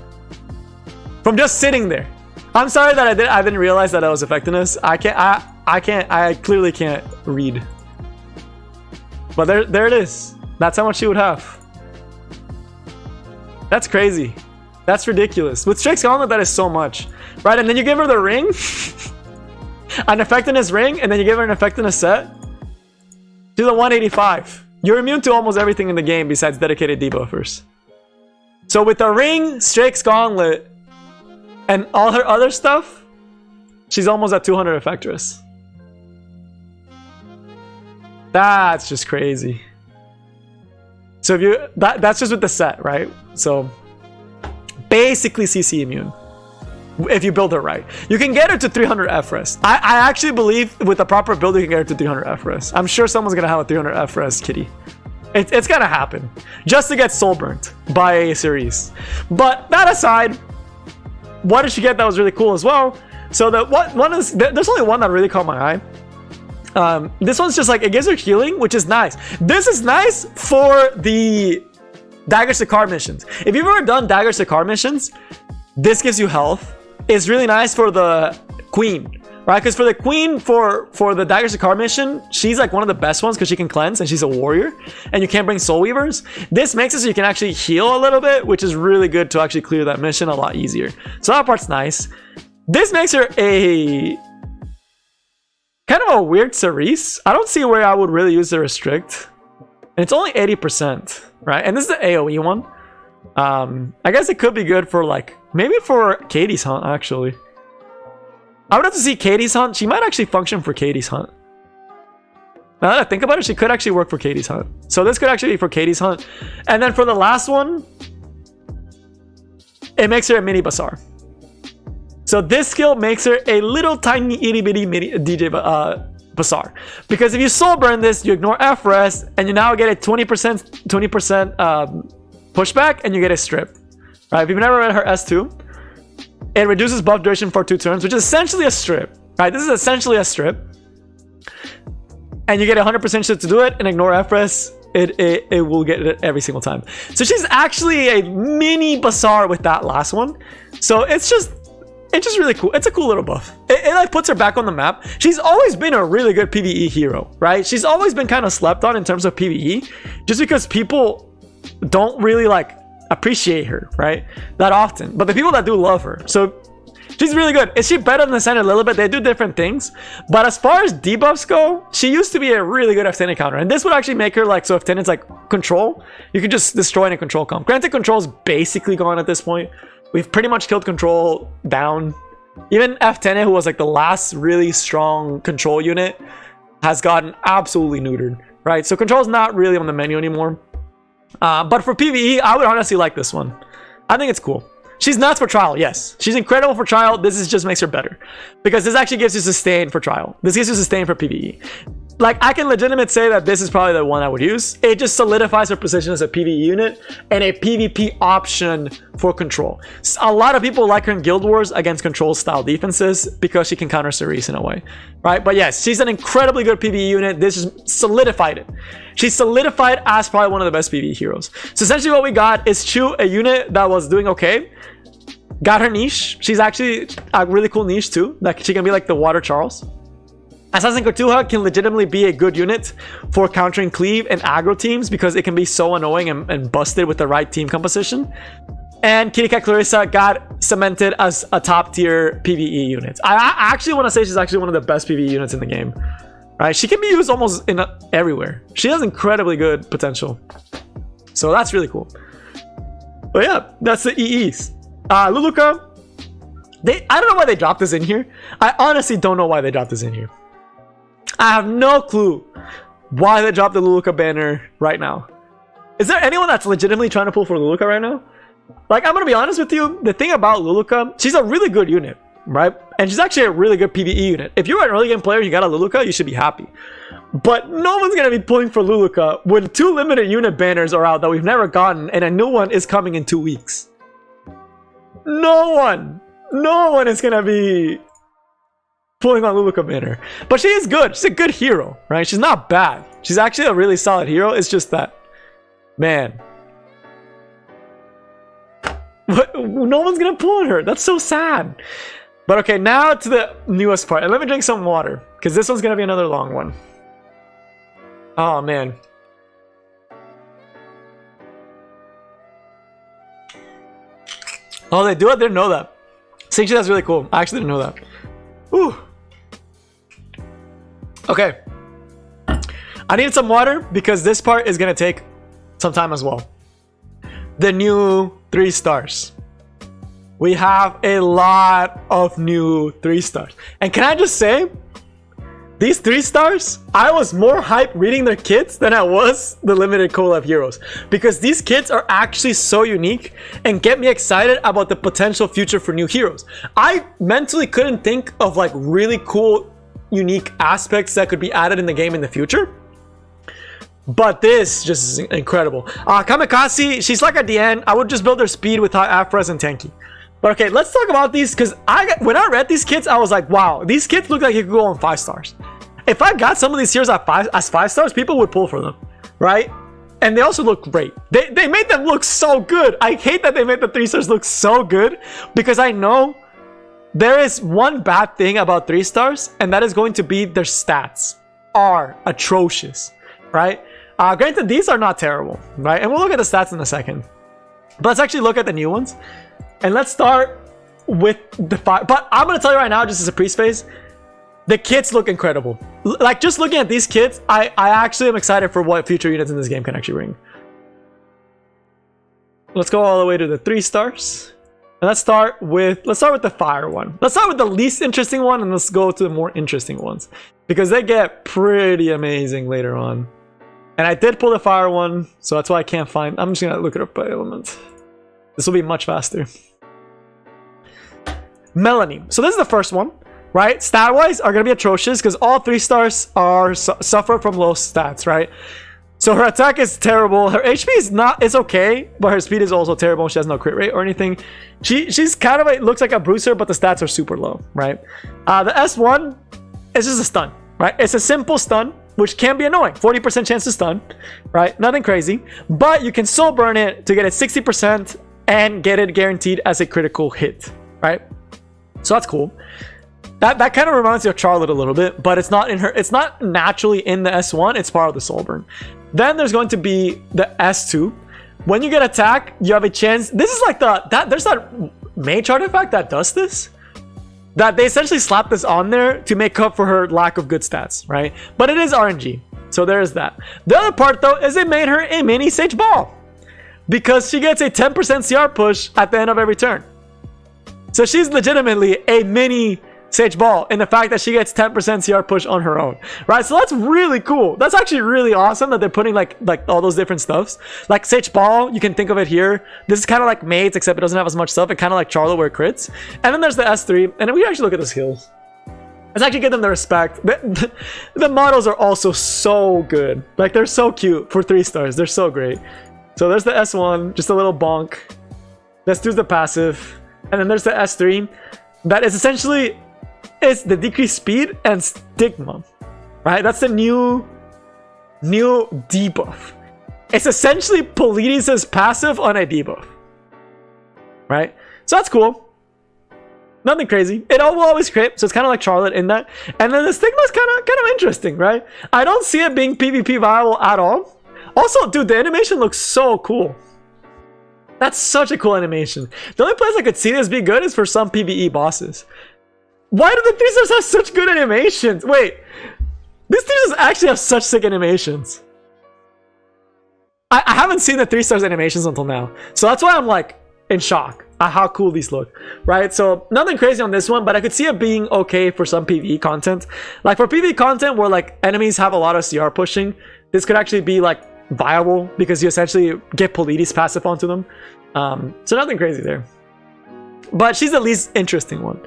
From just sitting there. I'm sorry that I didn't realize that was effectiveness. I clearly can't read. But there it is. That's how much she would have. That's crazy. That's ridiculous. With Strix Gauntlet, that is so much. Right, and then you give her the ring. An effectiveness ring, and then you give her an effectiveness set. She's a 185. You're immune to almost everything in the game besides dedicated debuffers. So with the ring, Strix Gauntlet, and all her other stuff, she's almost at 200 Effectress. That's just crazy. So if you that's just with the set, right? So basically CC immune. If you build her right, you can get her to 300 Ephros. I actually believe with a proper build you can get her to 300 Ephros. I'm sure someone's gonna have a 300 Ephros kitty. It's gonna happen just to get soul burnt by a series. But that aside, what did she get that was really cool as well? So there's only one that really caught my eye. This one's just like, it gives her healing, which is nice. This is nice for the Daggers to Car missions. If you've ever done Daggers to Car missions, this gives you health. It's really nice for the queen, right? Because for the queen, for the Daggers to Car mission, she's like one of the best ones because she can cleanse and she's a warrior, and you can't bring soul weavers. This makes it so you can actually heal a little bit, which is really good to actually clear that mission a lot easier. So that part's nice. This makes her a kind of a weird Cerise. I don't see where I would really use the restrict, and it's only 80%, right? And this is the AoE one. I guess it could be good for like maybe for Katie's Hunt. Actually, I would have to see Katie's Hunt. She might actually function for Katie's Hunt. Now that I think about it, she could actually work for Katie's Hunt. So this could actually be for Katie's Hunt. And then for the last one, it makes her a mini Bazaar. So this skill makes her a little tiny itty bitty mini DJ Bazaar. Because if you soul burn this, you ignore F-Rest, and you now get a 20% pushback, and you get a strip. Right? If you've never read her S2, it reduces buff duration for 2 turns, which is essentially a strip. Right? This is essentially a strip. And you get 100% chance to do it, and ignore F-Res. It will get it every single time. So she's actually a mini Bazaar with that last one. So it's just really cool. It's a cool little buff. It like puts her back on the map. She's always been a really good PvE hero, right? She's always been kind of slept on in terms of PvE, just because people don't really like appreciate her, right? That often. But the people that do love her. So she's really good. Is she better than the Center a little bit? They do different things. But as far as debuffs go, she used to be a really good F10 counter. And this would actually make her like, so if 10 is like control, you can just destroy any control comp. Granted, control is basically gone at this point. We've pretty much killed control down. Even F10, who was like the last really strong control unit, has gotten absolutely neutered, right? So control is not really on the menu anymore. But for PvE, I would honestly like this one. I think it's cool. She's nuts for trial, yes. She's incredible for trial. This just makes her better. Because this actually gives you sustain for trial. This gives you sustain for PvE. Like, I can legitimately say that this is probably the one I would use. It just solidifies her position as a PvE unit and a PvP option for control. A lot of people like her in Guild Wars against control style defenses because she can counter Cerise in a way, right? But yes, she's an incredibly good PvE unit. This just solidified it. She's solidified as probably one of the best PvE heroes. So essentially what we got is Chu, a unit that was doing okay, got her niche. She's actually a really cool niche too. Like, she can be like the Water Charles. Assassin Cortuja can legitimately be a good unit for countering cleave and aggro teams because it can be so annoying and busted with the right team composition. And Kitty Cat Clarissa got cemented as a top tier PvE unit. I actually want to say she's actually one of the best PvE units in the game. Right? She can be used almost in everywhere. She has incredibly good potential. So that's really cool. But yeah, that's the EEs. Luluka, I don't know why they dropped this in here. I honestly don't know why they dropped this in here. I have no clue why they dropped the Luluka banner right now. Is there anyone that's legitimately trying to pull for Luluka right now? Like, I'm gonna be honest with you. The thing about Luluka, she's a really good unit, right? And she's actually a really good PvE unit. If you're an early game player and you got a Luluka, you should be happy. But no one's gonna be pulling for Luluka when 2 limited unit banners are out that we've never gotten, and a new one is coming in 2 weeks. No one is gonna be pulling on Luluka banner. But she is good. She's a good hero, right? She's not bad. She's actually a really solid hero. It's just that, man, no one's gonna pull on her. That's so sad. But okay, now to the newest part. And let me drink some water, because this one's gonna be another long one. Oh man. Oh, they do it? They didn't know that. Actually, that's really cool. I actually didn't know that. Ooh. Okay. I needed some water because this part is going to take some time as well. The new 3 stars. We have a lot of new 3 stars. And can I just say, these 3 stars, I was more hyped reading their kits than I was the limited Collab heroes. Because these kits are actually so unique and get me excited about the potential future for new heroes. I mentally couldn't think of like really cool, unique aspects that could be added in the game in the future. But this just is incredible. Kamikaze, she's like at the end. I would just build her speed with Afras and Tanky. But okay, let's talk about these, because when I read these kits, I was like, wow, these kits look like you could go on 5 stars. If I got some of these heroes as 5 stars, people would pull for them, right? And they also look great. They made them look so good. I hate that they made the 3 stars look so good, because I know there is one bad thing about 3 stars, and that is going to be their stats are atrocious, right? Granted, these are not terrible, right? And we'll look at the stats in a second. But let's actually look at the new ones. And let's start with the 5. But I'm going to tell you right now, just as a pre-space, the kits look incredible. Like, just looking at these kits, I actually am excited for what future units in this game can actually bring. Let's go all the way to the 3 stars. And let's start with the fire one. Let's start with the least interesting one, and let's go to the more interesting ones, because they get pretty amazing later on. And I did pull the fire one, so that's why I can't find. I'm just going to look it up by element. This will be much faster. Melanie. So this is the first one, right? Stat-wise are going to be atrocious because all 3 stars are suffer from low stats, right? So her attack is terrible. Her HP is not, it's okay, but her speed is also terrible. She has no crit rate or anything. She's kind of like, looks like a bruiser, but the stats are super low, right? The S1 is just a stun, right? It's a simple stun, which can be annoying. 40% chance to stun, right? Nothing crazy, but you can soul burn it to get it 60% and get it guaranteed as a critical hit, right? So that's cool. That kind of reminds me of Charlotte a little bit, but it's not in her. It's not naturally in the S1. It's part of the soul burn. Then there's going to be the S2. When you get attacked, you have a chance. This is like there's that mage artifact that does this. That they essentially slap this on there to make up for her lack of good stats, right? But it is RNG, so there is that. The other part though is it made her a mini Sage Ball because she gets a 10% CR push at the end of every turn. So she's legitimately a mini Sage Ball in the fact that she gets 10% CR push on her own, right? So that's really cool. That's actually really awesome that they're putting like all those different stuffs. Like Sage Ball, you can think of it here. This is kind of like Mates, except it doesn't have as much stuff. It kind of like Charlotte where it crits. And then there's the S3. And then we actually look at the skills. Let's actually give them the respect. The models are also so good. Like they're so cute for 3 stars. They're so great. So there's the S1, just a little bonk. Let's do the passive. And then there's the S3. That is essentially... it's the decreased speed and stigma, right? That's the new debuff. It's essentially Polides' passive on a debuff, right? So that's cool. Nothing crazy. It will always crit, so it's kind of like Charlotte in that. And then the stigma is kind of interesting, right? I don't see it being PvP viable at all. Also, dude, the animation looks so cool. That's such a cool animation. The only place I could see this be good is for some PvE bosses. Why do the 3 stars have such good animations? Wait, these 3 stars actually have such sick animations. I haven't seen the 3 stars animations until now. So that's why I'm like in shock at how cool these look, right? So nothing crazy on this one, but I could see it being okay for some PvE content. Like for PvE content where like enemies have a lot of CR pushing, this could actually be like viable because you essentially get Polides passive onto them. So nothing crazy there. But she's the least interesting one.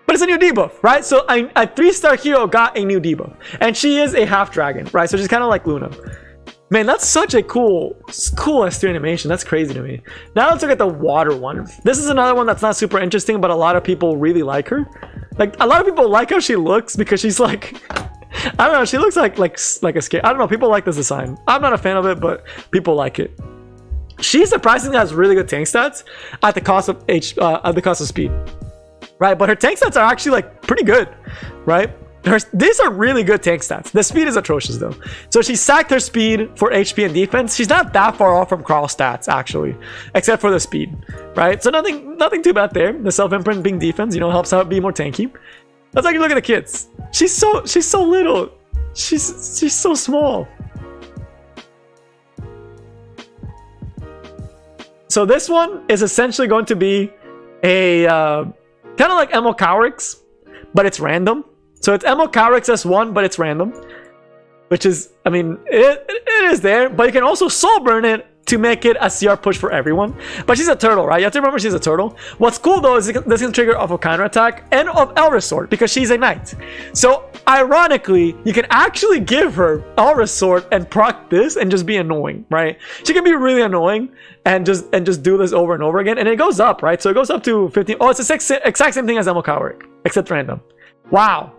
But it's a new debuff, right? So a 3-star hero got a new debuff. And she is a half dragon, right? So she's kind of like Luna. Man, that's such a cool S3 animation. That's crazy to me. Now let's look at the water one. This is another one that's not super interesting, but a lot of people really like her. Like, a lot of people like how she looks because she's like... I don't know, she looks like a scare. I don't know, people like this design. I'm not a fan of it, but people like it. She surprisingly has really good tank stats at the cost of speed. Right, but her tank stats are actually like pretty good, right? These are really good tank stats. The speed is atrocious though. So she sacked her speed for HP and defense. She's not that far off from Crawl stats actually, except for the speed, right? So nothing too bad there. The self-imprint being defense, you know, helps out be more tanky. Let's actually look at the kids. She's so little. She's so small. So this one is essentially going to be a kind of like Emo Cowrix, but it's random. So it's Emo Cowrix S1, but it's random. Which is, I mean, it is there, but you can also soul burn it to make it a CR push for everyone. But she's a turtle, right? You have to remember she's a turtle. What's cool though is this can trigger off of counterattack and of Elris Sword because she's a knight. So ironically, you can actually give her Elris Sword and proc this and just be annoying, right? She can be really annoying and just do this over and over again, and it goes up, right? So it goes up to 15. Oh, it's the exact same thing as Emo Cowric, except random. Wow.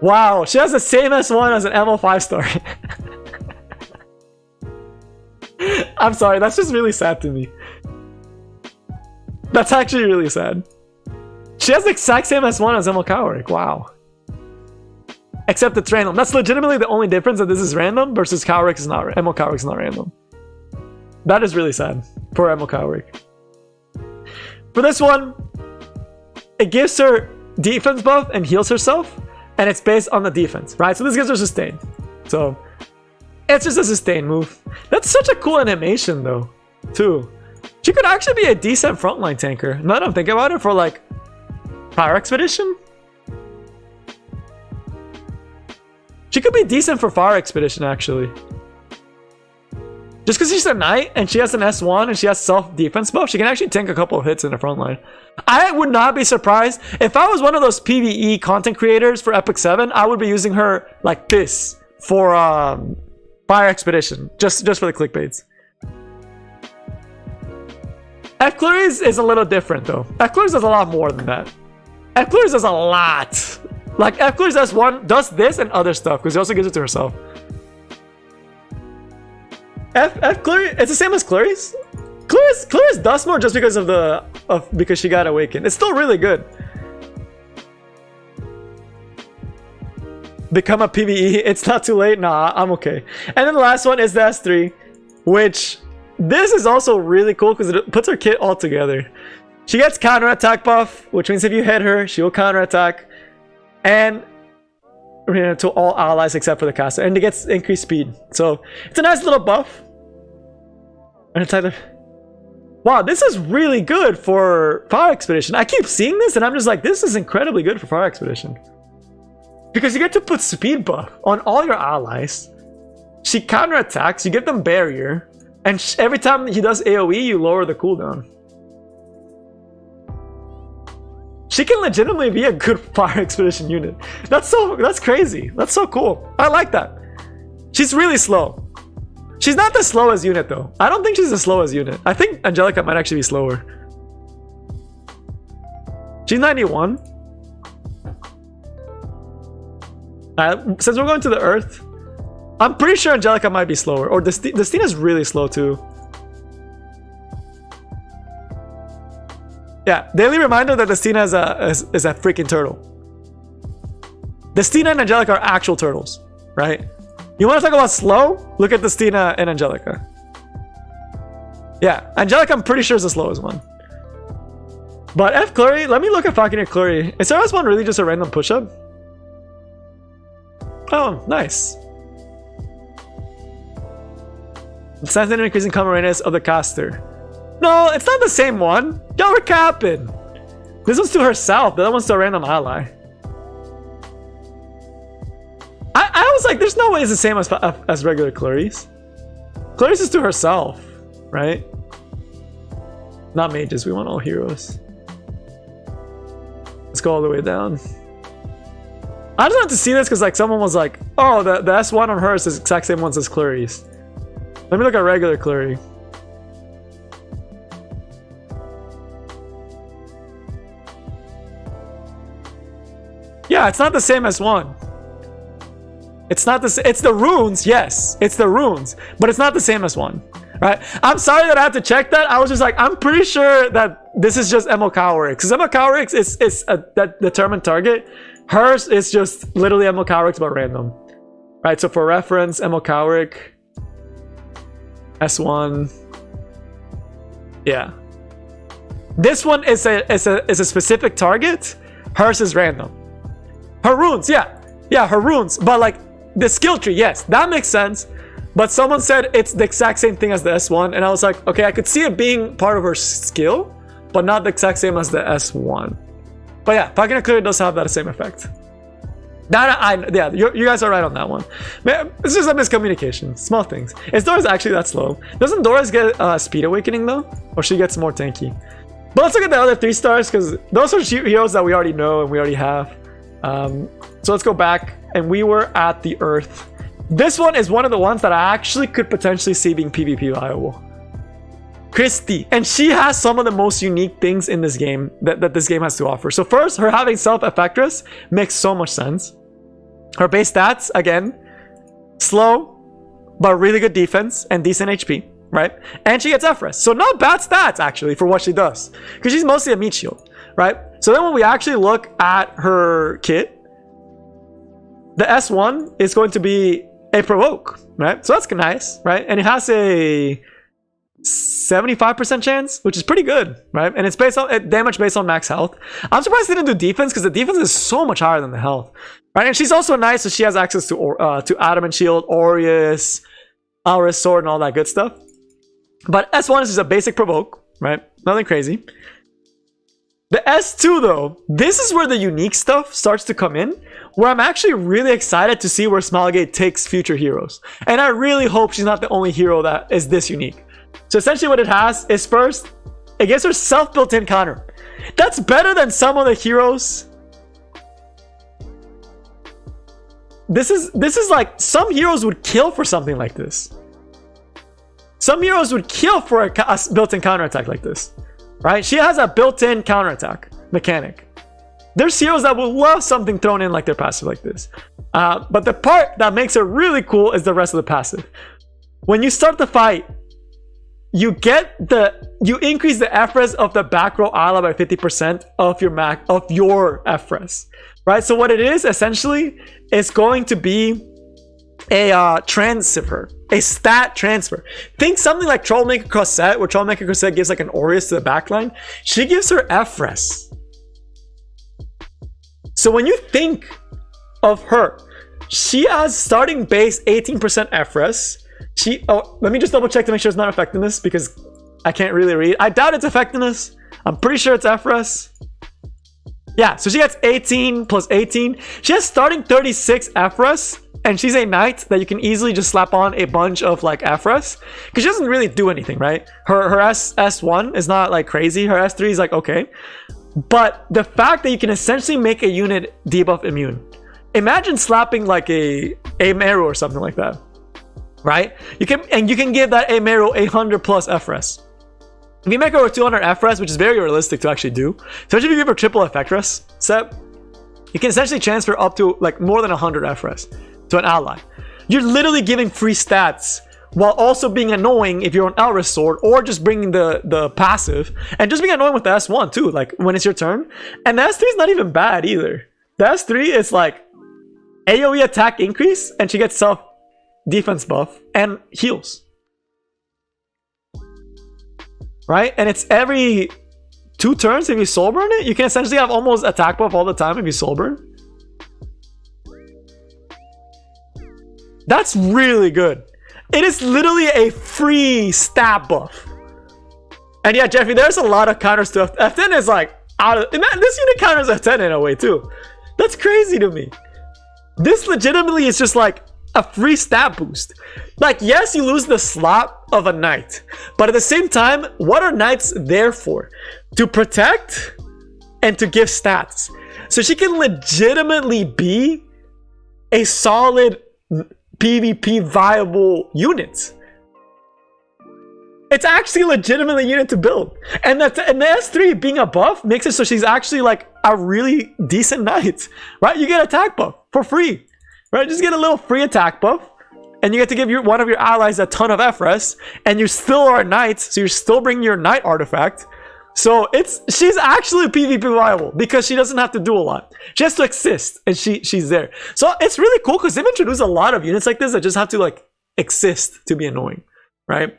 Wow, she has the same S1 as an Emo 5-star. I'm sorry, that's just really sad to me. That's actually really sad. She has the exact same S1 as Emo Cowric. Wow. Except it's random. That's legitimately the only difference, that this is random versus Cowric is not. Emo Cowric is not random. That is really sad for Emo Cowric. For this one, it gives her defense buff and heals herself, and it's based on the defense, right? So this gives her sustain. So it's just a sustain move. That's such a cool animation though, too. She could actually be a decent frontline tanker. Now that I'm thinking about it, for like Fire Expedition. She could be decent for Fire Expedition actually. Just because she's a knight and she has an S1 and she has self-defense buff, she can actually tank a couple of hits in the front line. I would not be surprised if I was one of those PvE content creators for Epic 7. I would be using her like this for Fire Expedition, just for the clickbaits. F Cluries is a little different though. F Cluries does a lot more than that. F Cluries does a lot. Like F Cluries does this and other stuff because she also gives it to herself. F Cluries, it's the same as Cluries. Cluries does more just because because she got awakened. It's still really good. Become a PvE. It's not too late. Nah, I'm okay. And then the last one is the S3, which this is also really cool because it puts her kit all together. She gets counterattack buff, which means if you hit her, she will counterattack. And to all allies except for the caster. And it gets increased speed. So it's a nice little buff. And it's either... Wow, this is really good for Fire Expedition. I keep seeing this and I'm just like, this is incredibly good for Fire Expedition. Because you get to put speed buff on all your allies. She counterattacks, you give them barrier. And every time he does AoE, you lower the cooldown. She can legitimately be a good Fire Expedition unit. That's crazy. That's so cool. I like that. She's really slow. She's not the slowest unit though. I don't think she's the slowest unit. I think Angelica might actually be slower. She's 91. Since we're going to the Earth, I'm pretty sure Angelica might be slower. Or Destina's really slow too. Yeah, daily reminder that Destina is a freaking turtle. Destina and Angelica are actual turtles, right? You want to talk about slow? Look at Destina and Angelica. Yeah, Angelica I'm pretty sure is the slowest one. But F Clury, let me look at fucking Clury. Is there one really just a random push-up? Oh, nice. Stands in increasing common radius of the caster. No, it's not the same one. Y'all were capping. This one's to herself. The other one's to a random ally. I was like, there's no way it's the same as regular Clarice. Clarice is to herself, right? Not mages. We want all heroes. Let's go all the way down. I just wanted to see this because like someone was like, oh, the S1 on her is the exact same one as Clarice. Let me look at regular Clary. Yeah, it's not the same as one. It's not the. It's the runes. Yes, it's the runes, but it's not the same as one. Right? I'm sorry that I had to check that. I was just like, I'm pretty sure that this is just Emo Cowrix. Because Emo Cowrix is that determined target. Hers is just literally Emo Cowrix but random. Right? So for reference, Emo Cowrix S1. Yeah. This one is a specific target. Hers is random. Her runes, yeah, her runes. But like the skill tree, yes, that makes sense. But someone said it's the exact same thing as the S1, and I was like, okay, I could see it being part of her skill, but not the exact same as the S1. But yeah, Pagina Clear does have that same effect. Yeah, you guys are right on that one. Man, it's just a miscommunication. Small things. Is Doris actually that slow? Doesn't Doris get speed awakening though? Or she gets more tanky? But let's look at the other 3 stars because those are heroes that we already know and we already have. So let's go back, and we were at the Earth. This one is one of the ones that I actually could potentially see being PvP viable. Christy, and she has some of the most unique things in this game that this game has to offer. So first, her having self-effectress makes so much sense. Her base stats, again, slow, but really good defense and decent HP, right? And she gets F-Res. So not bad stats, actually, for what she does. Because she's mostly a meat shield, right? So then when we actually look at her kit, the S1 is going to be a provoke, right? So that's nice, right? And it has a 75% chance, which is pretty good, right? And it's based on damage based on max health. I'm surprised they didn't do defense because the defense is so much higher than the health, right? And she's also nice, so she has access to Adamant Shield, Aureus Sword, and all that good stuff. But S1 is just a basic provoke, right? Nothing crazy. The S2 though, this is where the unique stuff starts to come in, where I'm actually really excited to see where Smilegate takes future heroes. And I really hope she's not the only hero that is this unique. So essentially what it has is first, it gives her self-built-in counter. That's better than some of the heroes. this is like, some heroes would kill for something like this. Some heroes would kill for a built-in counterattack like this, right? She has a built-in counterattack mechanic. There's heroes that will love something thrown in like their passive like this. But the part that makes it really cool is the rest of the passive. When you start the fight, you increase the FRES of the back row ally by 50% of your FRES, right? So what it is essentially is going to be a transfer, a stat transfer. Think something like Troublemaker Cosette, where Troublemaker Cosette gives like an Aureus to the backline. She gives her FRES. So when you think of her, she has starting base 18% FRES. Let me just double check to make sure it's not effectiveness, because I can't really read. I doubt it's effectiveness. I'm pretty sure it's FRES. Yeah, so she gets 18 plus 18. She has starting 36 FRES, and she's a knight that you can easily just slap on a bunch of like FRES, because she doesn't really do anything, right? Her S1 is not like crazy. Her S3 is like okay. But the fact that you can essentially make a unit debuff immune. Imagine slapping like a Meru or something like that, right? You can give that Meru 800 plus FRES. If you make her with 200 FRES, which is very realistic to actually do, especially if you give her triple effect res set, you can essentially transfer up to like more than 100 FRES to an ally. You're literally giving free stats while also being annoying if you're on Elris Sword, or just bringing the passive and just being annoying with the S1 too, like when it's your turn. And the S3 is not even bad either. The S3 is like AoE attack increase, and she gets self defense buff and heals, right? And it's every 2 turns. If you soul burn it, you can essentially have almost attack buff all the time if you soul burn. That's really good. It is literally a free stat buff. And yeah, Jeffrey, there's a lot of counters to F10 is like out of this unit counters F10 in a way too. That's crazy to me. This legitimately is just like a free stat boost. Like, yes, you lose the slot of a knight, but at the same time, what are knights there for? To protect and to give stats. So she can legitimately be a solid PvP viable unit. It's actually legitimately a unit to build, and the S3 being a buff makes it so she's actually like a really decent knight, right? You get attack buff for free, right? Just get a little free attack buff, and you get to give one of your allies a ton of FRES, and you still are a knight, so you're still bringing your knight artifact. So she's actually PvP viable because she doesn't have to do a lot. She has to exist, and she's there. So it's really cool because they've introduced a lot of units like this that just have to like exist to be annoying, right?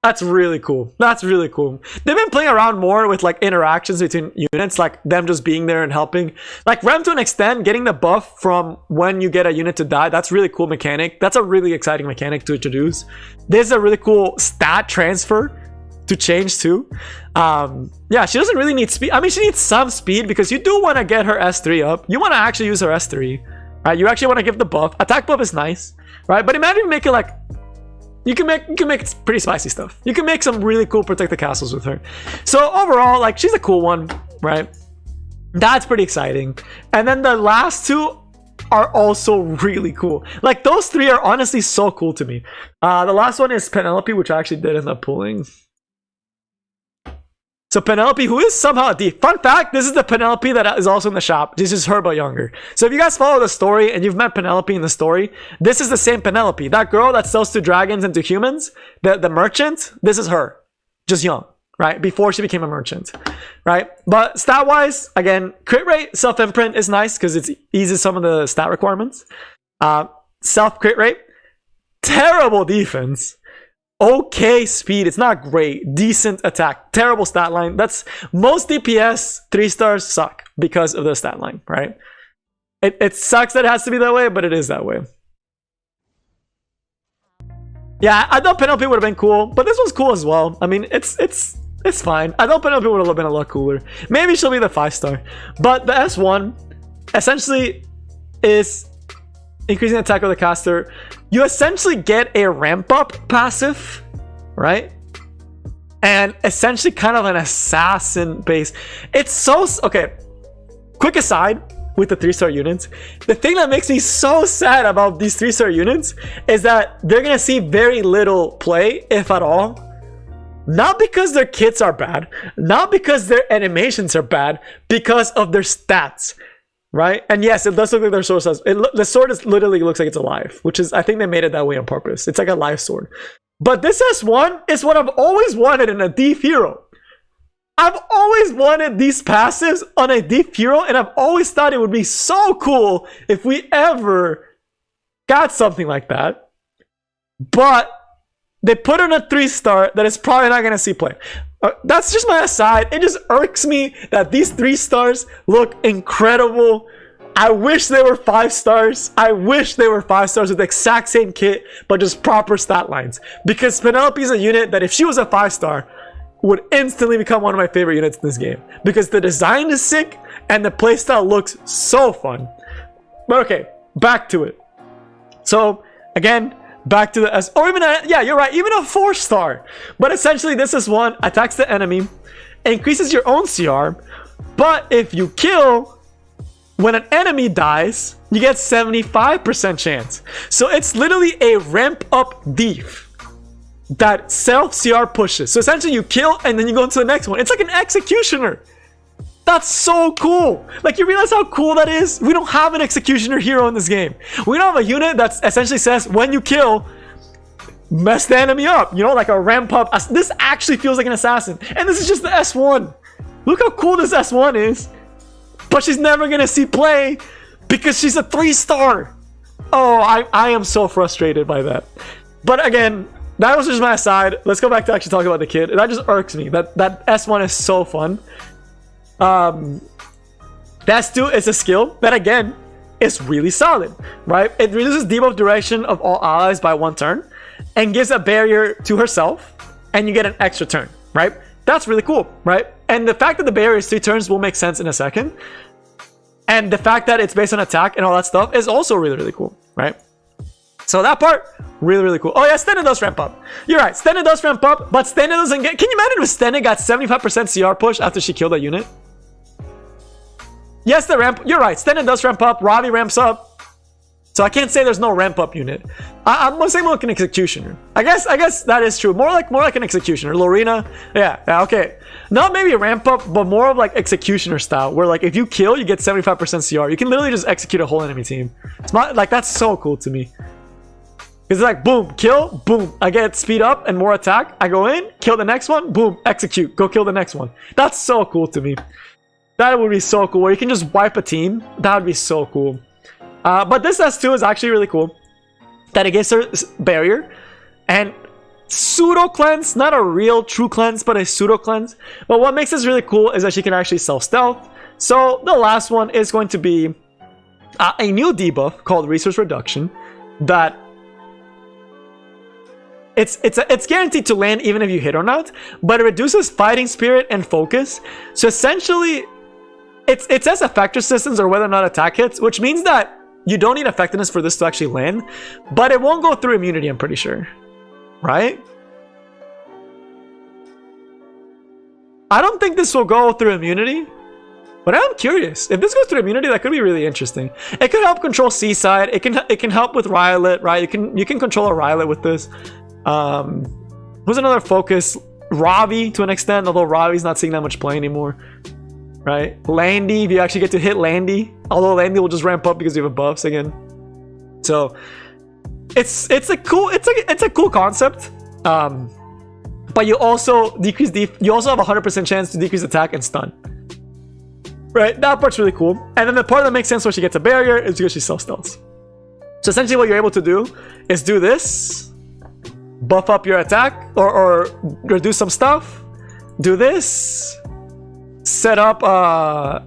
That's really cool. That's really cool. They've been playing around more with like interactions between units, like them just being there and helping. Like Rem to an extent, getting the buff from when you get a unit to die. That's really cool mechanic. That's a really exciting mechanic to introduce. There's a really cool stat transfer to change too. Yeah, she doesn't really need speed. I mean, she needs some speed because you do want to get her S3 up. You want to actually use her S3, right? You actually want to give the buff. Attack buff is nice, right? But imagine making like you can make pretty spicy stuff. You can make some really cool protect the castles with her. So overall, like, she's a cool one, right? That's pretty exciting. And then the last two are also really cool. Like, those three are honestly so cool to me. The last one is Penelope, which I actually did end up pulling. So Penelope, who is somehow a thief. Fun fact, this is the Penelope that is also in the shop. This is her but younger. So if you guys follow the story and you've met Penelope in the story, this is the same Penelope. That girl that sells to dragons and to humans, the merchant, this is her. Just young, right? Before she became a merchant, right? But stat-wise, again, crit rate, self-imprint is nice because it eases some of the stat requirements. Self-crit rate, terrible defense. Okay speed, it's not great. Decent attack, terrible stat line. That's most DPS 3 stars suck because of the stat line, right? It sucks that it has to be that way, but it is that way. Yeah, I thought Penelope would have been cool, but this one's cool as well. I mean, it's fine. I thought Penelope would have been a lot cooler. Maybe she'll be the 5-star, but the S1 essentially is increasing attack of the caster. You essentially get a ramp up passive, right? And essentially kind of an assassin base. It's so okay. Quick aside, with the 3-star units. The thing that makes me so sad about these 3-star units is that they're gonna see very little play, if at all. Not because their kits are bad, not because their animations are bad, because of their stats, right? And yes, it does look like their sword says the sword literally looks like it's alive, which is, I think they made it that way on purpose. It's like a live sword. But this S1 is what I've always wanted in a Thief hero. I've always wanted these passives on a Thief hero, and I've always thought it would be so cool if we ever got something like that. But they put on a 3-star that is probably not going to see play. That's just my aside. It just irks me that these 3 stars look incredible. I wish they were 5 stars. I wish they were 5 stars with the exact same kit, but just proper stat lines. Because Penelope is a unit that if she was a 5-star, would instantly become one of my favorite units in this game. Because the design is sick, and the playstyle looks so fun. But okay, back to it. So, again, back to the S, or even a, yeah, you're right, even a 4-star. But essentially, this is one attacks the enemy, increases your own CR, but if you kill, when an enemy dies, you get 75% chance. So it's literally a ramp up thief that self CR pushes. So essentially, you kill and then you go into the next one. It's like an executioner. That's so cool. Like, you realize how cool that is? We don't have an executioner hero in this game. We don't have a unit that essentially says, when you kill, mess the enemy up. You know, like a ramp up. This actually feels like an assassin. And this is just the S1. Look how cool this S1 is. But she's never going to see play because she's a 3-star. Oh, I am so frustrated by that. But again, that was just my aside. Let's go back to actually talking about the kid. That just irks me. That S1 is so fun. That's too is a skill that again is really solid, right? It reduces debuff duration of all allies by 1 turn and gives a barrier to herself, and you get an extra turn, right? That's really cool, right? And the fact that the barrier is 3 turns will make sense in a second, and the fact that it's based on attack and all that stuff is also really, really cool, right? So that part, really, really cool. Oh yeah, Stena does ramp up. You're right, Stena does ramp up, but Stena doesn't get. Can you imagine if Stena got 75% CR push after she killed a unit? Yes, the ramp. You're right. Stena does ramp up. Ravi ramps up. So I can't say there's no ramp up unit. I'm saying more like an executioner. I guess that is true. More like an executioner. Lorena. Yeah. Okay. Not maybe a ramp up, but more of like executioner style, where like if you kill, you get 75% CR. You can literally just execute a whole enemy team. It's not like that's so cool to me. It's like boom, kill, boom. I get speed up and more attack. I go in, kill the next one, boom, execute, go kill the next one. That's so cool to me. That would be so cool, where you can just wipe a team. That would be so cool. But this S2 is actually really cool. That it gives her barrier and pseudo cleanse, not a real true cleanse, but a pseudo cleanse. But what makes this really cool is that she can actually self stealth. So the last one is going to be a new debuff called resource reduction. That it's guaranteed to land even if you hit or not, but it reduces fighting spirit and focus. So essentially, it says effector systems or whether or not attack hits, which means that you don't need effectiveness for this to actually land, but it won't go through immunity, I'm pretty sure. Right? I don't think this will go through immunity, but I'm curious. If this goes through immunity, that could be really interesting. It could help control Seaside. It can help with Rylet, right? You can control a Rylet with this. Who's another focus? Ravi to an extent, although Ravi's not seeing that much play anymore. Right? Landy, if you actually get to hit Landy, although Landy will just ramp up because you have buffs again. So it's a cool concept. But you also decrease you also have a 100% chance to decrease attack and stun. Right? That part's really cool. And then the part that makes sense where she gets a barrier is because she self-stealths. So essentially what you're able to do is do this, buff up your attack or reduce some stuff, do this, set up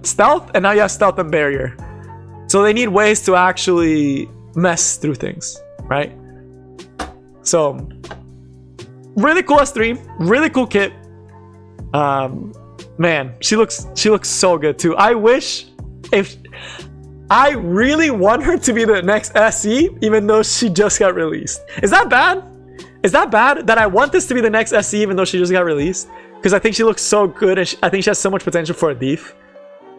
stealth, and now you have stealth and barrier. So they need ways to actually mess through things, right? So really cool S3, really cool kit. Man, she looks so good too. I really want her to be the next SE, even though she just got released. Is that bad? Is that bad that I want this to be the next SE even though she just got released? Because I think she looks so good and I think she has so much potential for a thief.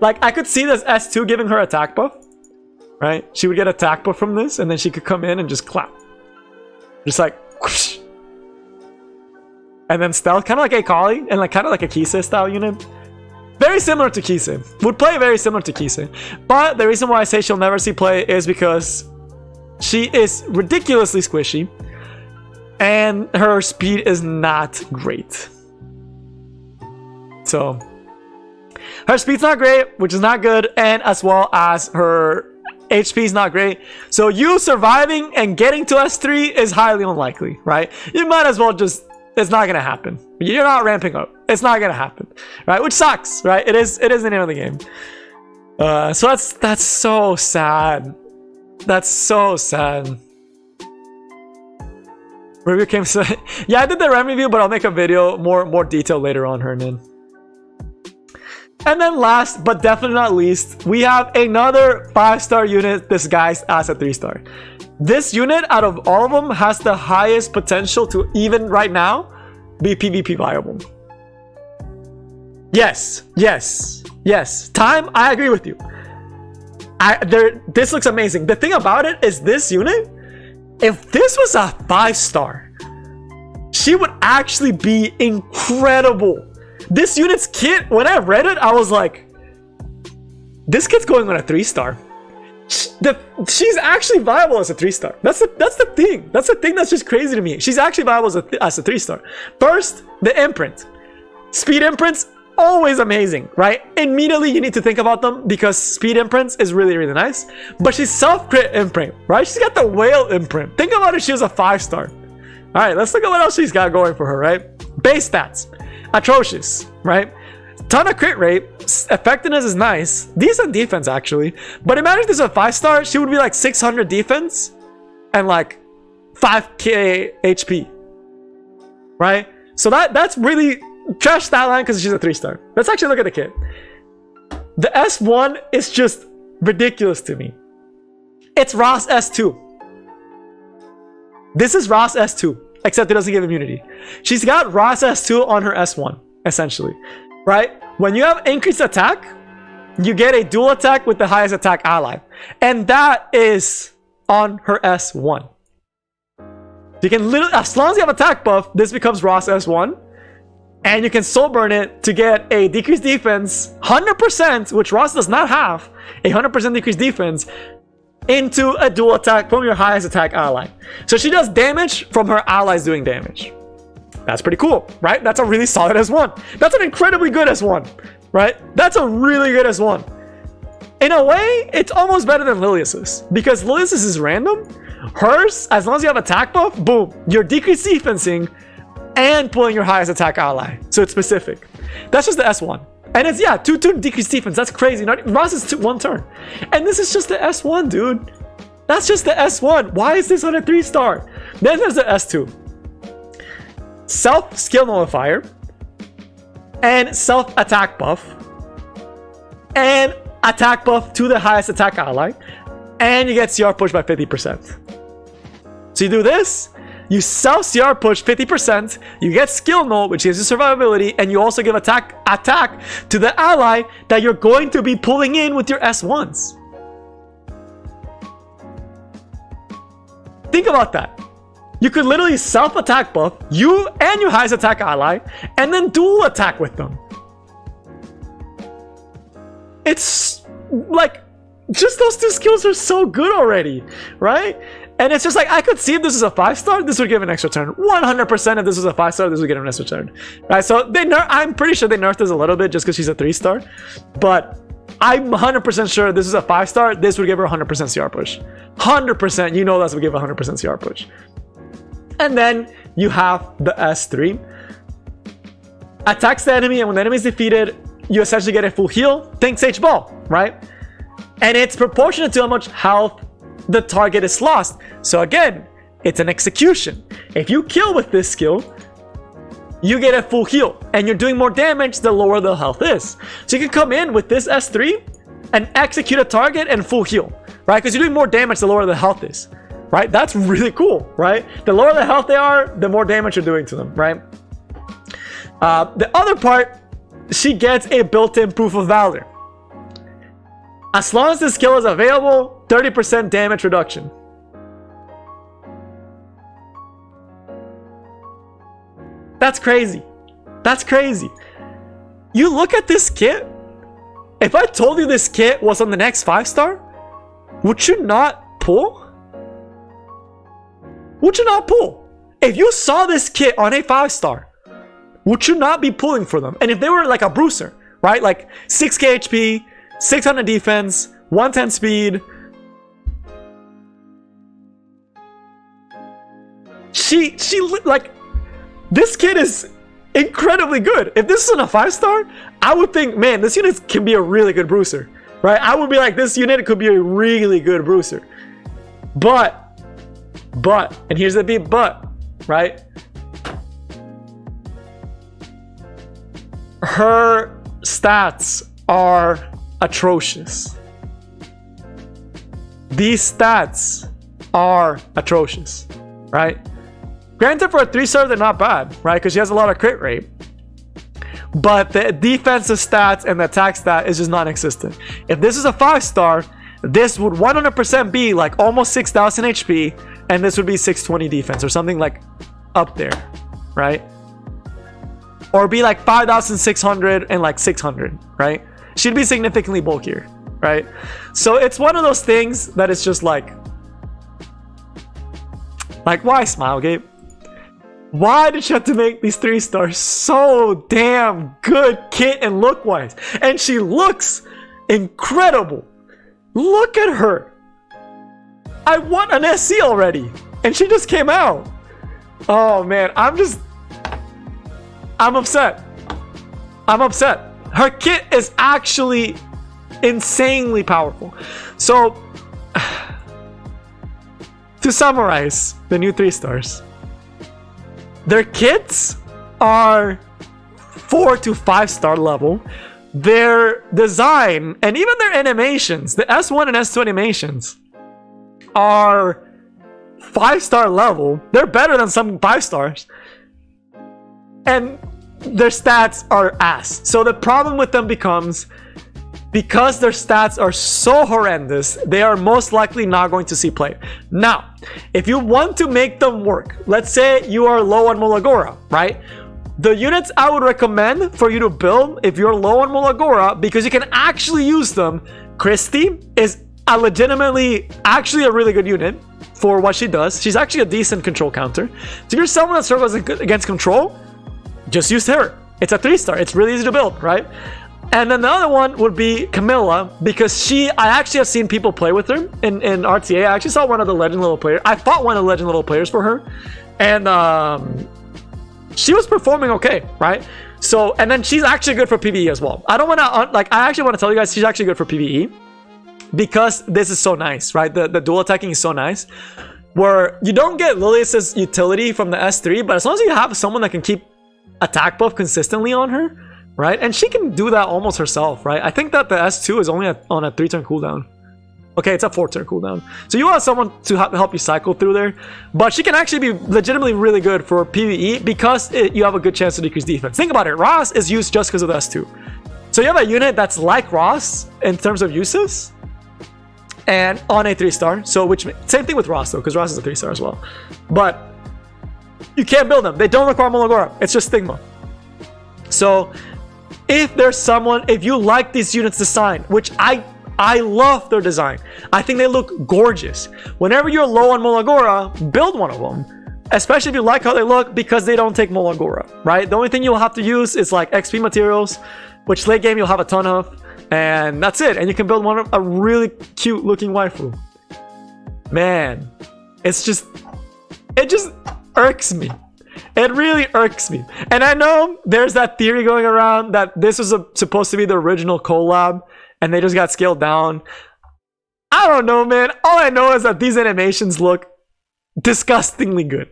Like, I could see this S2 giving her attack buff, right? She would get attack buff from this, and then she could come in and just clap. Just like, whoosh. And then stealth, kind of like a Kali, and like kind of like a Kisei style unit. Very similar to Kisei. Would play very similar to Kisei. But the reason why I say she'll never see play is because she is ridiculously squishy, and her speed is not great. So her speed's not great, which is not good, and as well as her HP is not great. So you surviving and getting to S3 is highly unlikely, right? You might as well just, it's not gonna happen. You're not ramping up. It's not gonna happen, right? Which sucks, right? It is the name of the game. So that's so sad. That's so sad. Review came so yeah, I did the RAM review, but I'll make a video more detailed later on, Hernan. And then last but definitely not least, we have another 5-star unit disguised as a 3-star. This unit out of all of them has the highest potential to even right now be PvP viable. Yes, yes, yes. Time, I agree with you. This looks amazing. The thing about it is this unit, if this was a 5-star, she would actually be incredible. This unit's kit, when I read it, I was like, this kit's going on a 3-star. She's actually viable as a 3-star. That's the thing. That's the thing that's just crazy to me. She's actually viable as a 3-star. First, the imprint. Speed imprints, always amazing, right? Immediately you need to think about them because speed imprints is really, really nice. But she's self-crit imprint, right? She's got the whale imprint. Think about if she was a 5-star. All right, let's look at what else she's got going for her, right? Base stats. Atrocious, right? Ton of crit rate. Effectiveness is nice. Decent defense, actually. But imagine if this was a 5-star, she would be like 600 defense and like 5k HP, right? So that's really trash stat line because she's a 3-star. Let's actually look at the kit. The S1 is just ridiculous to me. It's Ross S2. This is Ross S2. Except it doesn't give immunity. She's got Ross S2 on her S1, essentially, right? When you have increased attack, you get a dual attack with the highest attack ally. And that is on her S1. You can literally, as long as you have attack buff, this becomes Ross S1. And you can soul burn it to get a decreased defense, 100%, which Ross does not have, a 100% decreased defense, into a dual attack from your highest attack ally. So she does damage from her allies doing damage. That's pretty cool, right? That's a really solid S1. That's an incredibly good S1, right? That's a really good S1. In a way, it's almost better than Lilius's because Lilius's is random. Hers, as long as you have attack buff, boom, you're decreased defensing and pulling your highest attack ally. So it's specific. That's just the S1. And it's, yeah, 2-turn decreased defense. That's crazy. Ross is 1 turn. And this is just the S1, dude. That's just the S1. Why is this on a 3-star? Then there's the S2. Self skill nullifier. And self attack buff. And attack buff to the highest attack ally. And you get CR push by 50%. So you do this. You self CR push 50%, you get skill null, which gives you survivability, and you also give attack to the ally that you're going to be pulling in with your S1s. Think about that. You could literally self attack buff you and your highest attack ally, and then dual attack with them. It's like, just those 2 skills are so good already, right? And it's just like, I could see if this is a 5-star, this would give an extra turn. 100% if this was a 5-star, this would get an extra turn. Right? So I'm pretty sure they nerfed this a little bit just because she's a 3-star. But I'm 100% sure this is a 5-star, this would give her 100% CR push. 100%, you know that's would give 100% CR push. And then you have the S3. Attacks the enemy, and when the enemy is defeated, you essentially get a full heal. Think Sage Ball, right? And it's proportionate to how much health the target is lost. So again, it's an execution. If you kill with this skill, you get a full heal, and you're doing more damage the lower the health is. So you can come in with this S3 and execute a target and full heal, right? Because you're doing more damage the lower the health is, right? That's really cool, right? The lower the health they are, the more damage you're doing to them, right? The other part, she gets a built-in proof of valor. As long as this skill is available, 30% damage reduction. That's crazy. That's crazy. You look at this kit. If I told you this kit was on the next 5-star, would you not pull? Would you not pull? If you saw this kit on a 5-star, would you not be pulling for them? And if they were like a bruiser, right? Like 6k HP, 600 defense, 110 speed. She like, this kit is incredibly good. If this is on a 5-star, I would think, man, this unit can be a really good bruiser, right? I would be like, this unit could be a really good bruiser. But, and here's the big but, right? Her stats are atrocious. These stats are atrocious, right? Granted, for a 3-star, they're not bad, right? Because she has a lot of crit rate. But the defensive stats and the attack stat is just non-existent. If this is a 5-star, this would 100% be like almost 6,000 HP, and this would be 620 defense or something like up there, right? Or be like 5,600 and like 600, right? She'd be significantly bulkier, right? So it's one of those things that is just like why, Smilegate? Why did you have to make these 3-stars so damn good kit and look wise? And she looks incredible. Look at her. I want an SC already, and she just came out. Oh man, I'm upset. I'm upset. Her kit is actually insanely powerful. So, to summarize the new 3-stars, their kits are 4 to 5-star level. Their design and even their animations, the S1 and S2 animations, are 5-star level. They're better than some 5-stars. And their stats are ass. So the problem with them becomes, because their stats are so horrendous, they are most likely not going to see play. Now, if you want to make them work, let's say you are low on Molagora, right? The units I would recommend for you to build if you're low on Molagora, because you can actually use them, Christy is a legitimately, actually a really good unit for what she does. She's actually a decent control counter. So if you're someone that struggles against control, just use her. It's a 3-star. It's really easy to build, right? And then the other one would be Camilla, because I actually have seen people play with her in RTA. I actually saw one of the legend level players. I fought one of the legend level players for her, and she was performing okay, right? So, and then she's actually good for PvE as well. I don't want to I actually want to tell you guys she's actually good for PvE, because this is so nice, right? The dual attacking is so nice, where you don't get Lilius's utility from the S3, but as long as you have someone that can keep attack buff consistently on her, right? And she can do that almost herself, right? I think that the S2 is only on a 3-turn cooldown. Okay, it's a 4-turn cooldown. So you want someone to help you cycle through there. But she can actually be legitimately really good for PvE, because you have a good chance to decrease defense. Think about it. Ross is used just because of the S2. So you have a unit that's like Ross in terms of uses, and on a 3-star. So same thing with Ross though, because Ross is a 3-star as well. But you can't build them. They don't require Molagora. It's just Stigma. So if there's someone, if you like these units design, which I love their design. I think they look gorgeous. Whenever you're low on Molagora, build one of them. Especially if you like how they look, because they don't take Molagora, right? The only thing you'll have to use is like XP materials, which late game you'll have a ton of, and that's it. And you can build a really cute looking waifu. Man, it just irks me. It really irks me. And I know there's that theory going around that this was supposed to be the original collab, and they just got scaled down. I don't know, man. All I know is that these animations look disgustingly good.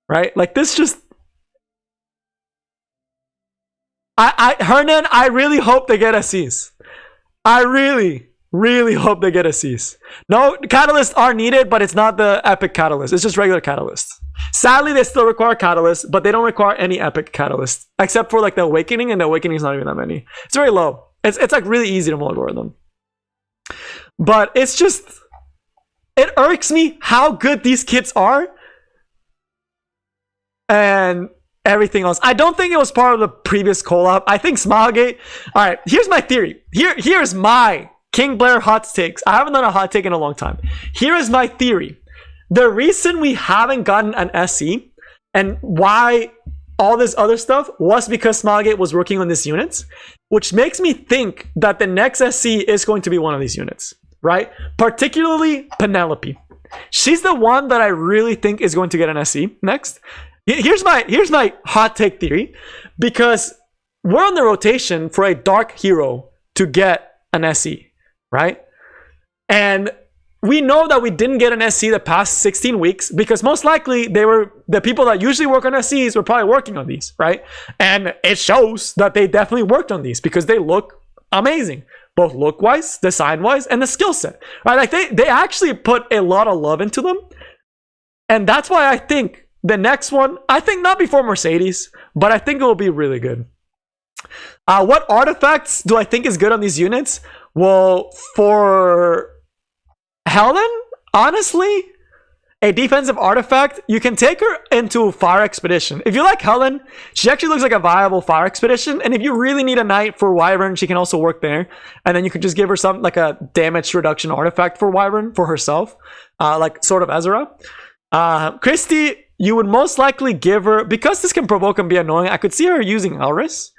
Right? Like this just... Hernan, I really hope they get SCs. I really, really hope they get SCs. No, catalysts are needed, but it's not the epic catalyst. It's just regular catalysts. Sadly, they still require catalysts, but they don't require any epic catalysts. Except for like the awakening, and the awakening is not even that many. It's very low. It's like really easy to Molagora them. But it's just, it irks me how good these kits are and everything else. I don't think it was part of the previous collab. I think Smilegate. All right, here's my theory. Here's my King Blair hot takes. I haven't done a hot take in a long time. Here is my theory. The reason we haven't gotten an SE and why all this other stuff was because Smilegate was working on these units, which makes me think that the next SC is going to be one of these units, right? Particularly Penelope. She's the one that I really think is going to get an SC next. Here's my hot take theory, because we're on the rotation for a dark hero to get an SE, right? And we know that we didn't get an SC the past 16 weeks because most likely the people that usually work on SCs were probably working on these, right? And it shows that they definitely worked on these because they look amazing, both look-wise, design-wise, and the skill set, right? Like they actually put a lot of love into them. And that's why I think the next one, I think not before Mercedes, but I think it will be really good. What artifacts do I think is good on these units? Well, for Helen, honestly, a defensive artifact, you can take her into Fire Expedition. If you like Helen, she actually looks like a viable Fire Expedition. And if you really need a knight for Wyvern, she can also work there. And then you could just give her something like a damage reduction artifact for Wyvern for herself, like Sword of Ezra. Christy, you would most likely give her, because this can provoke and be annoying, I could see her using Elris,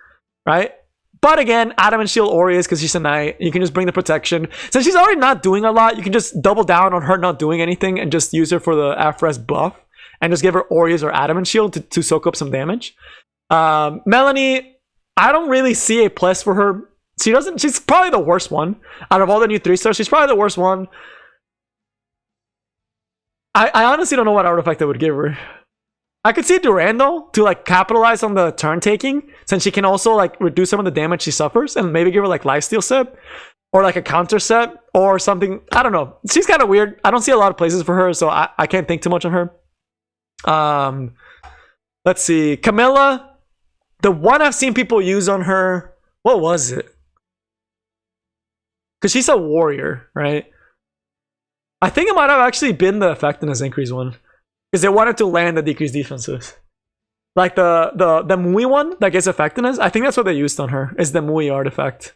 right? But again, Adamant Shield Aureus, because she's a knight, you can just bring the protection. Since she's already not doing a lot, you can just double down on her not doing anything and just use her for the Afres buff and just give her Aureus or Adamant Shield to soak up some damage. Melanie, I don't really see a place for her. She's probably the worst one. Out of all the new 3-stars, she's probably the worst one. I honestly don't know what artifact I would give her. I could see Durandal to like capitalize on the turn taking, since she can also like reduce some of the damage she suffers, and maybe give her like lifesteal set or like a counter set or something. I don't know. She's kind of weird. I don't see a lot of places for her, so I can't think too much on her. Let's see. Camilla, the one I've seen people use on her, what was it? Because she's a warrior, right? I think it might have actually been the effectiveness increase one. Because they wanted to land the decreased defenses. Like the Mui one that gets effectiveness, I think that's what they used on her, is the Mui artifact.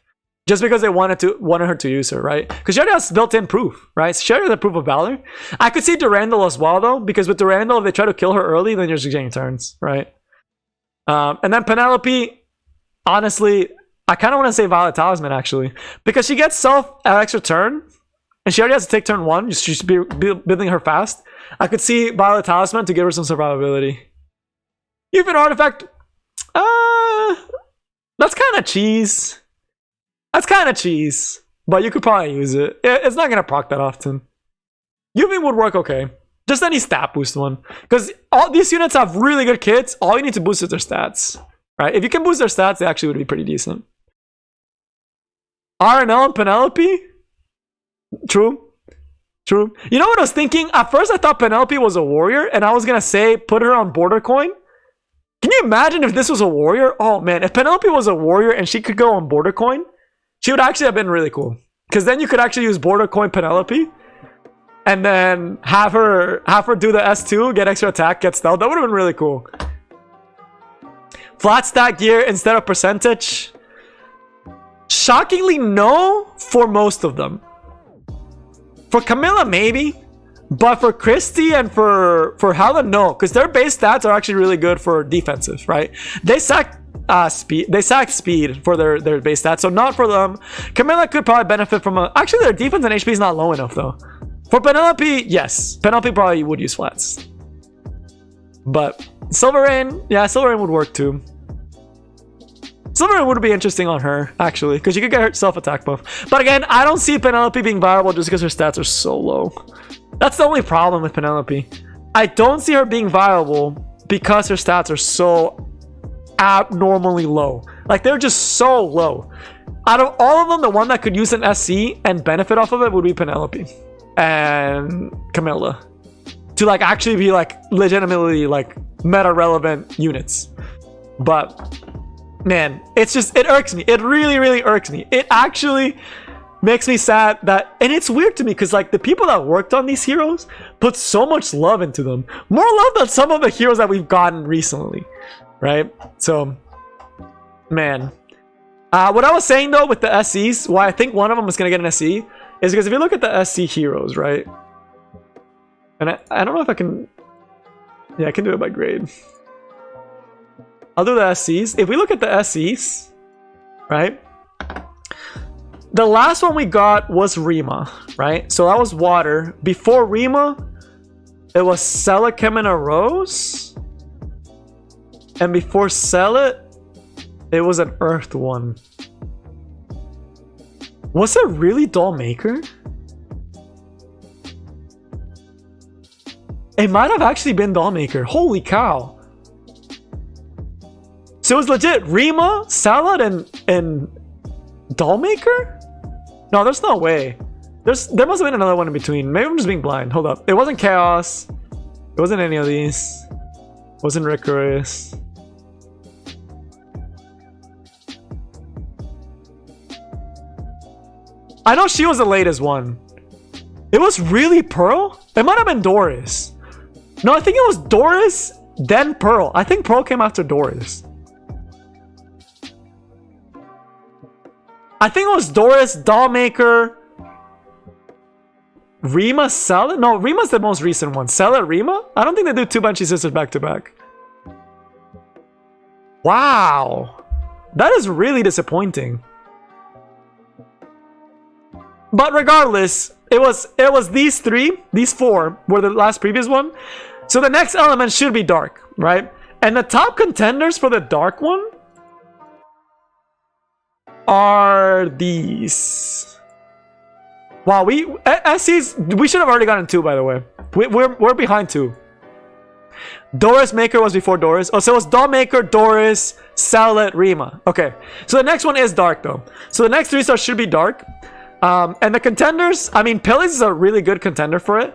Just because they wanted her to use her, right? Because she already has built-in proof, right? She already has the proof of valor. I could see Durandal as well, though, because with Durandal, if they try to kill her early, then you're just getting turns, right? And then Penelope, honestly, I kind of want to say Violet Talisman, actually. Because she gets extra turn, and she already has to take turn 1. She should be building her fast. I could see Violet Talisman to give her some survivability. Even artifact, that's kind of cheese. That's kind of cheese, but you could probably use it. It's not gonna proc that often. Yumi would work okay. Just any stat boost one, because all these units have really good kits. All you need to boost is their stats, right? If you can boost their stats, they actually would be pretty decent. RNL and Penelope, true. True. You know what I was thinking? At first I thought Penelope was a warrior, and I was gonna say put her on Border Coin. Can you imagine if this was a warrior? Oh man, if Penelope was a warrior and she could go on Border Coin, she would actually have been really cool. Because then you could actually use Border Coin Penelope and then have her do the S2, get extra attack, get stealth. That would have been really cool. Flat stack gear instead of percentage. Shockingly no for most of them. For Camilla, maybe. But for Christy and for Helen, no. Because their base stats are actually really good for defensive, right? They sack speed. They sack speed for their base stats. So not for them. Camilla could probably benefit from a... Actually, their defense and HP is not low enough, though. For Penelope, yes. Penelope probably would use flats. But Silver Rain, yeah, Silver Rain would work too. Silver Rain would be interesting on her, actually, because you could get her self-attack buff. But again, I don't see Penelope being viable just because her stats are so low. That's the only problem with Penelope. I don't see her being viable because her stats are so abnormally low. Like, they're just so low. Out of all of them, the one that could use an SC and benefit off of it would be Penelope and Camilla. To, like, actually be, like, legitimately, like, meta-relevant units. But... man, it's just, it irks me. It really, really irks me. It actually, makes me sad that, and it's weird to me because like the people that worked on these heroes put so much love into them, more love than some of the heroes that we've gotten recently, right? So, man, what I was saying though with the SCs, why I think one of them is gonna get an SC is because if you look at the SC heroes, right? And I don't know if I can, yeah, I can do it by grade. I'll do the SCs. If we look at the SCs, right? The last one we got was Rima, right? So that was water. Before Rima, it was Selichem and a Rose. And before Celit, it was an Earth one. Was it really Dollmaker? It might have actually been Dollmaker. Holy cow. So it was legit Rima, Salad, and Dollmaker? No, there's no way. There must have been another one in between. Maybe I'm just being blind. Hold up. It wasn't Chaos. It wasn't any of these. It wasn't Ricorous. I know she was the latest one. It was really Pearl? It might have been Doris. No, I think it was Doris, then Pearl. I think Pearl came after Doris. I think it was Doris, Dollmaker, Rima, Salad. No, Rima's the most recent one. Salad, Rima? I don't think they do two Banshee Sisters back to back. Wow. That is really disappointing. But regardless, it was these four were the last previous one. So the next element should be dark, right? And the top contenders for the dark one are these. Wow, SCs, we should have already gotten two, by the way. We're behind two. Doris Maker was before Doris. Oh, so it was Dollmaker, Doris, Salad, Rima. Okay, so the next one is dark though. So the next 3-star should be dark. And the contenders, I mean, Peleus is a really good contender for it.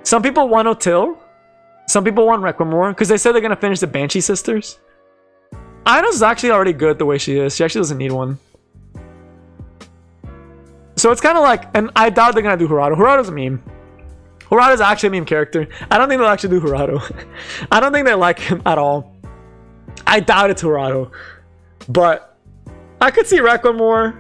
Some people want O'Til. Some people want Requimore because they said they're gonna finish the Banshee Sisters. Ina's actually already good the way she is. She actually doesn't need one. So it's kind of like, and I doubt they're gonna do Jurado. Jurado's a meme. Jurado's actually a meme character. I don't think they'll actually do Jurado. I don't think they like him at all. I doubt it's Jurado. But I could see Requimore.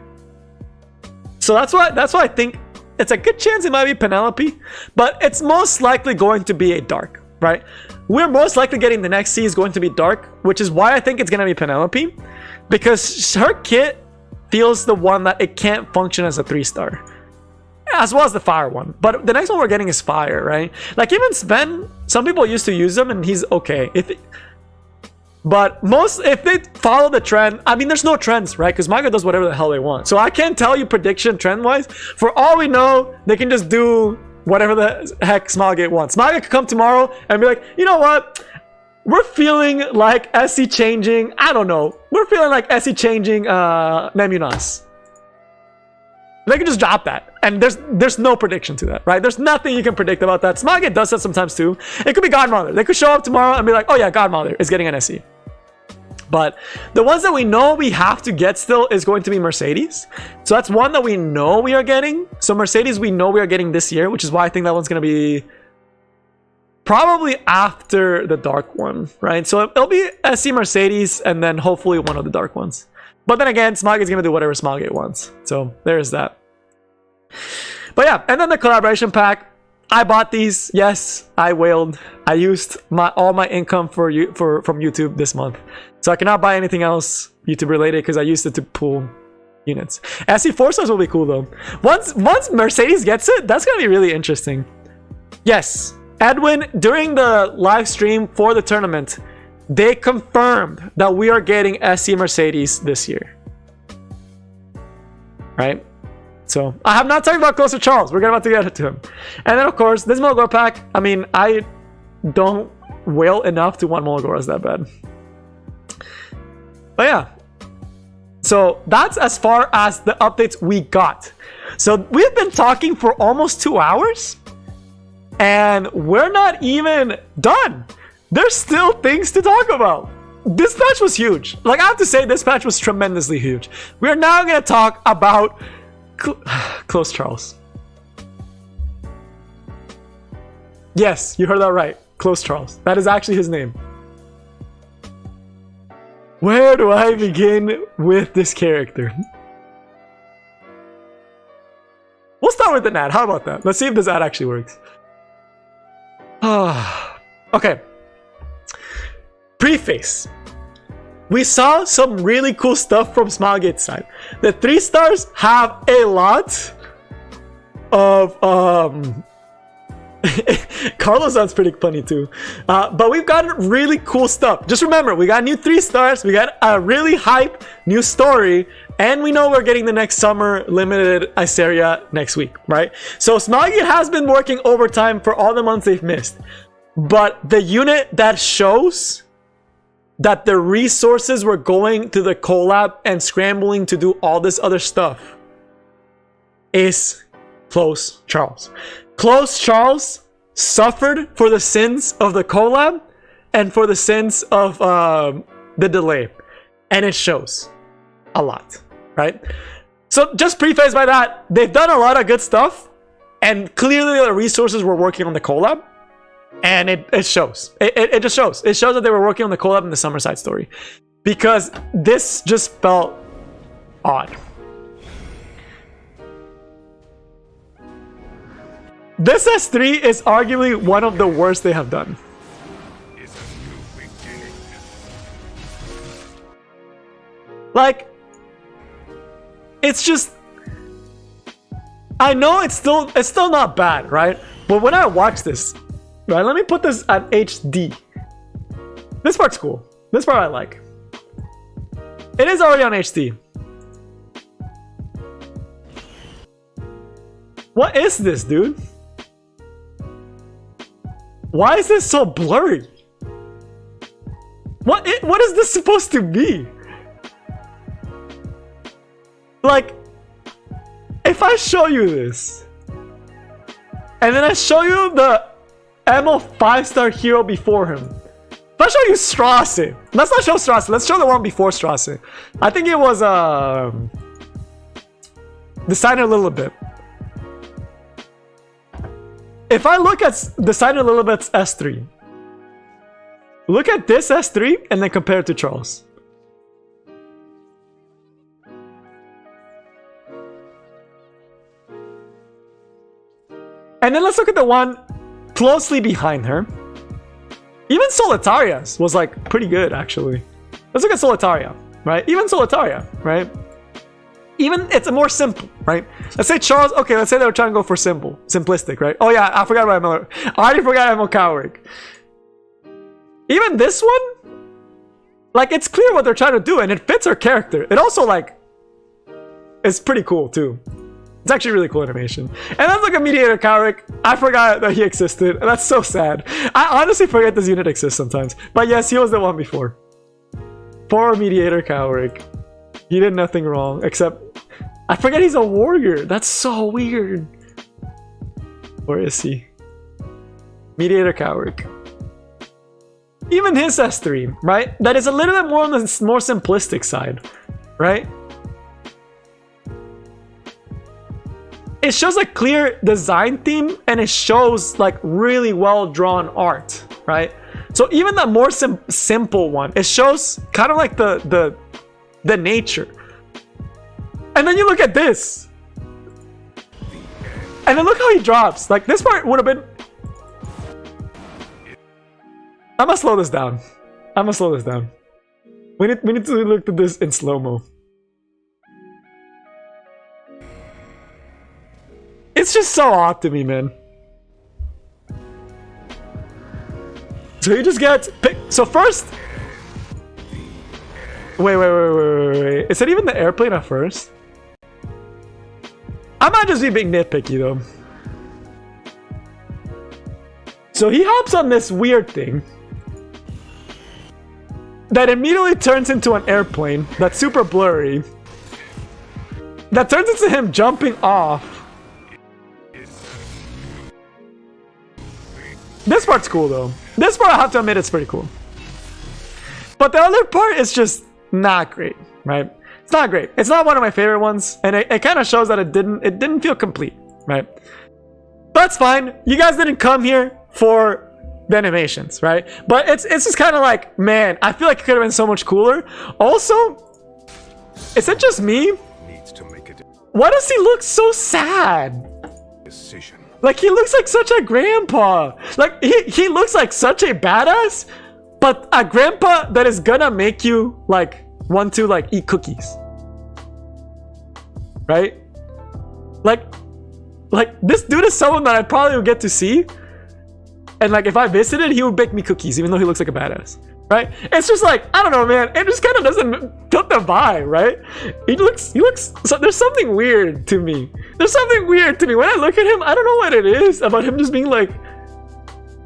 So that's why I think it's a good chance it might be Penelope. But it's most likely going to be a dark, right? We're most likely getting the next C is going to be dark, which is why I think it's going to be Penelope. Because her kit feels the one that it can't function as a 3-star. As well as the fire one. But the next one we're getting is fire, right? Like even Sven, some people used to use him and he's okay. But if they follow the trend, I mean, there's no trends, right? Because Maga does whatever the hell they want. So I can't tell you prediction trend-wise. For all we know, they can just do whatever the heck Smilegate wants. Smilegate could come tomorrow and be like, you know what? We're feeling like SC changing. I don't know. We're feeling like SC changing Nemunas. They can just drop that. And there's no prediction to that, right? There's nothing you can predict about that. Smilegate does that sometimes too. It could be Godmother. They could show up tomorrow and be like, oh yeah, Godmother is getting an SC. But the ones that we know we have to get still is going to be Mercedes. So that's one that we know we are getting. So Mercedes we know we are getting this year, which is why I think that one's going to be probably after the dark one, right? So it'll be SC Mercedes and then hopefully one of the dark ones. But then again, Smilegate's going to do whatever Smilegate wants. So there's that. But yeah, and then the collaboration pack. I bought these. Yes, I wailed. I used all my income from YouTube this month. So I cannot buy anything else YouTube related because I used it to pull units. SC 4-stars will be cool though. Once Mercedes gets it, that's going to be really interesting. Yes, Edwin, during the live stream for the tournament, they confirmed that we are getting SC Mercedes this year. Right? So, I have not talked about Closer Charles. We're about to get to him. And then, of course, this Molagora pack. I mean, I don't wail enough to want Molagoras that bad. But yeah. So, that's as far as the updates we got. So, we've been talking for almost 2 hours. And we're not even done. There's still things to talk about. This patch was huge. Like, I have to say, this patch was tremendously huge. We are now going to talk about Close Charles. Yes, you heard that right. Close Charles. That is actually his name. Where do I begin with this character? We'll start with an ad. How about that? Let's see if this ad actually works. Okay. Preface. We saw some really cool stuff from Smilegate's side. The 3 stars have a lot of Carlos sounds pretty funny too. But we've gotten really cool stuff. Just remember, we got new 3 stars, we got a really hype new story, and we know we're getting the next summer limited Iceria next week, right? So Smilegate has been working overtime for all the months they've missed. But the unit that shows that the resources were going to the collab and scrambling to do all this other stuff is Close Charles. Close Charles suffered for the sins of the collab and for the sins of the delay, and it shows a lot, right? So just preface by that, they've done a lot of good stuff, and clearly the resources were working on the collab, and it shows. It just shows. It shows that they were working on the collab in the summer side story, because this just felt odd. This S3 is arguably one of the worst they have done. Like, it's just, I know it's still not bad, right? But when I watch this, right, let me put this at HD. This part's cool. This part I like. It is already on HD. What is this, dude? Why is this so blurry? What is this supposed to be? Like, if I show you this, and then I show you the Emo 5-star hero before him. If I show you Strasse, let's not show Strasse, let's show the one before Strasse. I think it was Designer Lilibet. If I look at Designer Lilibet's S3, look at this S3 and then compare it to Charles. And then let's look at the one closely behind her. Even Solitaria's was like pretty good, actually. Let's look at Solitaria, right? Even Solitaria, right? Even it's a more simple, right? Let's say Charles. Okay, let's say they were trying to go for simplistic, right? Oh yeah, I forgot about Emil. I already forgot Emil Cowrick. Even this one, like, it's clear what they're trying to do, and it fits her character. It also, like, is pretty cool too. It's actually really cool animation. And let's look at Mediator Cowrick. I forgot that he existed, and that's so sad. I honestly forget this unit exists sometimes. But yes, he was the one before. Poor Mediator Cowrick. He did nothing wrong, except I forget he's a warrior. That's so weird. Where is he? Mediator Cowrick. Even his S3, right? That is a little bit more on the more simplistic side, right? It shows a clear design theme, and it shows like really well drawn art, right? So even the more simple one, it shows kind of like the nature. And then you look at this, and then look how he drops. Like, this part would have been, I'm gonna slow this down. We need to look at this in slow-mo. It's just so odd to me, man. So you just get so first, wait. Is it even the airplane at first? I might just be being nitpicky though. So he hops on this weird thing that immediately turns into an airplane that's super blurry. That turns into him jumping off. This part's cool though. This part, I have to admit, it's pretty cool. But the other part is just not great, right? It's not great. It's not one of my favorite ones, and it kind of shows that it didn't feel complete, right? That's fine. You guys didn't come here for the animations, right? But it's just kind of like, man, I feel like it could have been so much cooler. Also, is it just me? Why does he look so sad? Like, he looks like such a grandpa. Like, he looks like such a badass, but a grandpa that is gonna make you like want to like eat cookies, right? Like this dude is someone that I probably would get to see, and like if I visited, he would bake me cookies, even though he looks like a badass, right? It's just like, I don't know, man. It just kind of doesn't fit the vibe, right? He looks. So there's something weird to me. There's something weird to me when I look at him. I don't know what it is about him just being like,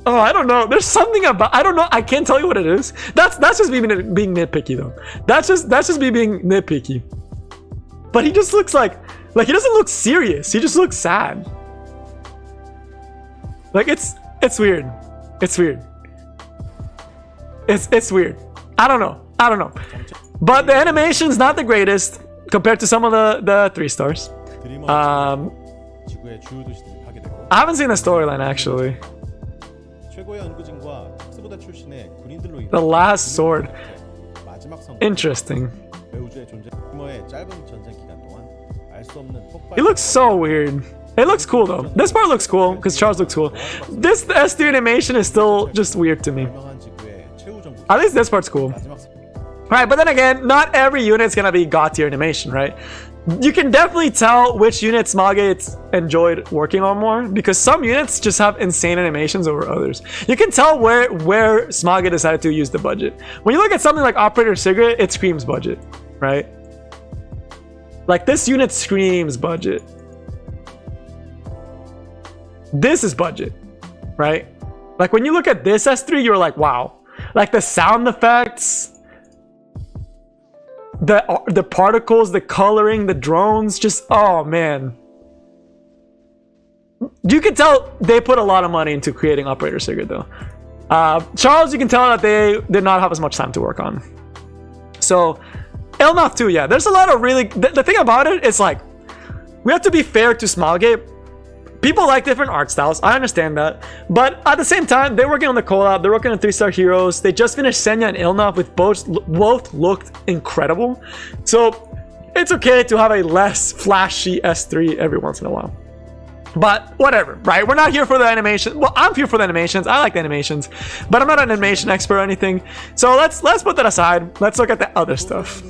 oh, I don't know. There's something about, I don't know. I can't tell you what it is. That's just me being nitpicky though. That's just me being nitpicky. But he just looks like he doesn't look serious. He just looks sad. Like it's weird. It's weird. It's weird. I don't know. But the animation's not the greatest compared to some of the 3 stars. I haven't seen the storyline actually. The last sword. Interesting. He looks so weird. It looks cool though. This part looks cool because Charles looks cool. This S3 animation is still just weird to me. At least this part's cool. Right, but then again, not every unit's gonna be god tier animation, right? You can definitely tell which units Smoggate's enjoyed working on more, because some units just have insane animations over others. You can tell where Smoggate decided to use the budget. When you look at something like Operator Cigarette, it screams budget, right? Like this unit screams budget. This is budget, right? Like when you look at this S3, you're like, wow. Like the sound effects, the particles, the coloring, the drones, just, oh man. You can tell they put a lot of money into creating Operator Sigurd though. Charles, you can tell that they did not have as much time to work on. So Elnoth too, yeah. There's a lot of really, the thing about it is like, we have to be fair to Smallgate. People like different art styles, I understand that, but at the same time, they're working on the collab, they're working on 3-star heroes. They just finished Senya and Ilnov, with both looked incredible. So it's okay to have a less flashy S3 every once in a while. But whatever, right? We're not here for the animation. Well, I'm here for the animations. I like the animations, but I'm not an animation expert or anything. So let's put that aside. Let's look at the other stuff.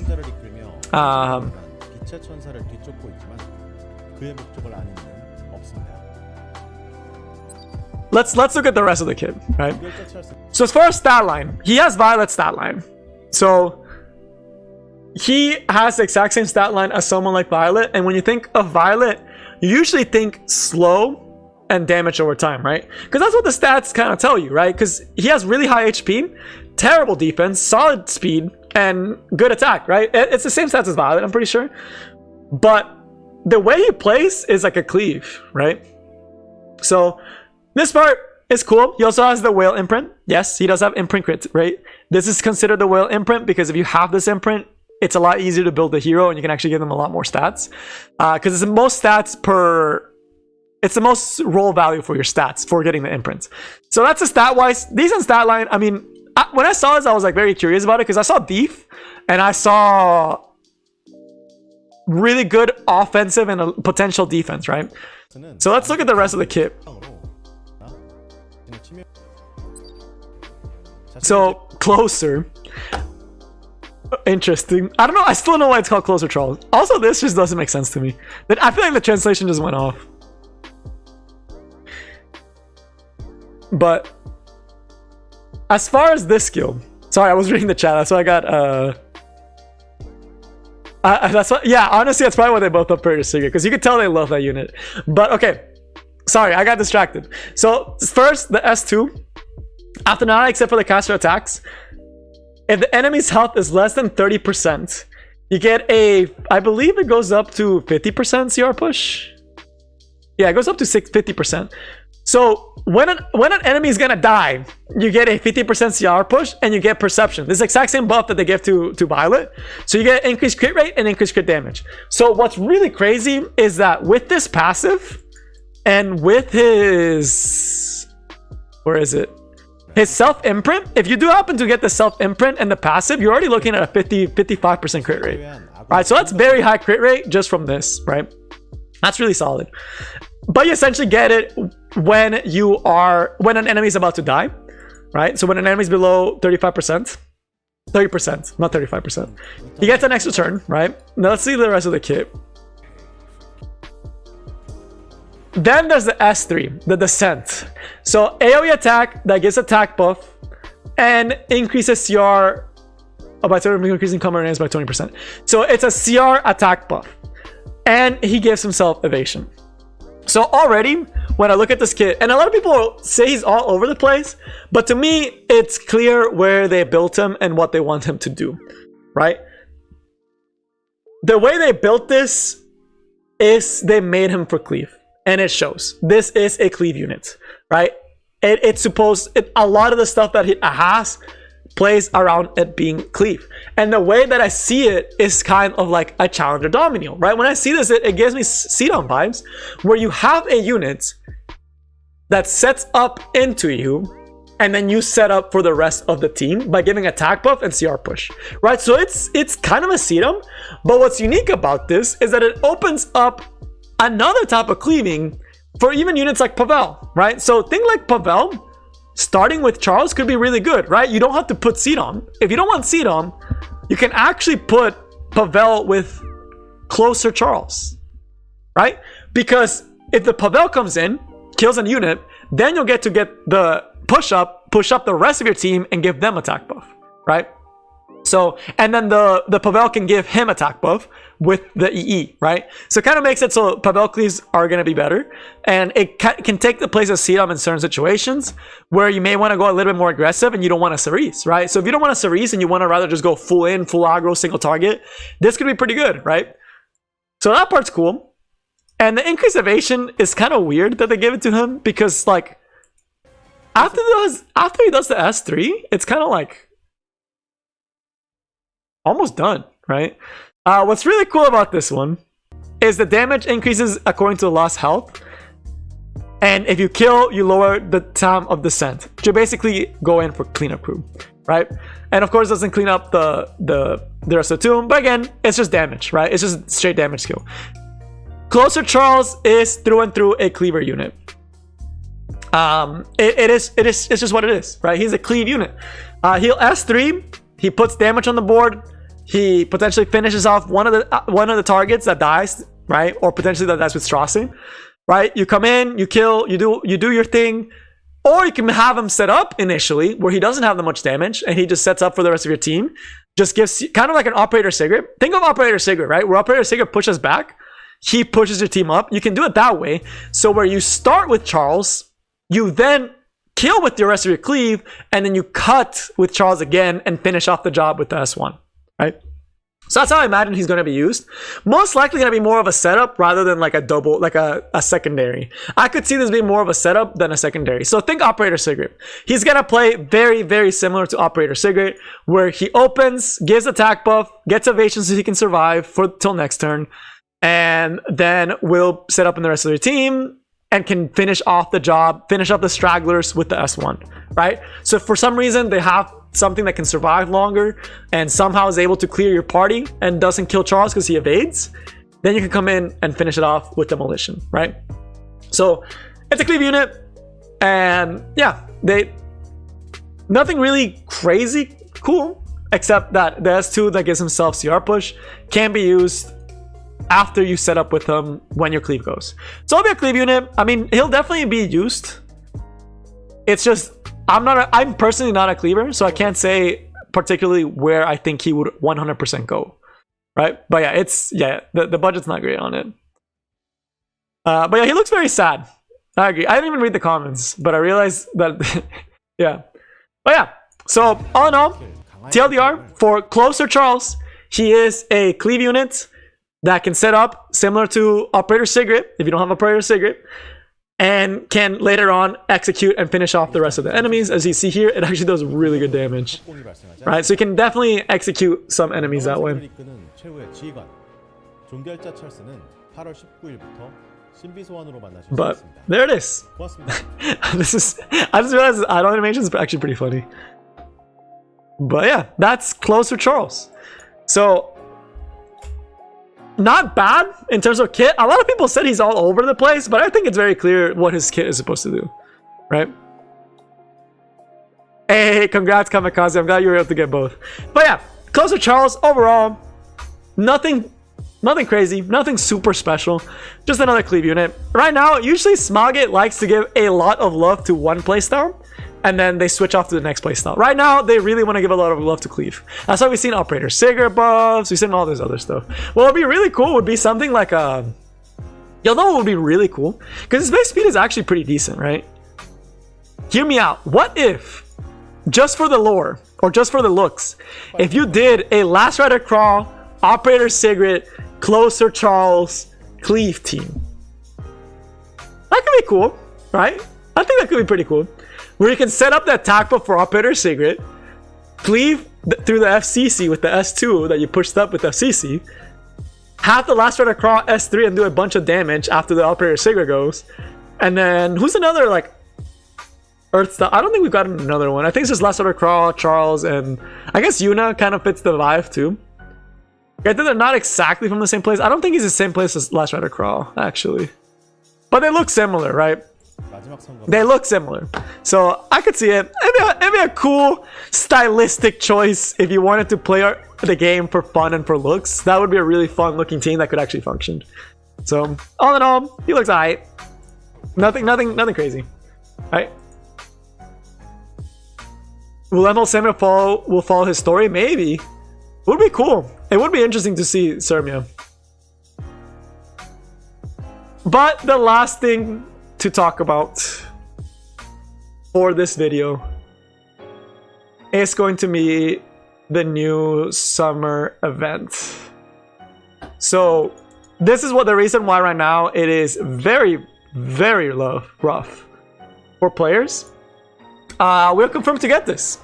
Let's look at the rest of the kid, right? So as far as stat line, he has Violet's stat line. So he has the exact same stat line as someone like Violet. And when you think of Violet, you usually think slow and damage over time, right? Because that's what the stats kind of tell you, right? Because he has really high HP, terrible defense, solid speed, and good attack, right? It's the same stats as Violet, I'm pretty sure. But the way he plays is like a cleave, right? So this part is cool. He also has the whale imprint. Yes, he does have imprint crit, right? This is considered the whale imprint because if you have this imprint, it's a lot easier to build the hero and you can actually give them a lot more stats. Because it's the most stats per... It's the most roll value for your stats for getting the imprints. So that's a stat-wise decent stat line. I mean, when I saw this, I was like very curious about it because I saw Thief and I saw really good offensive and a potential defense, right? So let's look at the rest of the kit. So closer, interesting. I don't know. I still don't know why it's called Closer Charles. Also, this just doesn't make sense to me. I feel like the translation just went off. But as far as this skill, sorry, I was reading the chat. That's why I got that's what, yeah, honestly, that's probably why they both upgraded Sigurd, because you could tell they love that unit. But okay, sorry, I got distracted. So first, the S2. After not except for the caster attacks, if the enemy's health is less than 30%, you get a, I believe it goes up to 50% CR push. Yeah, it goes up to 50%. So when an enemy is gonna die, you get a 50% CR push and you get perception. This is the exact same buff that they give to Violet. So you get increased crit rate and increased crit damage. So what's really crazy is that with this passive and with his, where is it? His self-imprint, if you do happen to get the self-imprint and the passive, you're already looking at a 55% crit rate. Right, so that's very high crit rate just from this, right? That's really solid. But you essentially get it when an enemy is about to die, right? So when an enemy is below 35%, 30%, not 35%, he gets an extra turn, right? Now let's see the rest of the kit. Then there's the S3, the Descent. So AoE attack that gives attack buff and increases CR by increasing combat range by 20%. So it's a CR attack buff. And he gives himself evasion. So already, when I look at this kit, and a lot of people say he's all over the place, but to me, it's clear where they built him and what they want him to do, right? The way they built this is they made him for cleave, and it shows. This is a cleave unit, right? A lot of the stuff that he has plays around it being cleave, and the way that I see it is kind of like a challenger Domino, right? When I see this, it gives me Sidon vibes, where you have a unit that sets up into you, and then you set up for the rest of the team by giving attack buff and CR push, right? So it's kind of a Sidon, but what's unique about this is that it opens up another type of cleaving for even units like Pavel, right? So think like Pavel starting with Charles could be really good, right? You don't have to put Sidon. If you don't want Sidon, you can actually put Pavel with closer Charles, right? Because if the Pavel comes in, kills a unit, then you'll get the push up the rest of your team and give them attack buff, right? So, and then the Pavel can give him attack buff with the EE, right? So it kind of makes it so Pavel cleaves are going to be better, and it can take the place of Sidon in certain situations where you may want to go a little bit more aggressive and you don't want to Cerise, right? So if you don't want to Cerise and you want to rather just go full in, full aggro, single target, this could be pretty good, right? So that part's cool. And the increased evasion is kind of weird that they give it to him, because like after he does the S3, it's kind of like almost done, right? What's really cool about this one is the damage increases according to the lost health, and if you kill, you lower the time of descent. You basically go in for cleanup crew, right? And of course, it doesn't clean up the rest of the tomb, but again, it's just damage, right? It's just straight damage skill. Closer Charles is through and through a cleaver unit. It's just what it is, right? He's a cleave unit. He'll S3. He puts damage on the board. He potentially finishes off one of the targets that dies, right? Or potentially that dies with Strassi, right? You come in, you kill, you do your thing, or you can have him set up initially where he doesn't have that much damage and he just sets up for the rest of your team. Just gives kind of like an Operator Sigrid. Think of Operator Sigrid, right? Where Operator Sigrid pushes back, he pushes your team up. You can do it that way. So where you start with Charles, you then kill with the rest of your cleave, and then you cut with Charles again and finish off the job with the S1, right? So that's how I imagine he's going to be used. Most likely going to be more of a setup rather than like a double, like a secondary. I could see this being more of a setup than a secondary. So think Operator Sigrid. He's going to play very, very similar to Operator Sigrid, where he opens, gives attack buff, gets evasion so he can survive till next turn, and then will set up in the rest of their team and can finish off the job, finish up the stragglers with the S1, right? So if for some reason they have something that can survive longer and somehow is able to clear your party and doesn't kill Charles because he evades, then you can come in and finish it off with Demolition, right? So it's a cleave unit, and yeah, nothing really crazy cool, except that the S2 that gives himself CR push can be used after you set up with him when your cleave goes. So it'll be a cleave unit. I mean, he'll definitely be used. It's just I'm personally not a cleaver, so I can't say particularly where I think he would 100% go, right? But yeah, the budget's not great on it. But yeah, he looks very sad. I agree. I didn't even read the comments, but I realized that yeah. But yeah, so all in all, TLDR for Closer Charles, he is a cleave unit that can set up similar to Operator Sigrid if you don't have Operator Sigrid. and can later on execute and finish off the rest of the enemies. As you see here, it actually does really good damage, right? So you can definitely execute some enemies that way. But there it is. I just realized idle animation is actually pretty funny. But yeah, that's Closer Charles. So not bad in terms of kit. A lot of people said he's all over the place, but I think it's very clear what his kit is supposed to do, right? Hey, congrats Kamikaze. I'm glad you were able to get both. But yeah, Closer Charles overall, nothing crazy, nothing super special, just another cleave unit. Right now, usually Smogit likes to give a lot of love to one playstyle, and then they switch off to the next playstyle. Right now, they really want to give a lot of love to cleave. That's why we've seen Operator Sigurd buffs, we've seen all this other stuff. What would be really cool would be something like a... You'll know what would be really cool? Because his base speed is actually pretty decent, right? Hear me out. What if, just for the lore, or just for the looks, if you did a Last Rider Crawl, Operator Sigurd, Closer Charles, cleave team? That could be cool, right? I think that could be pretty cool. Where you can set up the attack buff for Operator Sigurd, cleave through the FCC with the S2 that you pushed up with FCC, have the Last Rider Crawl S3 and do a bunch of damage after the Operator Sigurd goes, and then who's another like Earth style? I don't think we've got another one. I think it's just Last Rider Crawl, Charles, and I guess Yuna kind of fits the vibe too. I think they're not exactly from the same place. I don't think he's the same place as Last Rider Crawl, actually. But they look similar, right? They look similar. So I could see it. It'd be a cool stylistic choice if you wanted to play the game for fun and for looks. That would be a really fun looking team that could actually function. So all in all, he looks alright. Nothing crazy. Right? Will ML Samuel follow his story? Maybe. Would be cool. It would be interesting to see Sermia. But the last thing to talk about for this video is going to be the new summer event. So this is what the reason why right now it is very rough for players. We're confirmed to get this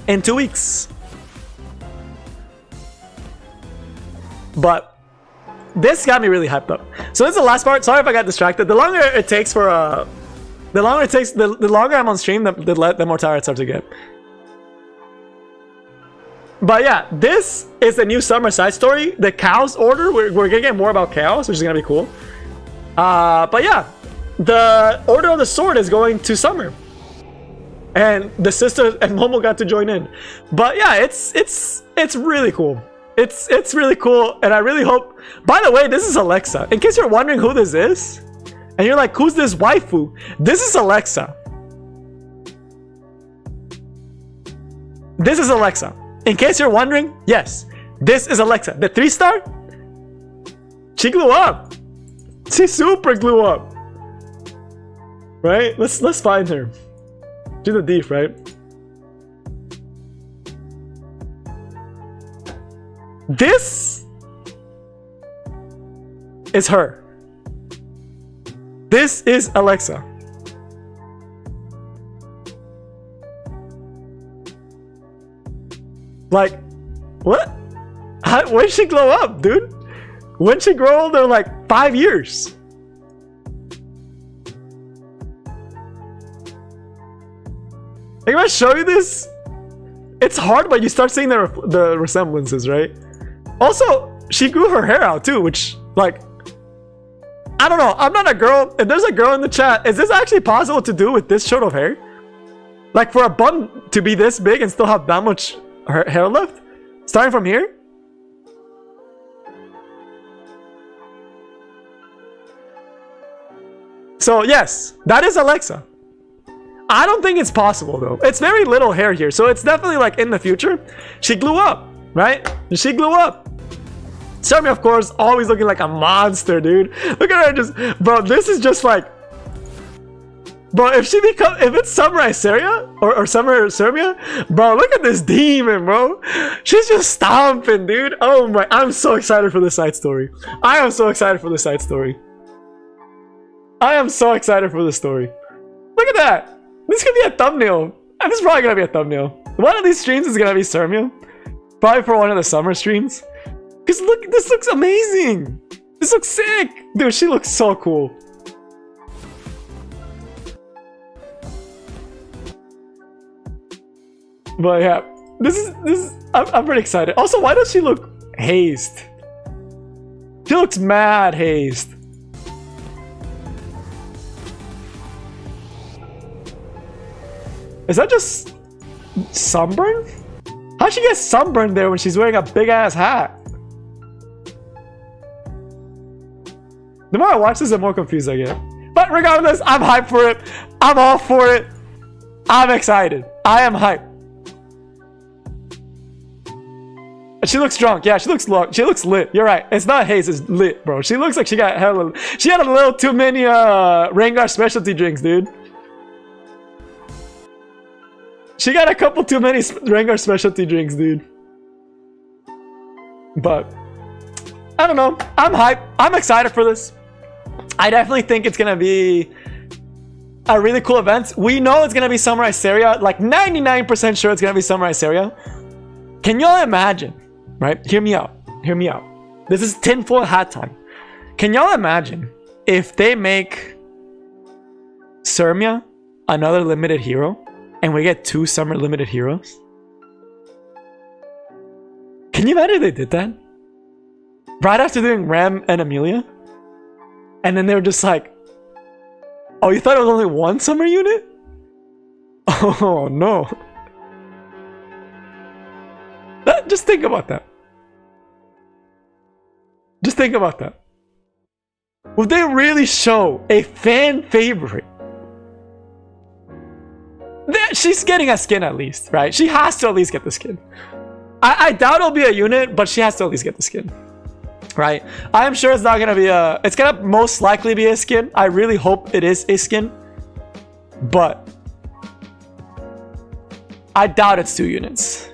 in 2 weeks. But this got me really hyped up. So this is the last part. Sorry if I got distracted. The longer it takes for the longer I'm on stream, the more tired I start to get. But yeah, this is the new summer side story. The Chaos Order. We're gonna get more about Chaos, which is gonna be cool. But yeah, the Order of the Sword is going to summer, and the sister and Momo got to join in. But yeah, it's really cool. It's really cool, and I really hope. By the way, this is Alexa. In case you're wondering who this is, and you're like, who's this waifu? This is Alexa. This is Alexa. In case you're wondering, yes, this is Alexa. The 3-star? She grew up. She super grew up. Right? Let's find her. She's a thief, right? This is her. This is Alexa. Like, what? When did she glow up, dude? When did she grow older? Like 5 years. I'm gonna show you this. It's hard, but you start seeing the resemblances, right? Also, she grew her hair out too, which, like, I don't know. I'm not a girl. If there's a girl in the chat, is this actually possible to do with this short of hair? Like, for a bun to be this big and still have that much hair left? Starting from here? So, yes, that is Alexa. I don't think it's possible, though. It's very little hair here, so it's definitely, like, in the future. She grew up, right? She grew up. Xiaomi, of course, always looking like a monster, dude. Look at her just... Bro, this is just like... Bro, if it's Samurai Seria or Summer Serbia, bro, look at this demon, bro. She's just stomping, dude. Oh my, I'm so excited for this side story. I am so excited for this side story. I am so excited for this story. Look at that. This could be a thumbnail. This is probably gonna be a thumbnail. One of these streams is gonna be Sermia. Probably for one of the summer streams. Because look, this looks amazing. This looks sick. Dude, she looks so cool. But yeah, this is I'm pretty excited. Also, why does she look hazed? She looks mad hazed. Is that just sunburn? How'd she get sunburned there when she's wearing a big ass hat? The more I watch this, the more confused I get. But regardless, I'm hyped for it. I'm all for it. I'm excited. I am hyped. She looks drunk. Yeah, she looks lit. You're right. It's not haze, it's lit, bro. She looks like she got hella. She had a little too many Rengar specialty drinks, dude. She got a couple too many Rengar specialty drinks, dude. But I don't know. I'm hyped. I'm excited for this. I definitely think it's gonna be a really cool event. We know it's gonna be Samurai Seria. Like 99% sure it's gonna be Samurai Seria. Can y'all imagine? Right? Hear me out. Hear me out. This is tinfoil hat time. Can y'all imagine if they make Sermia another limited hero and we get 2 summer limited heroes? Can you imagine if they did that? Right after doing Ram and Emilia? And then they were just like, oh, you thought it was only 1 summer unit? Oh no. Just think about that. Just think about that. Would they really show a fan favorite? She's getting a skin at least, right? She has to at least get the skin. I doubt it'll be a unit, but she has to at least get the skin. Right? I am sure it's not gonna be a... It's gonna most likely be a skin. I really hope it is a skin. But I doubt it's 2 units.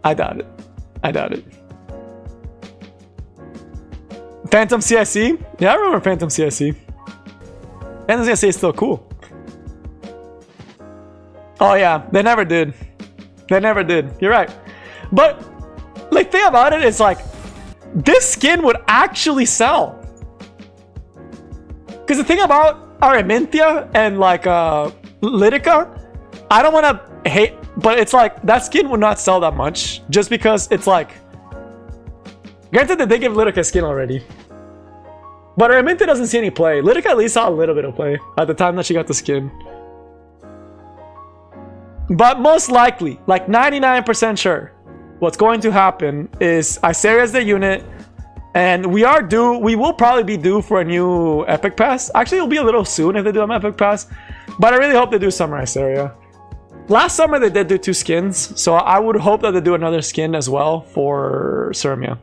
I doubt it. I doubt it. Phantom CIC? Yeah, I remember Phantom CIC. Phantom CIC is still cool. Oh yeah, they never did. They never did. You're right. But, like, think about it, it's like, this skin would actually sell. Because the thing about Araminthia and, like, Lidica, I don't want to hate, but it's like, that skin would not sell that much. Just because it's like, granted that they give Lidica a skin already. But Araminthia doesn't see any play. Lidica at least saw a little bit of play at the time that she got the skin. But most likely, like 99% sure, what's going to happen is Iseria is the unit, and we will probably be due for a new Epic Pass. Actually, it'll be a little soon if they do an Epic Pass, but I really hope they do Summer Iseria. Last summer they did do 2 skins, so I would hope that they do another skin as well for Sermia.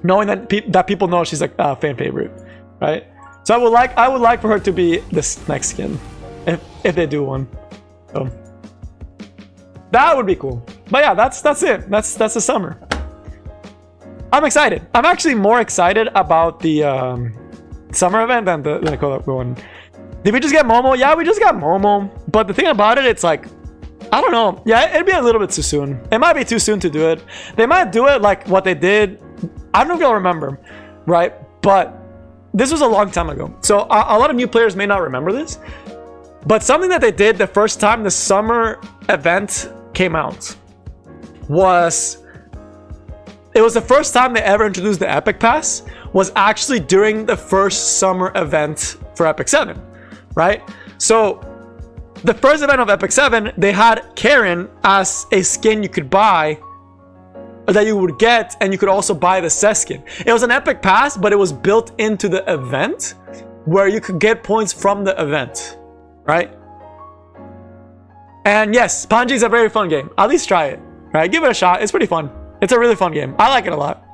Knowing that people know she's like a fan favorite, right? So I would like for her to be this next skin, if they do one. So that would be cool. But yeah, that's it. That's the summer. I'm excited. I'm actually more excited about the summer event than the Collab one. Did we just get Momo? Yeah, we just got Momo. But the thing about it, it's like, I don't know. Yeah, it'd be a little bit too soon. It might be too soon to do it. They might do it like what they did. I don't know if you'll remember, right? But this was a long time ago. So a lot of new players may not remember this. But something that they did the first time the summer event came out was... It was the first time they ever introduced the Epic Pass, was actually during the first summer event for Epic 7, right? So the first event of Epic 7, they had Karen as a skin you could buy, that you would get, and you could also buy the Cess skin. It was an Epic Pass, but it was built into the event where you could get points from the event, right? And yes, Panji is a very fun game. At least try it, right? Give it a shot. It's pretty fun. It's a really fun game. I like it a lot.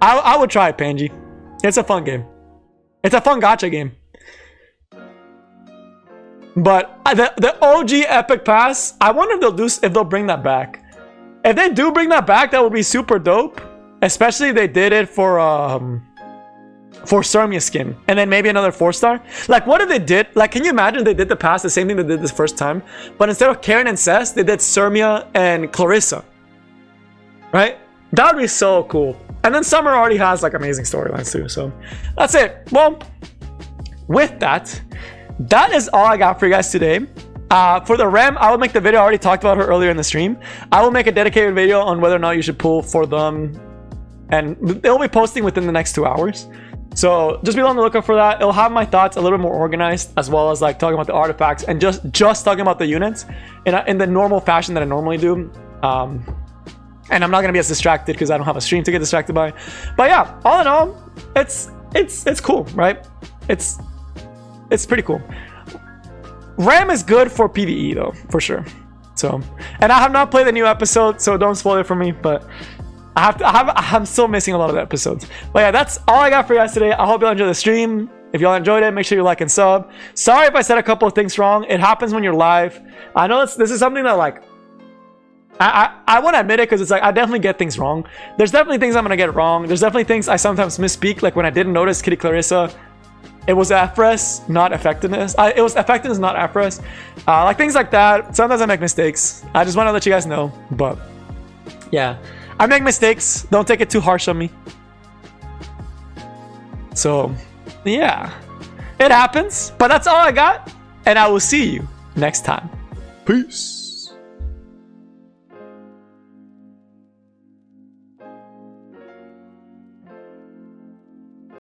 I would try it, Panji. It's a fun game. It's a fun gacha game. But the OG Epic Pass, I wonder if they'll bring that back. If they do bring that back, that would be super dope. Especially if they did it for Sermia skin. And then maybe another 4-star. Like, what if they did? Like, can you imagine they did the pass, the same thing they did this first time? But instead of Karen and Cess, they did Sermia and Clarissa. Right? That would be so cool. And then Summer already has, like, amazing storylines too. So, that's it. Well, with that, that is all I got for you guys today. For the Rem, I will make the video. I already talked about her earlier in the stream. I will make a dedicated video on whether or not you should pull for them. And it'll be posting within the next 2 hours. So just be on the lookout for that. It'll have my thoughts a little bit more organized, as well as like talking about the artifacts and just talking about the units in the normal fashion that I normally do. And I'm not gonna be as distracted because I don't have a stream to get distracted by. But yeah, all in all, it's cool, right? It's pretty cool. RAM is good for PvE though, for sure. So, and I have not played the new episode, so don't spoil it for me. But I'm still missing a lot of the episodes. But yeah, that's all I got for you guys today. I hope y'all enjoyed the stream. If y'all enjoyed it, make sure you like and sub. Sorry if I said a couple of things wrong. It happens when you're live. I know this is something that like I want to admit it because it's like I definitely get things wrong. There's definitely things I'm gonna get wrong. There's definitely things I sometimes misspeak. Like when I didn't notice Kitty Clarissa, it was FRES, not effectiveness. It was effectiveness, not FRES. Like things like that. Sometimes I make mistakes. I just want to let you guys know. But yeah, I make mistakes. Don't take it too harsh on me. So yeah, it happens. But that's all I got. And I will see you next time. Peace.